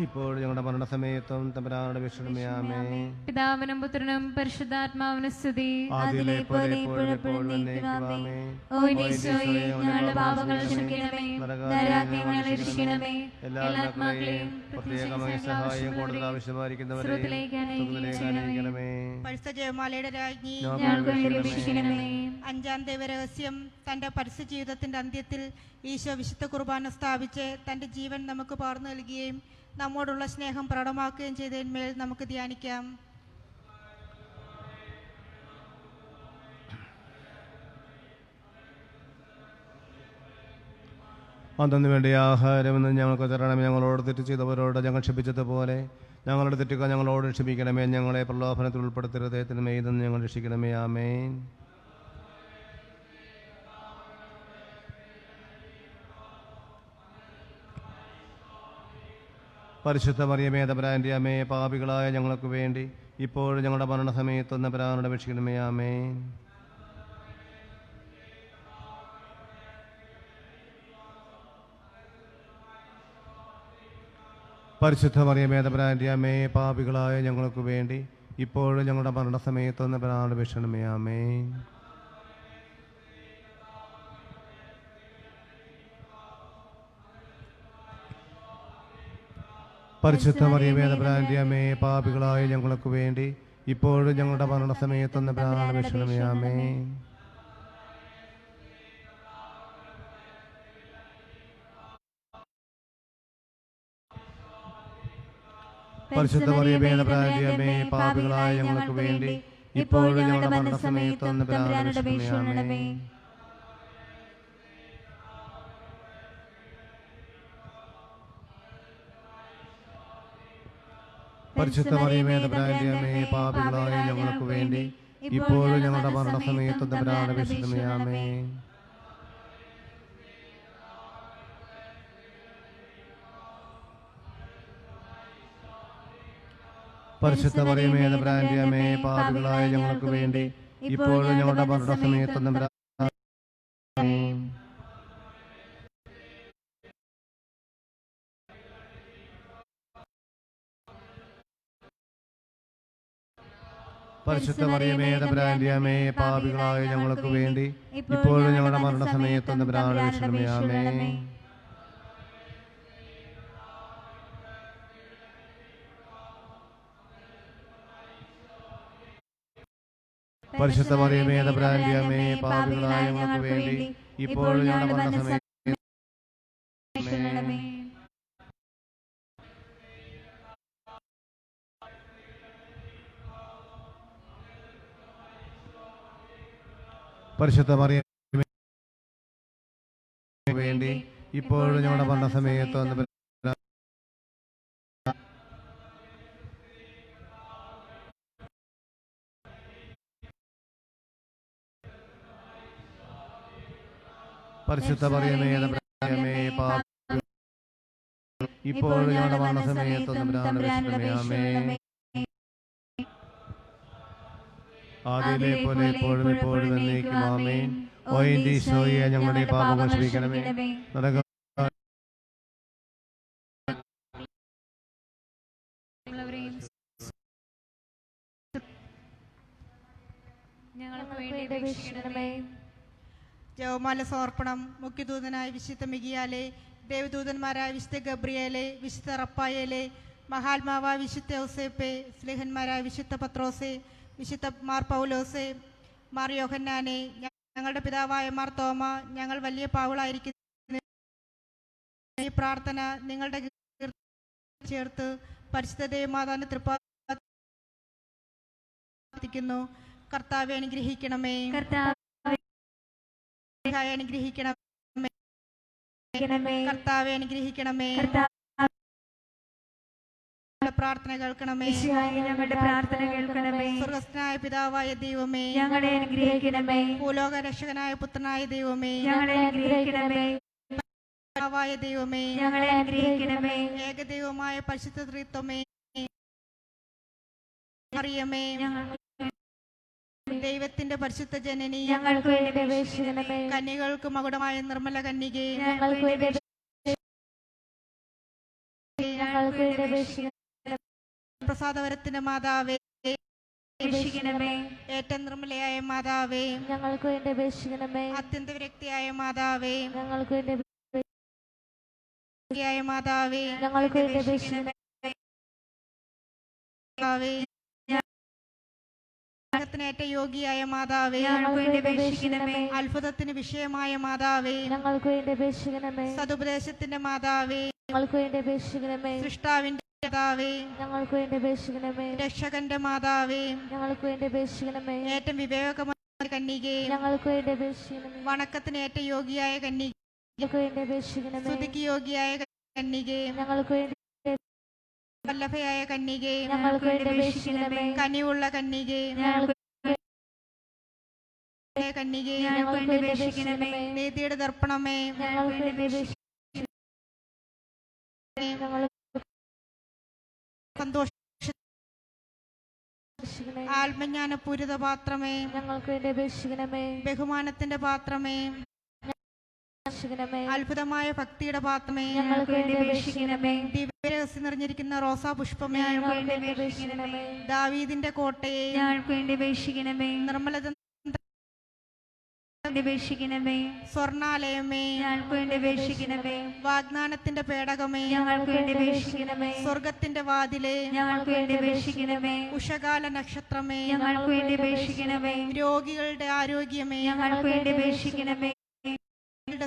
Speaker 3: ഇപ്പോഴും ഞങ്ങളുടെ മരണസമയത്തും തമ്പുരാനോട് അപേക്ഷിക്കണമേ. ആമേൻ.
Speaker 2: പിതാവിനും പുത്രനും പരിശുദ്ധാത്മാവിനും സ്തുതി.
Speaker 3: ആദിയിലെ പോലെ ഇപ്പോഴും എപ്പോഴും എന്നേക്കും. ആമേൻ.
Speaker 2: ഓ ഈശോയെ, ഞങ്ങളുടെ പാപങ്ങൾ ക്ഷമിക്കണമേ, നരകാഗ്നിയിൽ ഞങ്ങളെ രക്ഷിക്കണമേ. എല്ലാ ആത്മാക്കളെയും
Speaker 3: പ്രത്യേകമായി സഹായം കൂടുതൽ ആവശ്യമായിരിക്കുന്നവരെ അനുഗ്രഹിക്കണമേ.
Speaker 7: പരിശുദ്ധ ജയമാലയുടെ രാജ്ഞി,
Speaker 2: ഞങ്ങൾക്ക് വേണ്ടി അപേക്ഷിക്കണമേ.
Speaker 7: അഞ്ചാം ദൈവരഹസ്യം, തൻ്റെ പരസ്യ ജീവിതത്തിൻ്റെ അന്ത്യത്തിൽ ഈശോ വിശുദ്ധ കുർബാന സ്ഥാപിച്ച് തൻ്റെ ജീവൻ നമുക്ക് പകർന്നു നൽകുകയും നമ്മോടുള്ള സ്നേഹം പ്രകടമാക്കുകയും ചെയ്തതിന്മേൽ നമുക്ക് ധ്യാനിക്കാം.
Speaker 3: അന്നു വേണ്ടി ആഹാരമെന്ന് ഞങ്ങൾക്ക് തരണമേ. ഞങ്ങളോട് തെറ്റ് ചെയ്തവരോട് ഞങ്ങൾ ക്ഷമിച്ചതുപോലെ ഞങ്ങളുടെ തെറ്റുകൾ ഞങ്ങളോട് ക്ഷമിക്കണമേ. ഞങ്ങളെ പ്രലോഭനത്തിൽ ഉൾപ്പെടുത്തരുതേ, തിന്മയിൽ നിന്ന് ഞങ്ങൾ രക്ഷിക്കണമേ. ആമേൻ. പരിശുദ്ധ മറിയമേ തമ്പുരാന്റെ അമ്മേ, പാപികളായ ഞങ്ങൾക്ക് വേണ്ടി ഇപ്പോഴും ഞങ്ങളുടെ മരണസമയത്തും തമ്പുരാനോട് അപേക്ഷിക്കണമേ. ആമേൻ. പരിശുദ്ധ മറിയമേ തമ്പുരാന്റെ അമ്മേ, പാപികളായ ഞങ്ങൾക്ക് വേണ്ടി ഇപ്പോഴും ഞങ്ങളുടെ മരണസമയത്തും തമ്പുരാനോട് അപേക്ഷിക്കണമേ. ആമേൻ. പരിശുദ്ധ മറിയമേ തമ്പുരാന്റെ അമ്മേ, പാപികളായ ഞങ്ങൾക്ക് വേണ്ടി ഇപ്പോഴും ഞങ്ങളുടെ മരണസമയത്തും തമ്പുരാനോട് അപേക്ഷിക്കണമേ. ആമേൻ. പരിശുദ്ധ മറിയമേ തമ്പുരാന്റെ അമ്മേ, പാപികളായ ഞങ്ങൾക്ക് വേണ്ടി ഇപ്പോഴും ഞങ്ങളുടെ മരണസമയത്തും തമ്പുരാനോട് അപേക്ഷിക്കണമേ. ആമേൻ. പരിശുദ്ധ മറിയമേ തമ്പുരാന്റെ അമ്മേ, പാപികളായ ഞങ്ങൾക്ക് വേണ്ടി ഇപ്പോഴും ഞങ്ങളുടെ മരണസമയത്തും തമ്പുരാനോട് അപേക്ഷിക്കണമേ. ആമേൻ. പരിശുദ്ധ മറിയമേ തമ്പുരാന്റെ അമ്മേ, പാപികളായ ഞങ്ങൾക്ക് വേണ്ടി ഇപ്പോഴും ഞങ്ങളുടെ മരണസമയത്തും തമ്പുരാനോട് ആമേൻ. പരിശുദ്ധ മറിയമേ തമ്പുരാന്റെ അമ്മേ, പാപികളായ ഞങ്ങൾക്ക് വേണ്ടി ഇപ്പോഴും ഞങ്ങളുടെ മരണസമയത്തും തമ്പുരാനോട് അപേക്ഷിക്കണമേ. ആമേൻ. പരിശുദ്ധ മറിയമേ തമ്പുരാന്റെ അമ്മേ, പാപികളായ ഞങ്ങൾക്ക് വേണ്ടി ഇപ്പോഴും ഞങ്ങളുടെ മരണസമയത്തും പരിശുദ്ധ മറിയമേ വേണ്ടി ഇപ്പോഴും ഞങ്ങളുടെ മരണസമയത്തും പരിശുദ്ധ മറിയമേ തമ്പുരാന്റെ അമ്മേ, ഇപ്പോഴും ഞങ്ങളുടെ മരണസമയത്തും തമ്പുരാനോട് അപേക്ഷിക്കണമേ. ആമേൻ. ആദിയിലെ പോലെ എപ്പോഴും എപ്പോഴും എന്നേക്കും. ആമേൻ. ഓ എൻ്റെ ഈശോയെ, ഞങ്ങളുടെ പാപങ്ങൾ ക്ഷമിക്കണമേ. നരക
Speaker 2: ഞങ്ങൾക്ക് വേണ്ടി അപേക്ഷിക്കണമേ.
Speaker 7: ജവമാല സമർപ്പണം. മുഖ്യദൂതനായ വിശുദ്ധ മികിയാലെ, ദേവദൂതന്മാരായ വിശുദ്ധ ഗബ്രിയേലെ, വിശുദ്ധ റപ്പായേലെ, മഹാത്മാവായ വിശുദ്ധ ഔസേപ്പെ, സ്ലേഹന്മാരായ വിശുദ്ധ പത്രോസെ, വിശുദ്ധ മാർ പൗലോസെ, മാർ യോഹന്നാനെ, ഞങ്ങളുടെ പിതാവായ മാർ തോമ, ഞങ്ങൾ വലിയ പാവളായിരിക്കുന്നു ഈ പ്രാർത്ഥന നിങ്ങളുടെ ചേർത്ത് പരിശുദ്ധ ദേവമാതാവിന്റെ തൃപ്പാർത്തിക്കുന്നു. കർത്താവെ അനുഗ്രഹിക്കണമേ, അനുഗ്രഹിക്കണമേ, കർത്താവെ അനുഗ്രഹിക്കണമേ, പ്രാർത്ഥന കേൾക്കണമേ,
Speaker 8: ഞങ്ങളുടെ പ്രാർത്ഥന കേൾക്കണമേ.
Speaker 7: സ്വർഗസ്ഥനായ പിതാവായ ദൈവമേ,
Speaker 8: ഞങ്ങളെ അനുഗ്രഹിക്കണമേ.
Speaker 7: ഭൂലോക രക്ഷകനായ പുത്രനായ ദൈവമേ,
Speaker 8: ഞങ്ങളെ അനുഗ്രഹിക്കണമേ.
Speaker 7: പിതാവായ ദൈവമേ,
Speaker 8: ഞങ്ങളെ അനുഗ്രഹിക്കണമേ.
Speaker 7: ഏകദൈവമായ പരിശുദ്ധ ത്രിത്വമേ, അറിയമേ, ദൈവത്തിന്റെ പരിശുദ്ധ ജനനി,
Speaker 8: ഞങ്ങൾക്ക് വേണ്ടി അപേക്ഷിക്കണമേ.
Speaker 7: കന്യകൾക്ക് മകുടമായ നിർമ്മല കന്യകേ,
Speaker 8: ഞങ്ങൾക്ക് വേണ്ടി അപേക്ഷിക്കണമേ.
Speaker 7: പ്രസാദവരത്തിന്റെ മാതാവേ,
Speaker 8: അപേക്ഷിക്കണമേ.
Speaker 7: ഏറ്റവും നിർമ്മലയായ മാതാവേ,
Speaker 8: ഞങ്ങൾക്ക് വേണ്ടി അപേക്ഷിക്കണമേ.
Speaker 7: അത്യന്ത വിരക്തിയായ മാതാവേ,
Speaker 8: ഞങ്ങൾക്ക് വേണ്ടി
Speaker 7: മാതാവേ,
Speaker 8: ഞങ്ങൾക്ക് വേണ്ടി അപേക്ഷിക്കണമേ.
Speaker 7: മാതാവേ, ഏറ്റവും യോഗിയായ മാതാവേ,
Speaker 8: ഞങ്ങൾക്ക് വേണ്ടി അപേക്ഷിക്കണമേ.
Speaker 7: അത്ഭുതത്തിന് വിഷയമായ മാതാവേ,
Speaker 8: ഞങ്ങൾക്ക് വേണ്ടി അപേക്ഷിക്കണമേ.
Speaker 7: സതുപദേശത്തിന്റെ മാതാവേ,
Speaker 8: ഞങ്ങൾക്ക് വേണ്ടി അപേക്ഷിക്കണമേ.
Speaker 7: സൃഷ്ടാവിന്റെ മാതാവേ,
Speaker 8: ഞങ്ങൾക്ക് വേണ്ടി അപേക്ഷിക്കണമേ.
Speaker 7: രക്ഷകന്റെ മാതാവേ,
Speaker 8: ഞങ്ങൾക്ക് വേണ്ടി അപേക്ഷിക്കണമേ.
Speaker 7: ഏറ്റവും വിവേകമായ കന്യകേ,
Speaker 8: ഞങ്ങൾക്ക് വേണ്ടി അപേക്ഷിക്കണമേ.
Speaker 7: വണക്കത്തിന് ഏറ്റവും യോഗിയായ കന്യകേ,
Speaker 8: ഞങ്ങൾക്ക് വേണ്ടി അപേക്ഷിക്കണമേ.
Speaker 7: സ്തുതിക്ക് യോഗിയായ കന്യകേ,
Speaker 8: ഞങ്ങൾക്ക് വേണ്ടി
Speaker 7: വല്ലഭയായ കന്യകേ,
Speaker 8: ഞങ്ങൾക്ക് വേണ്ടി അപേക്ഷിക്കണമേ.
Speaker 7: കനിവുള്ള കന്യകേ,
Speaker 8: ഞങ്ങൾക്ക്
Speaker 7: കന്യകേ,
Speaker 8: ഞങ്ങൾക്ക് വേണ്ടി അപേക്ഷിക്കണമേ.
Speaker 7: നീതിയുടെ ദർപ്പണമേ,
Speaker 8: ഞങ്ങൾക്ക് വേണ്ടി അപേക്ഷിക്കണമേ. ഞങ്ങൾക്ക്
Speaker 7: സന്തോഷ
Speaker 8: അപേക്ഷിക്കണമേ.
Speaker 7: ആത്മജ്ഞാന പൂരിത പാത്രമേ,
Speaker 8: ഞങ്ങൾക്ക് വേണ്ടി അപേക്ഷിക്കണമേ.
Speaker 7: ബഹുമാനത്തിന്റെ പാത്രമേ,
Speaker 8: അപേക്ഷിക്കണമേ.
Speaker 7: അത്ഭുതമായ ഭക്തിയുടെ പാത്രമേ,
Speaker 8: ഞങ്ങൾക്ക് വേണ്ടി അപേക്ഷിക്കണമേ.
Speaker 7: ദിവ്യരഹസ്യം നിറഞ്ഞിരിക്കുന്ന റോസാ പുഷ്പമേ,
Speaker 8: ഞങ്ങൾക്ക് വേണ്ടി അപേക്ഷിക്കണമേ.
Speaker 7: ദാവീദിന്റെ കോട്ടയെ,
Speaker 8: ഞങ്ങൾക്ക് വേണ്ടി അപേക്ഷിക്കണമേ.
Speaker 7: നിർമ്മലത
Speaker 8: അപേക്ഷിക്കണമേ.
Speaker 7: സ്വർണാലയമേ,
Speaker 8: ഞങ്ങൾക്ക് വേണ്ടി അപേക്ഷിക്കണമേ.
Speaker 7: വാഗ്ദാനത്തിന്റെ പേടകമേ,
Speaker 8: ഞങ്ങൾക്ക് വേണ്ടി അപേക്ഷിക്കണമേ.
Speaker 7: സ്വർഗത്തിന്റെ വാതിലേ,
Speaker 8: ഞങ്ങൾക്ക് വേണ്ടി അപേക്ഷിക്കണമേ.
Speaker 7: ഉഷകാല നക്ഷത്രമേ,
Speaker 8: ഞങ്ങൾക്ക് വേണ്ടി അപേക്ഷിക്കണമേ.
Speaker 7: രോഗികളുടെ ആരോഗ്യമേ,
Speaker 8: ഞങ്ങൾക്ക് വേണ്ടി അപേക്ഷിക്കണമേ.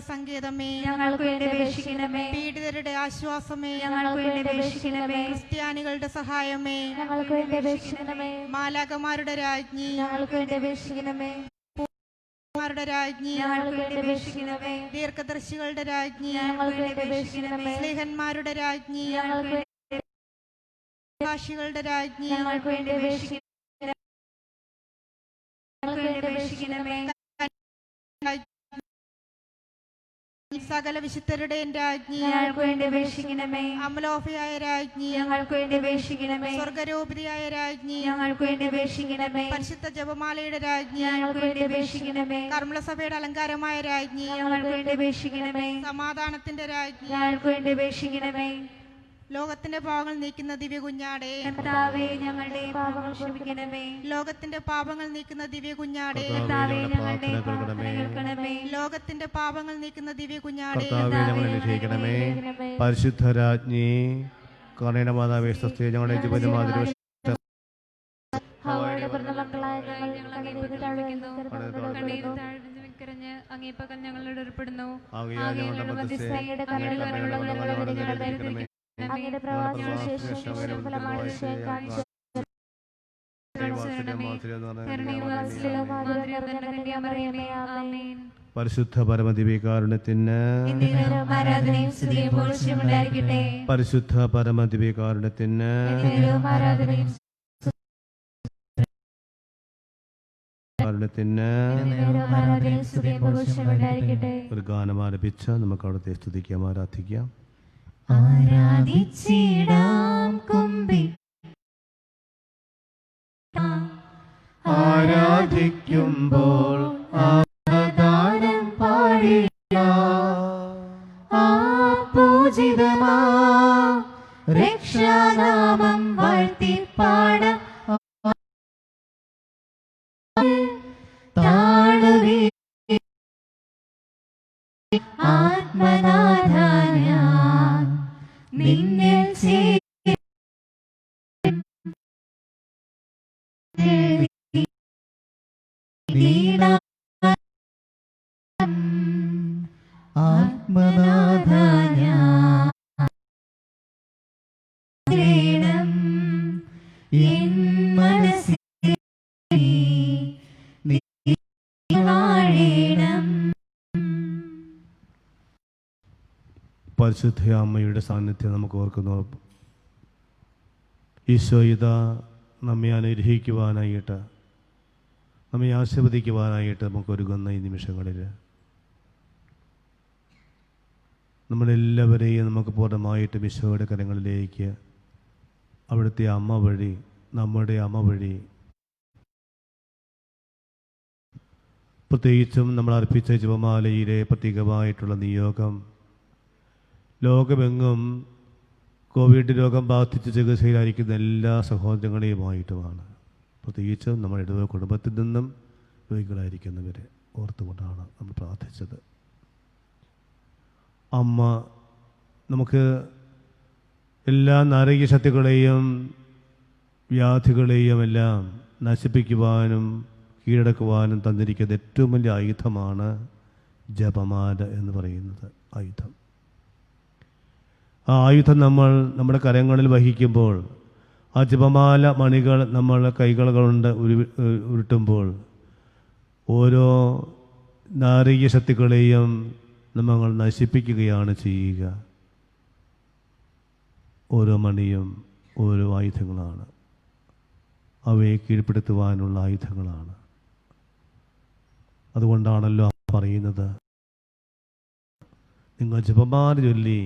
Speaker 7: സങ്കേതമേ,
Speaker 8: ഞങ്ങൾക്ക് വേണ്ടി അപേക്ഷിക്കണമേ.
Speaker 7: പീഡിതരുടെ ആശ്വാസമേ,
Speaker 8: ഞങ്ങൾക്ക് വേണ്ടി അപേക്ഷിക്കണമേ.
Speaker 7: ക്രിസ്ത്യാനികളുടെ സഹായമേ,
Speaker 8: ഞങ്ങൾക്ക് വേണ്ടി അപേക്ഷിക്കണമേ.
Speaker 7: മാലാകമാരുടെ രാജ്ഞി,
Speaker 8: ഞങ്ങൾക്ക് വേണ്ടി അപേക്ഷിക്കണമേ.
Speaker 7: രാജ്ഞി,
Speaker 8: ഞങ്ങൾക്ക് വേണ്ടി അപേക്ഷിക്കണമേ.
Speaker 7: ദീർഘദർശികളുടെ രാജ്ഞി,
Speaker 8: ഞങ്ങൾക്ക് വേണ്ടി അപേക്ഷിക്കണമേ.
Speaker 7: സ്ലീഹന്മാരുടെ രാജ്ഞി,
Speaker 8: ഞങ്ങൾക്ക് വേണ്ടി
Speaker 7: ഭാഷികളുടെ രാജ്ഞി,
Speaker 8: ഞങ്ങൾക്ക് വേണ്ടി അപേക്ഷിക്കണമേ. ഞങ്ങൾക്ക് വേണ്ടി അപേക്ഷിക്കണമേ.
Speaker 7: സകല വിശുദ്ധരുടെയും രാജ്ഞി,
Speaker 8: ഞങ്ങൾക്ക് വേണ്ടി അപേക്ഷിക്കണമേ.
Speaker 7: അമലോഫയായ രാജ്ഞി,
Speaker 8: ഞങ്ങൾക്ക് വേണ്ടി അപേക്ഷിക്കണമേ.
Speaker 7: സ്വർഗരൂപിതയായ രാജ്ഞി,
Speaker 8: ഞങ്ങൾക്ക് വേണ്ടി അപേക്ഷിക്കണമേ.
Speaker 7: പരിശുദ്ധ ജപമാലയുടെ രാജ്ഞി,
Speaker 8: ഞങ്ങൾക്ക് വേണ്ടി അപേക്ഷിക്കണമേ.
Speaker 7: കർമ്മലസഭയുടെ അലങ്കാരമായ രാജ്ഞി,
Speaker 8: ഞങ്ങൾക്ക് വേണ്ടി അപേക്ഷിക്കണമേ.
Speaker 7: സമാധാനത്തിന്റെ രാജ്ഞി,
Speaker 8: ഞങ്ങൾക്ക് വേണ്ടി അപേക്ഷിക്കണമേ.
Speaker 7: ലോകത്തിന്റെ പാപങ്ങൾ നീക്കുന്ന ദിവ്യ കുഞ്ഞാടേ,
Speaker 8: കർത്താവേ ഞങ്ങളുടെ പാപങ്ങൾ ക്ഷമിക്കണമേ.
Speaker 7: ലോകത്തിന്റെ പാപങ്ങൾ നീക്കുന്ന ദിവ്യ കുഞ്ഞാടേ,
Speaker 8: കർത്താവേ ഞങ്ങളുടെ പ്രാർത്ഥന കേൾക്കണമേ.
Speaker 7: ലോകത്തിന്റെ പാപങ്ങൾ നീക്കുന്ന ദിവ്യ കുഞ്ഞാടേ,
Speaker 3: കർത്താവേ ഞങ്ങളെ രക്ഷിക്കണമേ. പരിശുദ്ധരാജ്ഞി കരുണയുടെ മാതാവേ, സ്വസ്തി ഞങ്ങളുടെ ജീവിതമാതിരി
Speaker 8: ഹവ്വയുടെ പിറന്നമക്കളായ ഞങ്ങൾ
Speaker 2: അങ്ങേപ്പക്കൽ ഞങ്ങളോട് ഏർപ്പെടുന്നു.
Speaker 3: ആകയാൽ ഞങ്ങളുടെ മധ്യസ്ഥയെ
Speaker 8: അങ്ങയുടെ
Speaker 3: കരുണയുള്ള ഞങ്ങളോട് കരുണയ്ക്കണമേ.
Speaker 8: അങ്ങയുടെ പ്രവാസത്തിന് ശേഷം ഫലമായി കാണിച്ചു
Speaker 3: പരിശുദ്ധ പരമദിവ്യകാരുണ്യത്തിന്
Speaker 8: ആരാധനയും സ്തുതിയും പുകഴ്ചയും ഉണ്ടായിരിക്കട്ടെ.
Speaker 3: പരിശുദ്ധ പരമദിവ്യകാരുണ്യത്തിന്
Speaker 8: ആരാധനയും
Speaker 3: കാരുണ്യത്തിന്
Speaker 8: ആരാധനയും സ്തുതിയും പുകഴ്ചയും ഉണ്ടായിരിക്കട്ടെ.
Speaker 3: ഒരു ഗാനം ആലപിച്ച് നമുക്ക് അവിടുത്തെ സ്തുതിക്കാം, ആരാധിക്കാം.
Speaker 8: ആരാധിച്ചിടാം കുമ്പി
Speaker 3: ആരാധിക്കുമ്പോൾ
Speaker 8: ആരാധനം പാടില്ല. ആ പൂജിതമാ രക്ഷാനാമം വാഴ്ത്തിപ്പാടാം. താഴുവി ആത്മനാഥായ നിന്നിൽ
Speaker 1: ആത്മനാഥായ
Speaker 3: പരിശുദ്ധ അമ്മയുടെ സാന്നിധ്യം നമുക്ക് ഓർക്കുന്നു. ഈശോ ഇതാ നമ്മെ അനുഗ്രഹിക്കുവാനായിട്ട്, നമ്മെ ആശീർവദിക്കുവാനായിട്ട് നമുക്കൊരുങ്ങുന്ന ഈ നിമിഷങ്ങളിൽ നമ്മളെല്ലാവരെയും നമുക്ക് പൂർണ്ണമായിട്ടും ഈശോയുടെ കരങ്ങളിലേക്ക് അവിടുത്തെ അമ്മ വഴി, നമ്മുടെ അമ്മ വഴി, പ്രത്യേകിച്ചും നമ്മൾ അർപ്പിച്ച ജപമാലയിലെ പ്രത്യേകമായിട്ടുള്ള നിയോഗം ലോകമെങ്ങും കോവിഡ് രോഗം ബാധിച്ച് ചികിത്സയിലായിരിക്കുന്ന എല്ലാ സഹോദരങ്ങളെയുമായിട്ടുമാണ്. പ്രത്യേകിച്ചും നമ്മുടെ ഇടവ കുടുംബത്തിൽ നിന്നും രോഗികളായിരിക്കുന്നവരെ ഓർത്തുകൊണ്ടാണ് നമ്മൾ പ്രാർത്ഥിച്ചത്. അമ്മ നമുക്ക് എല്ലാ നാരകീയ ശക്തികളെയും വ്യാധികളെയും എല്ലാം നശിപ്പിക്കുവാനും കീഴടക്കുവാനും തന്നിരിക്കുന്ന ഏറ്റവും വലിയ ആയുധമാണ് ജപമാല എന്ന് പറയുന്നത് ആയുധം. ആ ആയുധം നമ്മൾ നമ്മുടെ കരങ്ങളിൽ വഹിക്കുമ്പോൾ, ആ ജപമാല മണികൾ നമ്മൾ കൈകൾ കൊണ്ട് ഉരുട്ടുമ്പോൾ ഓരോ നാരകീയ ശക്തികളെയും നമ്മൾ നശിപ്പിക്കുകയാണ് ചെയ്യുക. ഓരോ മണിയും ഓരോ ആയുധങ്ങളാണ്, അവയെ കീഴ്പ്പെടുത്തുവാനുള്ള ആയുധങ്ങളാണ്. അതുകൊണ്ടാണല്ലോ പറയുന്നത്, നിങ്ങൾ ജപമാല ചൊല്ലി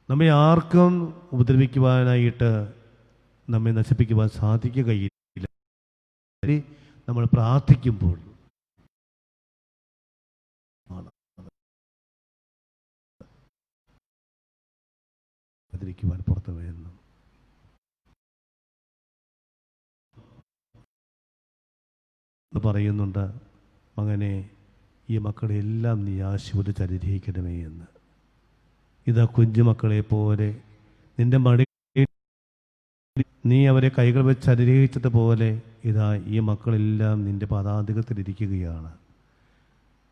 Speaker 3: നമ്മെ ആർക്കും ഉപദ്രവിക്കുവാനായിട്ട്, നമ്മെ നശിപ്പിക്കുവാൻ സാധിക്കുകയില്ല. നമ്മൾ പ്രാർത്ഥിക്കുമ്പോൾ പുറത്തു വരുന്നു. പറയുന്നുണ്ട്, മകനെ ഈ മക്കളെല്ലാം നീ ആശീർവദിച്ച് അനുഗ്രഹിക്കണമേ എന്ന്. ഇതാ കുഞ്ഞുമക്കളെ പോലെ നിന്റെ മടി നീ അവരെ കൈകൾ വെച്ച് അനുഗ്രഹിച്ചതുപോലെ ഇതാ ഈ മക്കളെല്ലാം നിന്റെ പാദാന്തികത്തിലിരിക്കുകയാണ്.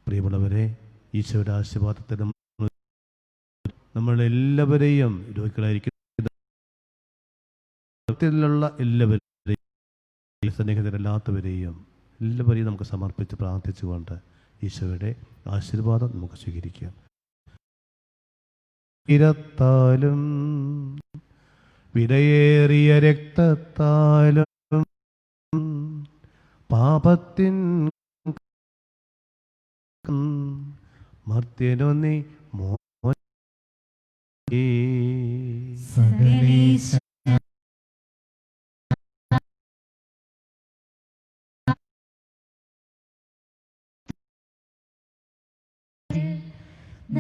Speaker 3: പ്രിയമുള്ളവരെ, ഈശോയുടെ ആശീർവാദത്തിന് നമ്മളെല്ലാവരെയും രോഗികളായിരിക്കുന്ന എല്ലാവരെയും സ്നേഹിതരല്ലാത്തവരെയും എല്ലാവരെയും നമുക്ക് സമർപ്പിച്ച് പ്രാർത്ഥിച്ചുകൊണ്ട് ഈശോയുടെ ആശീർവാദം നമുക്ക് സ്വീകരിക്കാം. ഇരത്താലും വിലയേറിയ രക്തത്താലും പാപത്തിൻ മർത്യനു നീ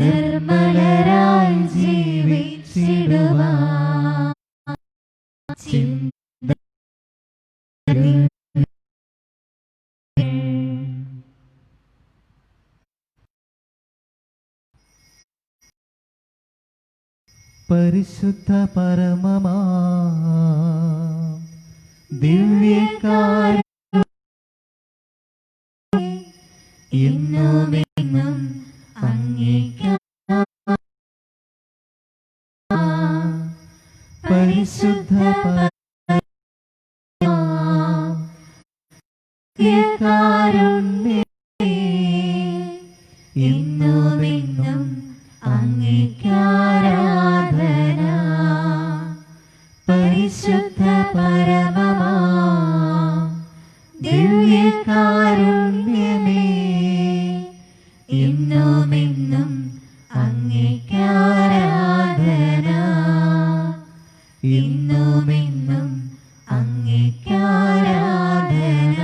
Speaker 2: നിർമ്മലരായി ജീവിച്ചിടുവാൻ
Speaker 1: പരിശുദ്ധ പരമമാ ദിവ്യകാരുണ്യമേ,
Speaker 2: എന്നുമെന്നും അങ്ങേക്ക് പരിശുദ്ധ കാരുണ്യമേ, എന്നുമെന്നും അങ്ങേക്ക് ആരാധന. പരിശുദ്ധ പരമമാ ദിവ്യകാരുണ്യമേ, എന്നുമെന്നും അങ്ങേക്ക് ആരാധന. എന്നുമെന്നും അങ്ങേക്ക് ആരാധന.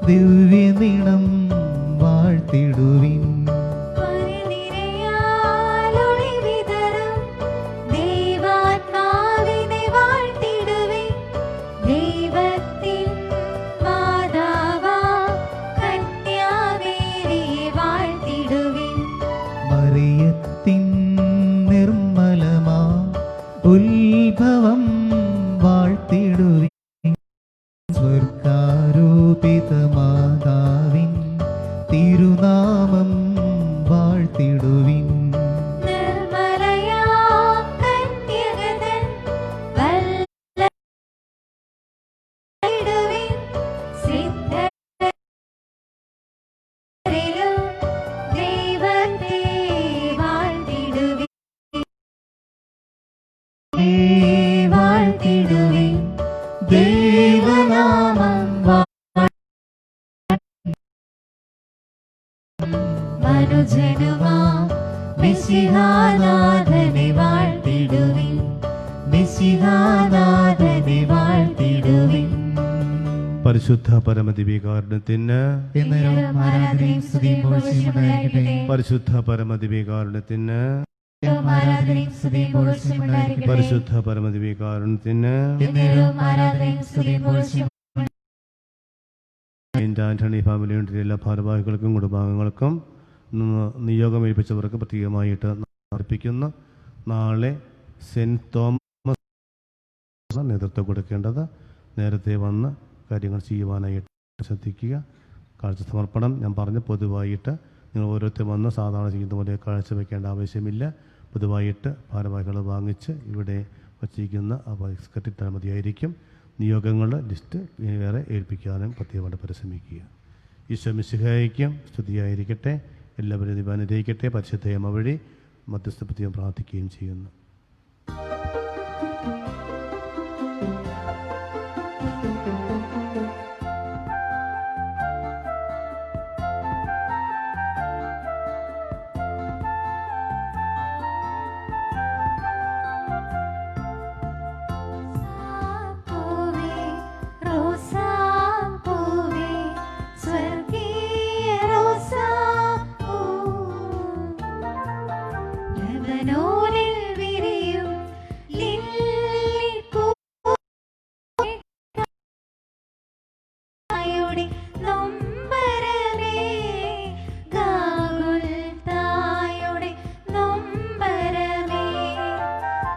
Speaker 1: ദിവ്യനിണം വാഴ്ത്തിടുവിൻ. മറിയത്തിൻ നിർമ്മലമാ ഉത്ഭവം വാഴ്ത്തിടുവിൻ. സ്വർഗാരോപിതമാതാവിൻ തിരുനാമം വാഴ്ത്തിടുവിൻ. വാഴ്ത്തിടുവിൻ. ദൈവനാമം മനുജനുമാ മിശിഹാനാഥനെ വാഴ്ത്തിടുവിൻ. മിശിഹാനാഥനെ വാഴ്ത്തിടുവിൻ.
Speaker 3: പരിശുദ്ധ പരമദിവ്യകാരുണ്യത്തിന്
Speaker 1: എന്നേരവും ആരാധനയും സ്തുതിയും പുകഴ്ചയും ഉണ്ടായിരിക്കട്ടെ.
Speaker 3: പരിശുദ്ധ പരമദിവ്യകാരുണ്യത്തിന്
Speaker 2: ആരാധനയും സ്തുതിയും പുകഴ്ചയും ഉണ്ടായിരിക്കട്ടെ.
Speaker 3: പരിശുദ്ധ പരമദിവ്യകാരുണ്യത്തിന്
Speaker 2: എന്നേരവും ആരാധനയും സ്തുതിയും പുകഴ്ചയും
Speaker 3: സെയിന്റ് ആന്റണി ഫാമിലിയുടെ എല്ലാ ഭാരവാഹികൾക്കും കുടുംബാംഗങ്ങൾക്കും നിയോഗം ഏൽപ്പിച്ചവർക്ക് പ്രത്യേകമായിട്ട് അർപ്പിക്കുന്നു. നാളെ സെൻറ്റ് തോമസ് നേതൃത്വം കൊടുക്കേണ്ടത് നേരത്തെ വന്ന് കാര്യങ്ങൾ ചെയ്യുവാനായിട്ട് ശ്രദ്ധിക്കുക. കാഴ്ച സമർപ്പണം ഞാൻ പറഞ്ഞ് പൊതുവായിട്ട് നിങ്ങൾ ഓരോരുത്തർ വന്ന് സാധാരണ ചെയ്യുന്ന പോലെ കാഴ്ച വയ്ക്കേണ്ട ആവശ്യമില്ല. പൊതുവായിട്ട് ഭാരവാഹികൾ വാങ്ങിച്ച് ഇവിടെ വച്ചിരിക്കുന്ന സെക്രട്ടറി മതിയായിരിക്കും. നിയോഗങ്ങൾ ലിസ്റ്റ് വേറെ ഏൽപ്പിക്കാനും പ്രത്യേകമായിട്ട് പരിശ്രമിക്കുക. ഈശോ മിശിഹായ്ക്കും സ്തുതിയായിരിക്കട്ടെ. എല്ലാവരും ദൈവം അനുഗ്രഹിക്കട്ടെ. പരിശുദ്ധ വഴി മധ്യസ്ഥ പ്രത്യേകം പ്രാർത്ഥിക്കുകയും ചെയ്യുന്നു.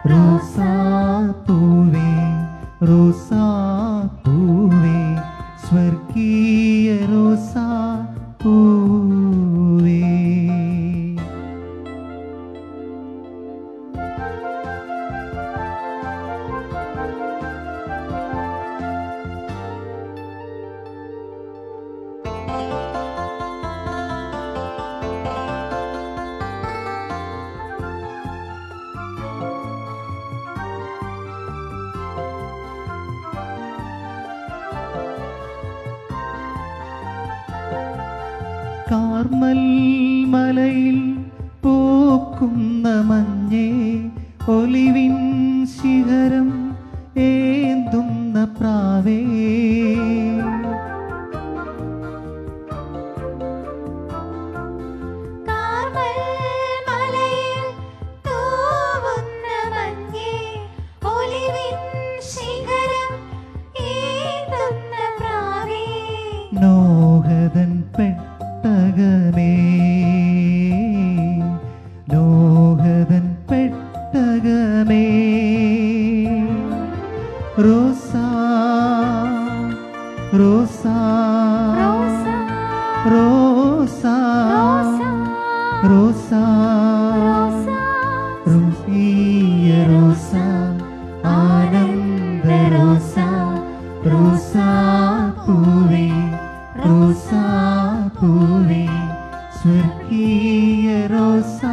Speaker 1: റോസാപ്പൂവേ റോസാപ്പൂവേ സ്വർഗീയ റോസാപ്പൂവേ. കാർമൽ മലയിൽ പൂക്കുന്ന മഞ്ഞേ ഒലിവിൻ ശിഖരം ഏന്തുന്ന പ്രാവേ. നോഹദൻ പെട്ടകമേ നോഹദൻ പെട്ടകമേ. റോസാ റോസാ റോസാ റോസാ റോസീയ റോസാ ആനന്ദ റോസാ റോസാപ്പൂവേ റോസാപ്പൂവേ സ്വർഗീയ റോസാ